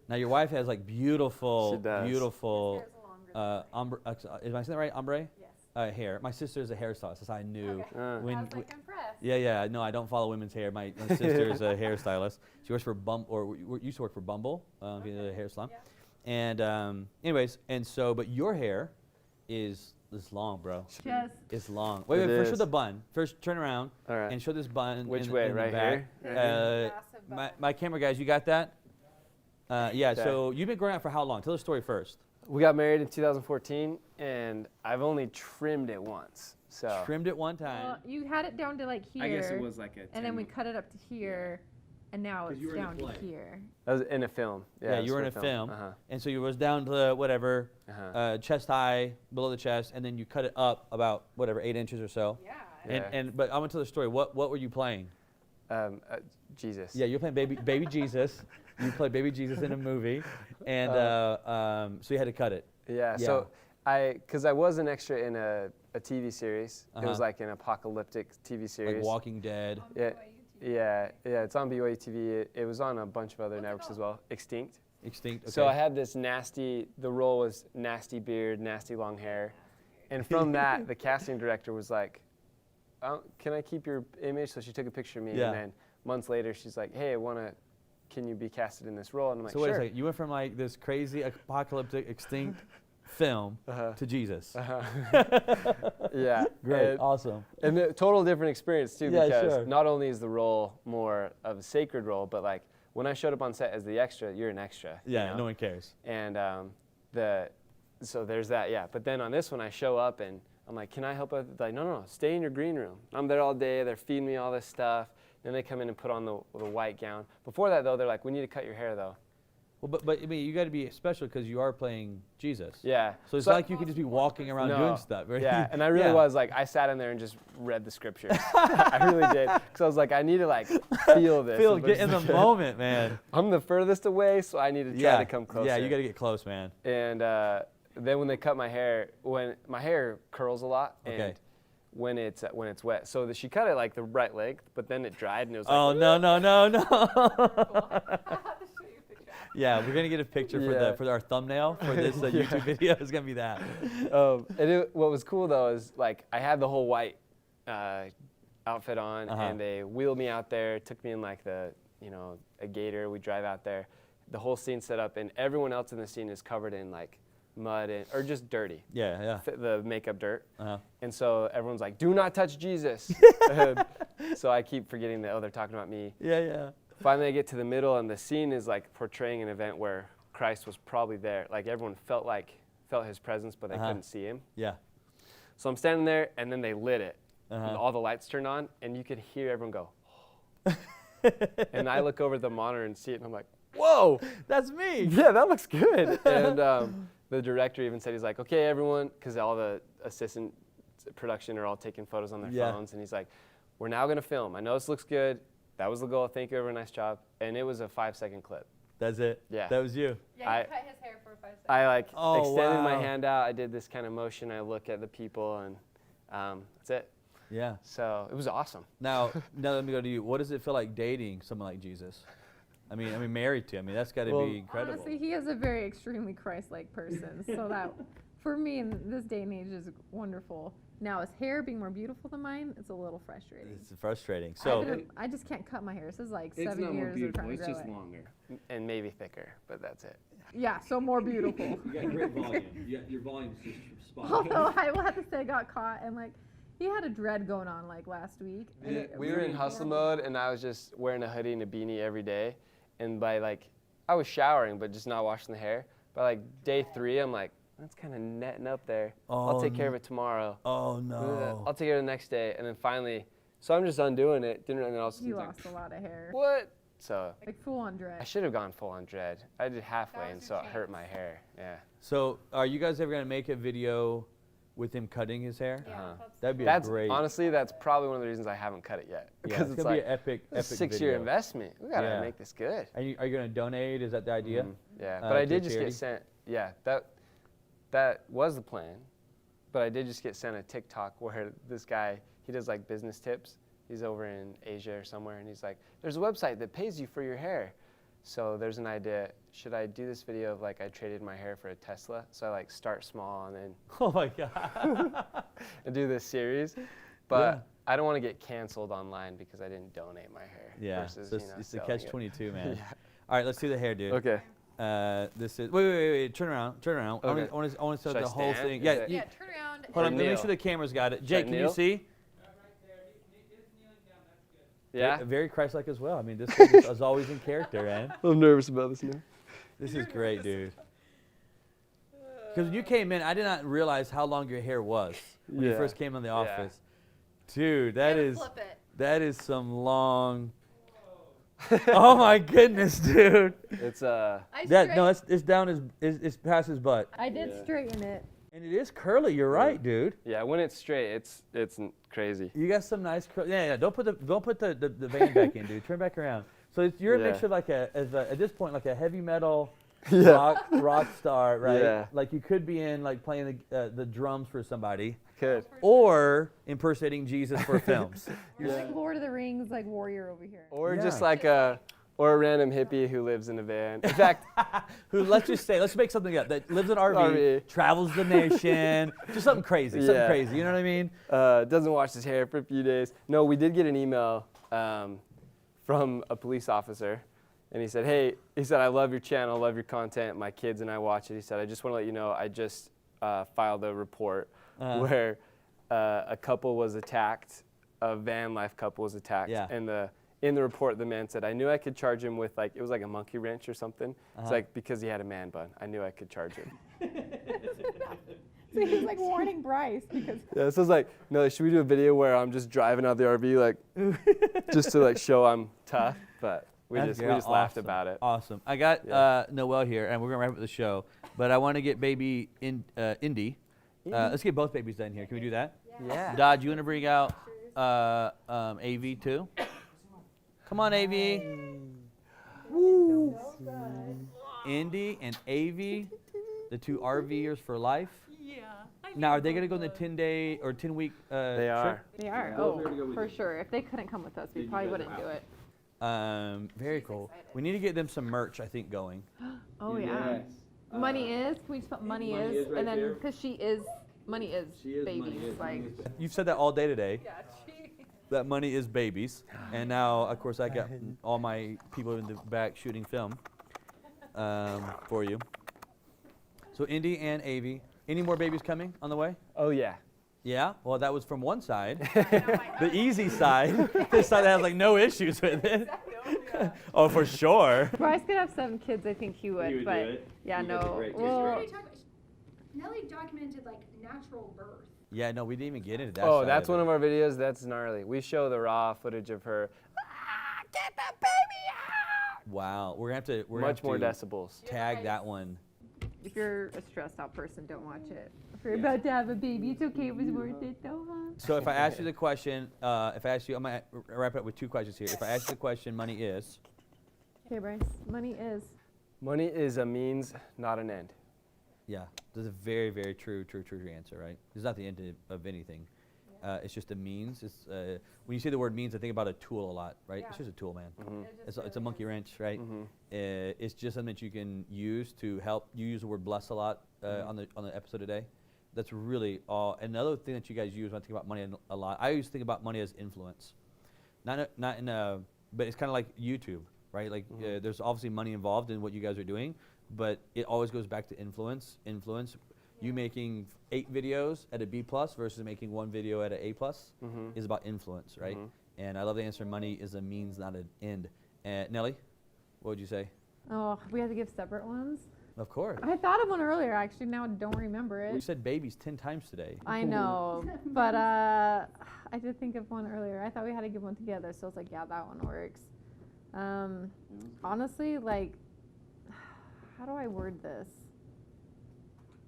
[SPEAKER 1] Now your wife has like beautiful.
[SPEAKER 3] She does.
[SPEAKER 1] Beautiful.
[SPEAKER 2] His hair is
[SPEAKER 1] Ombre, am I saying that right? Ombre.
[SPEAKER 2] Yes.
[SPEAKER 1] Hair. My sister's a hairstylist, as I knew.
[SPEAKER 2] Okay. I was like impressed.
[SPEAKER 1] Yeah. No, I don't follow women's hair. My sister's a hairstylist. She works for used to work for Bumble, the hair salon.
[SPEAKER 2] Yeah.
[SPEAKER 1] And anyways, but your hair is long, bro.
[SPEAKER 4] Just
[SPEAKER 1] It's long. Wait, first show the bun. First turn around
[SPEAKER 3] All right.
[SPEAKER 1] and show this bun.
[SPEAKER 3] Which
[SPEAKER 1] in
[SPEAKER 3] way?
[SPEAKER 1] the
[SPEAKER 3] Right
[SPEAKER 1] back.
[SPEAKER 3] here?
[SPEAKER 2] Massive bun.
[SPEAKER 1] My camera guys, you got that? Yeah.
[SPEAKER 3] Okay.
[SPEAKER 1] So you've been growing out for how long? Tell the story first.
[SPEAKER 3] We got married in 2014, and I've only trimmed it once. So
[SPEAKER 1] Trimmed it one time.
[SPEAKER 4] well, you had it down to like here.
[SPEAKER 3] I guess it was like a.
[SPEAKER 4] and then we cut it up to here, and now
[SPEAKER 1] 'Cause
[SPEAKER 4] it's
[SPEAKER 1] you were in a
[SPEAKER 4] down to
[SPEAKER 1] play.
[SPEAKER 4] here.
[SPEAKER 3] That was in a film.
[SPEAKER 1] Yeah,
[SPEAKER 3] it was
[SPEAKER 1] you were
[SPEAKER 3] for
[SPEAKER 1] in a film.
[SPEAKER 3] Uh-huh.
[SPEAKER 1] And so you was down to whatever,
[SPEAKER 3] Uh-huh.
[SPEAKER 1] chest high, below the chest, and then you cut it up about 8 inches or so.
[SPEAKER 2] Yeah.
[SPEAKER 3] Yeah.
[SPEAKER 1] But I want to tell the story. What were you playing?
[SPEAKER 3] Jesus.
[SPEAKER 1] Yeah, you're playing baby Jesus. You played baby Jesus in a movie, and so you had to cut it.
[SPEAKER 3] Yeah.
[SPEAKER 1] Yeah.
[SPEAKER 3] So because I was an extra in a TV series. It was
[SPEAKER 1] Uh-huh.
[SPEAKER 3] like an apocalyptic TV series.
[SPEAKER 1] Like Walking Dead.
[SPEAKER 3] Yeah. Yeah. It's on BYU TV. It was on a bunch of other networks as well. Extinct.
[SPEAKER 1] Extinct. Okay.
[SPEAKER 3] So I had this the role was nasty beard, nasty long hair. And from that, the casting director was like, can I keep your image? So she took a picture of me.
[SPEAKER 1] Yeah.
[SPEAKER 3] And then months later, she's like, hey, can you be casted in this role? And I'm like,
[SPEAKER 1] So wait
[SPEAKER 3] sure.
[SPEAKER 1] a second. You went from like this crazy apocalyptic extinct film to Jesus.
[SPEAKER 3] Yeah.
[SPEAKER 1] Great. Awesome.
[SPEAKER 3] And a total different experience too,
[SPEAKER 1] Yeah,
[SPEAKER 3] because
[SPEAKER 1] sure.
[SPEAKER 3] not only is the role more of a sacred role, but like when I showed up on set as the extra, you're an extra. you
[SPEAKER 1] Yeah.
[SPEAKER 3] know?
[SPEAKER 1] No one cares.
[SPEAKER 3] And so there's that, yeah. But then on this one, I show up and I'm like, can I help out? Like, no, stay in your green room. I'm there all day. They're feeding me all this stuff. Then they come in and put on the white gown. Before that, though, they're like, we need to cut your hair, though.
[SPEAKER 1] Well, but I mean, you got to be special because you are playing Jesus.
[SPEAKER 3] Yeah.
[SPEAKER 1] So it's not like you can just be walking around
[SPEAKER 3] No.
[SPEAKER 1] doing stuff, right?
[SPEAKER 3] Yeah, and I really was like, I sat in there and just read the scriptures. I really did, because I was like, I need to like feel this. as much
[SPEAKER 1] Get in
[SPEAKER 3] as
[SPEAKER 1] the
[SPEAKER 3] I can.
[SPEAKER 1] moment, man.
[SPEAKER 3] I'm the furthest away, so I need to try to come closer.
[SPEAKER 1] Yeah, you got to get close, man.
[SPEAKER 3] And then when they cut my hair, when my hair curls a lot,
[SPEAKER 1] Okay.
[SPEAKER 3] and when it's wet, so she cut it like the right length, but then it dried and it was like,
[SPEAKER 1] Oh no. Yeah, we're gonna get a picture
[SPEAKER 3] Yeah.
[SPEAKER 1] for our thumbnail for this YouTube video. It's gonna be that.
[SPEAKER 3] what was cool though is like I had the whole white outfit on,
[SPEAKER 1] Uh-huh.
[SPEAKER 3] and they wheeled me out there, took me in like a gator. We drive out there, the whole scene set up, and everyone else in the scene is covered in like mud or just dirty.
[SPEAKER 1] Yeah.
[SPEAKER 3] The makeup dirt.
[SPEAKER 1] Uh-huh.
[SPEAKER 3] And so everyone's like, do not touch Jesus. So I keep forgetting that, they're talking about me.
[SPEAKER 1] Yeah.
[SPEAKER 3] Finally, I get to the middle, and the scene is like portraying an event where Christ was probably there. Like everyone felt his presence, but they couldn't see him.
[SPEAKER 1] Yeah.
[SPEAKER 3] So I'm standing there, and then they lit it.
[SPEAKER 1] Uh-huh.
[SPEAKER 3] And all the lights turned on, and you could hear everyone go, and I look over at the monitor and see it, and I'm like, whoa,
[SPEAKER 1] That's me.
[SPEAKER 3] yeah, that looks good. And the director even said, he's like, okay, everyone, because all the assistant production are all taking photos on their
[SPEAKER 1] Yeah.
[SPEAKER 3] phones, and he's like, we're now going to film. I know this looks good. That was the goal. Thank you, everyone. Nice job. And it was a 5-second clip.
[SPEAKER 1] That's it.
[SPEAKER 3] Yeah.
[SPEAKER 1] That was you.
[SPEAKER 2] Yeah,
[SPEAKER 3] I-
[SPEAKER 2] he cut his hair for 5 seconds.
[SPEAKER 3] I like
[SPEAKER 1] Oh,
[SPEAKER 3] extended my
[SPEAKER 1] wow.
[SPEAKER 3] hand out. I did this kind of motion. I look at the people, and that's it.
[SPEAKER 1] Yeah.
[SPEAKER 3] So it was awesome.
[SPEAKER 1] Now let me go to you. What does it feel like dating someone like Jesus? I mean, married to. I mean, that's got to
[SPEAKER 3] Well,
[SPEAKER 1] be incredible.
[SPEAKER 4] Honestly, he is a very extremely Christ-like person. So that, for me in this day and age, is wonderful. Now, his hair being more beautiful than mine, it's a little frustrating.
[SPEAKER 1] It's frustrating. So
[SPEAKER 4] I just can't cut my hair. This is like 7 years of trying to grow it.
[SPEAKER 3] longer and maybe thicker, but that's it.
[SPEAKER 4] Yeah, so more beautiful.
[SPEAKER 1] you got great volume. Your volume's just spot
[SPEAKER 4] Although I will have to say, I got caught and like he had a dread going on like last week. and it
[SPEAKER 3] We
[SPEAKER 4] was
[SPEAKER 3] were in hustle mode, and I was just wearing a hoodie and a beanie every day. And by like, I was showering, but just not washing the hair. By like day 3, I'm like, that's kind of netting up there. I'll
[SPEAKER 1] Oh,
[SPEAKER 3] take care of it tomorrow.
[SPEAKER 1] Oh no.
[SPEAKER 3] I'll take care of it the next day. And then finally, so I'm just undoing it. Didn't really know.
[SPEAKER 4] He
[SPEAKER 3] Like,
[SPEAKER 4] lost a lot of hair.
[SPEAKER 3] what? So
[SPEAKER 4] Like full on
[SPEAKER 3] I
[SPEAKER 4] dread.
[SPEAKER 3] should have gone full on dread. I did halfway,
[SPEAKER 2] That
[SPEAKER 3] and
[SPEAKER 2] was
[SPEAKER 3] so
[SPEAKER 2] your
[SPEAKER 3] it hurt
[SPEAKER 2] chance.
[SPEAKER 3] my hair. Yeah.
[SPEAKER 1] So are you guys ever gonna make a video with him cutting his hair?
[SPEAKER 2] Yeah,
[SPEAKER 3] Uh-huh.
[SPEAKER 1] That'd be
[SPEAKER 3] That's
[SPEAKER 1] great.
[SPEAKER 3] honestly, that's probably one of the reasons I haven't cut it yet.
[SPEAKER 1] Yeah,
[SPEAKER 3] Because
[SPEAKER 1] it's
[SPEAKER 3] it's
[SPEAKER 1] gonna
[SPEAKER 3] like
[SPEAKER 1] be an epic
[SPEAKER 3] a 6-year
[SPEAKER 1] video.
[SPEAKER 3] investment. We gotta
[SPEAKER 1] Yeah.
[SPEAKER 3] make this good.
[SPEAKER 1] Are you gonna donate? Is that the idea?
[SPEAKER 3] Mhm. Yeah,
[SPEAKER 1] Uh,
[SPEAKER 3] but I
[SPEAKER 1] to
[SPEAKER 3] did just
[SPEAKER 1] charity?
[SPEAKER 3] get sent. Yeah, that that was the plan, but I did just get sent a TikTok where this guy, he does like business tips. He's over in Asia or somewhere, and he's like, there's a website that pays you for your hair. So there's an idea, should I do this video of like I traded my hair for a Tesla? So I like start small and then
[SPEAKER 1] Oh my God.
[SPEAKER 3] and do this series. But I don't want to get canceled online because I didn't donate my hair.
[SPEAKER 1] Yeah,
[SPEAKER 3] Versus,
[SPEAKER 1] so
[SPEAKER 3] you know,
[SPEAKER 1] it's the
[SPEAKER 3] selling it.
[SPEAKER 1] catch-22, man.
[SPEAKER 3] Yeah.
[SPEAKER 1] All right, let's do the hair, dude.
[SPEAKER 3] Okay.
[SPEAKER 1] This is, wait, turn around.
[SPEAKER 3] Okay.
[SPEAKER 1] I want to
[SPEAKER 3] Should
[SPEAKER 1] start
[SPEAKER 3] I
[SPEAKER 1] the whole
[SPEAKER 3] stand?
[SPEAKER 1] thing.
[SPEAKER 3] Is
[SPEAKER 1] Yeah,
[SPEAKER 3] it-
[SPEAKER 2] Yeah, turn around.
[SPEAKER 1] hold on, let me
[SPEAKER 3] kneel?
[SPEAKER 1] make sure the camera's got it. Jake, can you
[SPEAKER 3] kneel?
[SPEAKER 1] see?
[SPEAKER 3] Yeah?
[SPEAKER 1] Very Christ-like as well. I mean, this kid is always in character, man.
[SPEAKER 3] I'm nervous about this now.
[SPEAKER 1] This is great, dude. Because when you came in, I did not realize how long your hair was when you
[SPEAKER 3] Yeah.
[SPEAKER 1] first came in the
[SPEAKER 3] Yeah.
[SPEAKER 1] office. Dude, that is some long. Oh my goodness, dude.
[SPEAKER 3] It's
[SPEAKER 1] It's down it's past his butt.
[SPEAKER 4] I did
[SPEAKER 3] Yeah.
[SPEAKER 4] straighten it.
[SPEAKER 1] And it is curly. You're right, dude.
[SPEAKER 3] yeah, when it's straight, it's crazy.
[SPEAKER 1] You got some nice curly. Yeah. Don't put the vein back in, dude. Turn back around. So you're a
[SPEAKER 3] Yeah.
[SPEAKER 1] mixture like at this point like a heavy metal
[SPEAKER 3] Yeah.
[SPEAKER 1] rock star, right?
[SPEAKER 3] Yeah.
[SPEAKER 1] Like you could be in like playing the drums for somebody,
[SPEAKER 3] Good.
[SPEAKER 1] or impersonating Jesus for films.
[SPEAKER 4] You're like Lord of the Rings, like warrior over here.
[SPEAKER 3] Or
[SPEAKER 1] Yeah.
[SPEAKER 3] just like a random hippie who lives in a van. In fact,
[SPEAKER 1] let's make something up that lives in RV,
[SPEAKER 3] RV.
[SPEAKER 1] travels the nation, just something crazy,
[SPEAKER 3] Yeah.
[SPEAKER 1] you know what I mean?
[SPEAKER 3] doesn't wash his hair for a few days. No, we did get an email from a police officer, and he said, hey, I love your channel, love your content, my kids and I watch it. He said, I just want to let you know, I just filed a report where a couple was attacked, a van life couple was attacked,
[SPEAKER 1] Yeah.
[SPEAKER 3] and in the report, the man said, I knew I could charge him with it was like a monkey wrench or something. It's like, because he had a man bun, I knew I could charge him.
[SPEAKER 4] So he's like warning Bryce because
[SPEAKER 3] Yeah, so it's like, no, should we do a video where I'm just driving out the RV, like, just to like show I'm tough? But we just laughed about it.
[SPEAKER 1] Awesome. I got
[SPEAKER 3] Yeah.
[SPEAKER 1] Noelle here, and we're gonna wrap up the show. But I want to get baby Indy. Let's get both babies done here. Can we do that?
[SPEAKER 3] Yeah.
[SPEAKER 1] Dodge, you want to bring out AV too? Come on, AV. Woo. Indy and AV, the two RVers for life.
[SPEAKER 5] Yeah.
[SPEAKER 1] Now, are they going to go on the 10-day or 10-week
[SPEAKER 3] They are.
[SPEAKER 4] they are. Oh, for sure. If they couldn't come with us, we probably wouldn't do it.
[SPEAKER 1] Very cool. We need to get them some merch, I think, going.
[SPEAKER 4] Oh yeah. Money is. Can we just put money is,
[SPEAKER 1] right
[SPEAKER 4] and then
[SPEAKER 1] there.
[SPEAKER 4] because she is babies. Like
[SPEAKER 1] You've said that all day today. That money is babies. And now, of course, I got all my people in the back shooting film for you. So Indy and AV. Any more babies coming on the way?
[SPEAKER 3] Oh, yeah.
[SPEAKER 1] Yeah? Well, that was from one side. The easy side. This side that has like no issues with it. Oh, for sure.
[SPEAKER 4] Bryce could have 7 kids. I think he would. But yeah, no. Well,
[SPEAKER 5] Nellie documented like natural birth.
[SPEAKER 1] Yeah, no, we didn't even get into that.
[SPEAKER 3] Oh,
[SPEAKER 1] side
[SPEAKER 3] that's
[SPEAKER 1] of
[SPEAKER 3] one
[SPEAKER 1] it.
[SPEAKER 3] of our videos. That's gnarly. We show the raw footage of her. Get the baby out!
[SPEAKER 1] Wow, we're gonna have to. We're
[SPEAKER 3] Much more
[SPEAKER 1] gonna have to
[SPEAKER 3] decibels.
[SPEAKER 1] tag that one.
[SPEAKER 4] if you're a stressed out person, don't watch it. If you're about to have a baby, it's okay. It was worth it though, huh?
[SPEAKER 1] So if I ask you the question, if I ask you, I'm gonna wrap it up with 2 questions here. If I ask you the question, money is.
[SPEAKER 4] Okay, Bryce. Money is.
[SPEAKER 3] Money is a means, not an end.
[SPEAKER 1] Yeah, that's a very, very true answer, right? It's not the end of anything. It's just a means. It's when you say the word means, I think about a tool a lot, right? It's just a tool, man.
[SPEAKER 3] Mm-hmm.
[SPEAKER 1] It's a monkey wrench, right?
[SPEAKER 3] Mm-hmm.
[SPEAKER 1] It's just something that you can use to help. You use the word bless a lot on the episode today. That's really all. Another thing that you guys use when I think about money a lot, I always think about money as influence. Not in a, but it's kind of like YouTube, right? Like there's obviously money involved in what you guys are doing, but it always goes back to influence. Influence. You making 8 videos at a B+ versus making 1 video at an A+ is about influence, right? And I love the answer. Money is a means, not an end. Nellie, what would you say?
[SPEAKER 4] Oh, we have to give separate ones.
[SPEAKER 1] Of course.
[SPEAKER 4] I thought of one earlier. Actually, now I don't remember it.
[SPEAKER 1] We said babies 10 times today.
[SPEAKER 4] I know, but I did think of one earlier. I thought we had to give one together, so I was like, yeah, that one works. Honestly, like, how do I word this?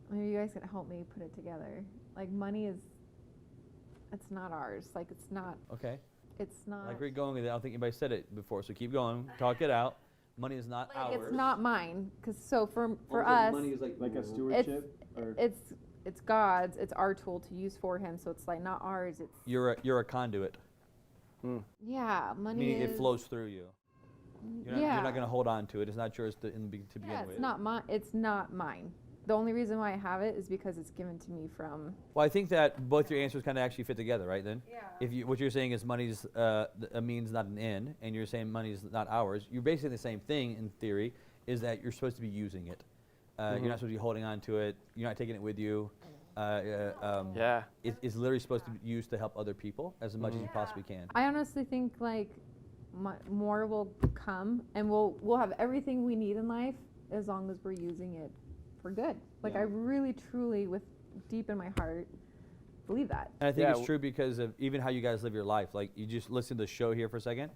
[SPEAKER 4] Maybe you guys can help me put it together. Like, money is, it's not ours. Like, it's not,
[SPEAKER 1] Okay.
[SPEAKER 4] it's not.
[SPEAKER 1] Like we're going with it. I don't think anybody said it before, so keep going. Talk it out. Money is not
[SPEAKER 4] Like,
[SPEAKER 1] ours.
[SPEAKER 4] it's not mine, because so for
[SPEAKER 1] Almost
[SPEAKER 4] us,
[SPEAKER 1] money is like
[SPEAKER 6] a stewardship? Or
[SPEAKER 4] it's God's. It's our tool to use for Him. So it's like not ours. It's
[SPEAKER 1] you're a conduit.
[SPEAKER 4] yeah, money
[SPEAKER 1] Meaning
[SPEAKER 4] is.
[SPEAKER 1] it flows through you. You're not going to hold on to it. It's not yours to begin
[SPEAKER 4] Yeah,
[SPEAKER 1] with.
[SPEAKER 4] it's not mine. It's not mine. The only reason why I have it is because it's given to me from.
[SPEAKER 1] Well, I think that both your answers kind of actually fit together, right? Then, if what you're saying is money's a means, not an end, and you're saying money's not ours, you're basically the same thing in theory. Is that you're supposed to be using it? You're not supposed to be holding on to it. You're not taking it with you.
[SPEAKER 3] Yeah.
[SPEAKER 1] It's literally supposed to be used to help other people as much as you possibly can.
[SPEAKER 4] I honestly think like more will come, and we'll have everything we need in life as long as we're using it for good. Like I really, truly, with deep in my heart, believe that.
[SPEAKER 1] And I think it's true because of even how you guys live your life. Like you just listen to the show here for a second.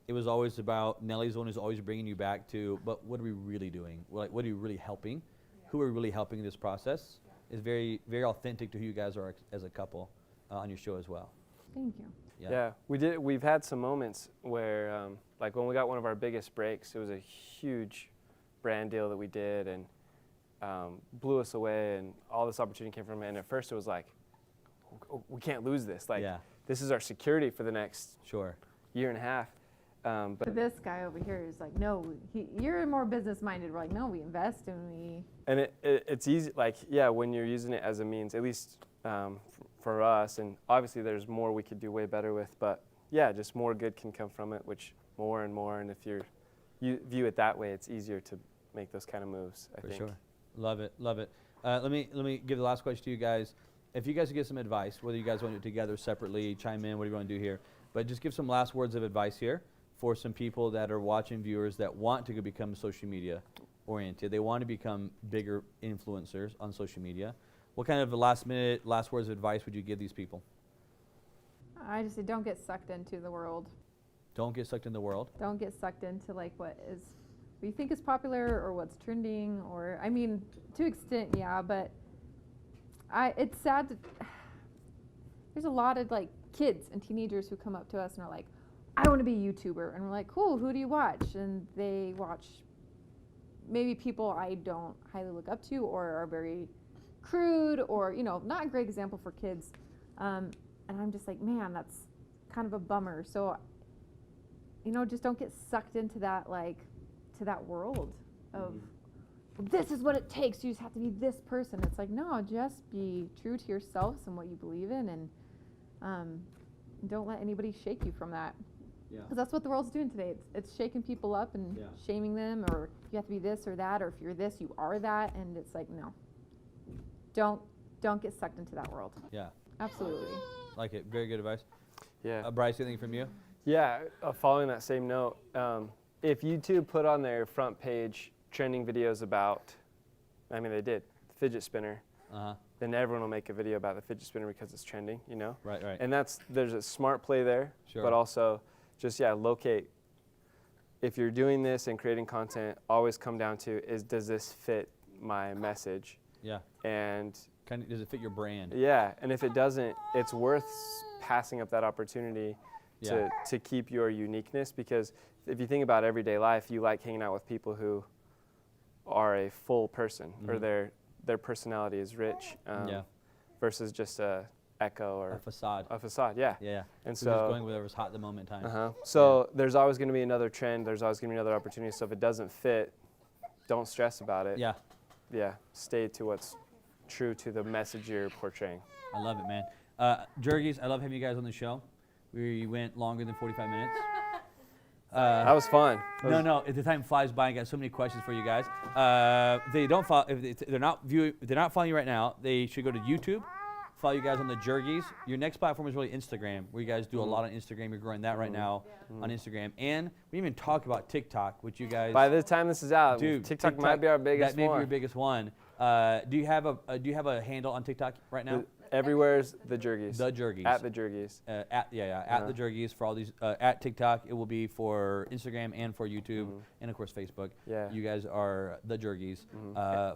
[SPEAKER 1] It was always about Nellie's the one who's always bringing you back to, but what are we really doing? Like, what are you really helping? Who are we really helping in this process? Is very, very authentic to who you guys are as a couple on your show as well.
[SPEAKER 4] Thank you.
[SPEAKER 3] Yeah, we've had some moments where, like when we got one of our biggest breaks, it was a huge brand deal that we did and blew us away, and all this opportunity came from it. And at first it was like, we can't lose this. Like, this is our security for the next year and a half.
[SPEAKER 4] But this guy over here is like, no, you're more business minded. We're like, no, we invest and we.
[SPEAKER 3] And it's easy, like, when you're using it as a means, at least for us, and obviously there's more we could do way better with, but just more good can come from it, which more and more, and if you view it that way, it's easier to make those kind of moves, I think.
[SPEAKER 1] For sure. Love it, love it. Let me give the last question to you guys. If you guys could give some advice, whether you guys want to do it together, separately, chime in, whatever you want to do here, but just give some last words of advice here for some people that are watching, viewers that want to become social media oriented. They want to become bigger influencers on social media. What kind of last words of advice would you give these people?
[SPEAKER 4] I just say don't get sucked into the world.
[SPEAKER 1] Don't get sucked in the world.
[SPEAKER 4] Don't get sucked into like what you think is popular or what's trending, or I mean to an extent, but it's sad that there's a lot of like kids and teenagers who come up to us and are like, I want to be a YouTuber, and we're like, cool, who do you watch? And they watch maybe people I don't highly look up to or are very crude or not a great example for kids, and I'm just like, man, that's kind of a bummer. So just don't get sucked into that, like, to that world of this is what it takes, you just have to be this person. It's like, no, just be true to yourselves and what you believe in, and don't let anybody shake you from that. Because that's what the world's doing today. It's shaking people up and shaming them, or you have to be this or that, or if you're this, you are that, and it's like, no. Don't get sucked into that world.
[SPEAKER 1] Yeah.
[SPEAKER 4] Absolutely.
[SPEAKER 1] Like it. Very good advice.
[SPEAKER 3] Yeah.
[SPEAKER 1] Bryce, anything from you?
[SPEAKER 3] Yeah, following that same note, if YouTube put on their front page trending videos about, they did, fidget spinner, then everyone will make a video about the fidget spinner because it's trending,
[SPEAKER 1] Right.
[SPEAKER 3] And there's a smart play there, but also just, locate. If you're doing this and creating content, always come down to does this fit my message?
[SPEAKER 1] Yeah.
[SPEAKER 3] And
[SPEAKER 1] does it fit your brand?
[SPEAKER 3] Yeah, and if it doesn't, it's worth passing up that opportunity to keep your uniqueness, because if you think about everyday life, you like hanging out with people who are a full person, or their personality is rich, versus just a echo or
[SPEAKER 1] a facade.
[SPEAKER 3] A facade, yeah.
[SPEAKER 1] Yeah.
[SPEAKER 3] And
[SPEAKER 1] so
[SPEAKER 3] so
[SPEAKER 1] just going whatever's hot at the moment in time.
[SPEAKER 3] So there's always going to be another trend. There's always going to be another opportunity. So if it doesn't fit, don't stress about it.
[SPEAKER 1] Yeah.
[SPEAKER 3] Yeah. Stay to what's true to the message you're portraying.
[SPEAKER 1] I love it, man. Jurgys, I love having you guys on the show. We went longer than 45 minutes.
[SPEAKER 3] That was fun.
[SPEAKER 1] No. The time flies by. I got so many questions for you guys. They don't follow. If they're not following you right now, they should go to YouTube. Follow you guys on the Jurgys. Your next platform is really Instagram, where you guys do a lot on Instagram. You're growing that right now on Instagram, and we even talk about TikTok, which you guys.
[SPEAKER 3] By the time this is out, TikTok might be our biggest one.
[SPEAKER 1] That may be your biggest one. Do you have a handle on TikTok right now?
[SPEAKER 3] Everywhere's the Jurgys.
[SPEAKER 1] The Jurgys.
[SPEAKER 3] At the Jurgys.
[SPEAKER 1] At the Jurgys for all these. At TikTok, it will be for Instagram and for YouTube, and of course Facebook.
[SPEAKER 3] Yeah.
[SPEAKER 1] You guys are the Jurgys.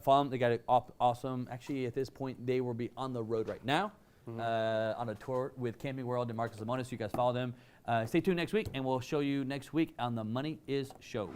[SPEAKER 1] Follow them. They got it awesome. Actually, at this point, they will be on the road right now. on a tour with Camping World and Marcus Lemonis. You guys follow them. Stay tuned next week, and we'll show you next week on the Money Is Show.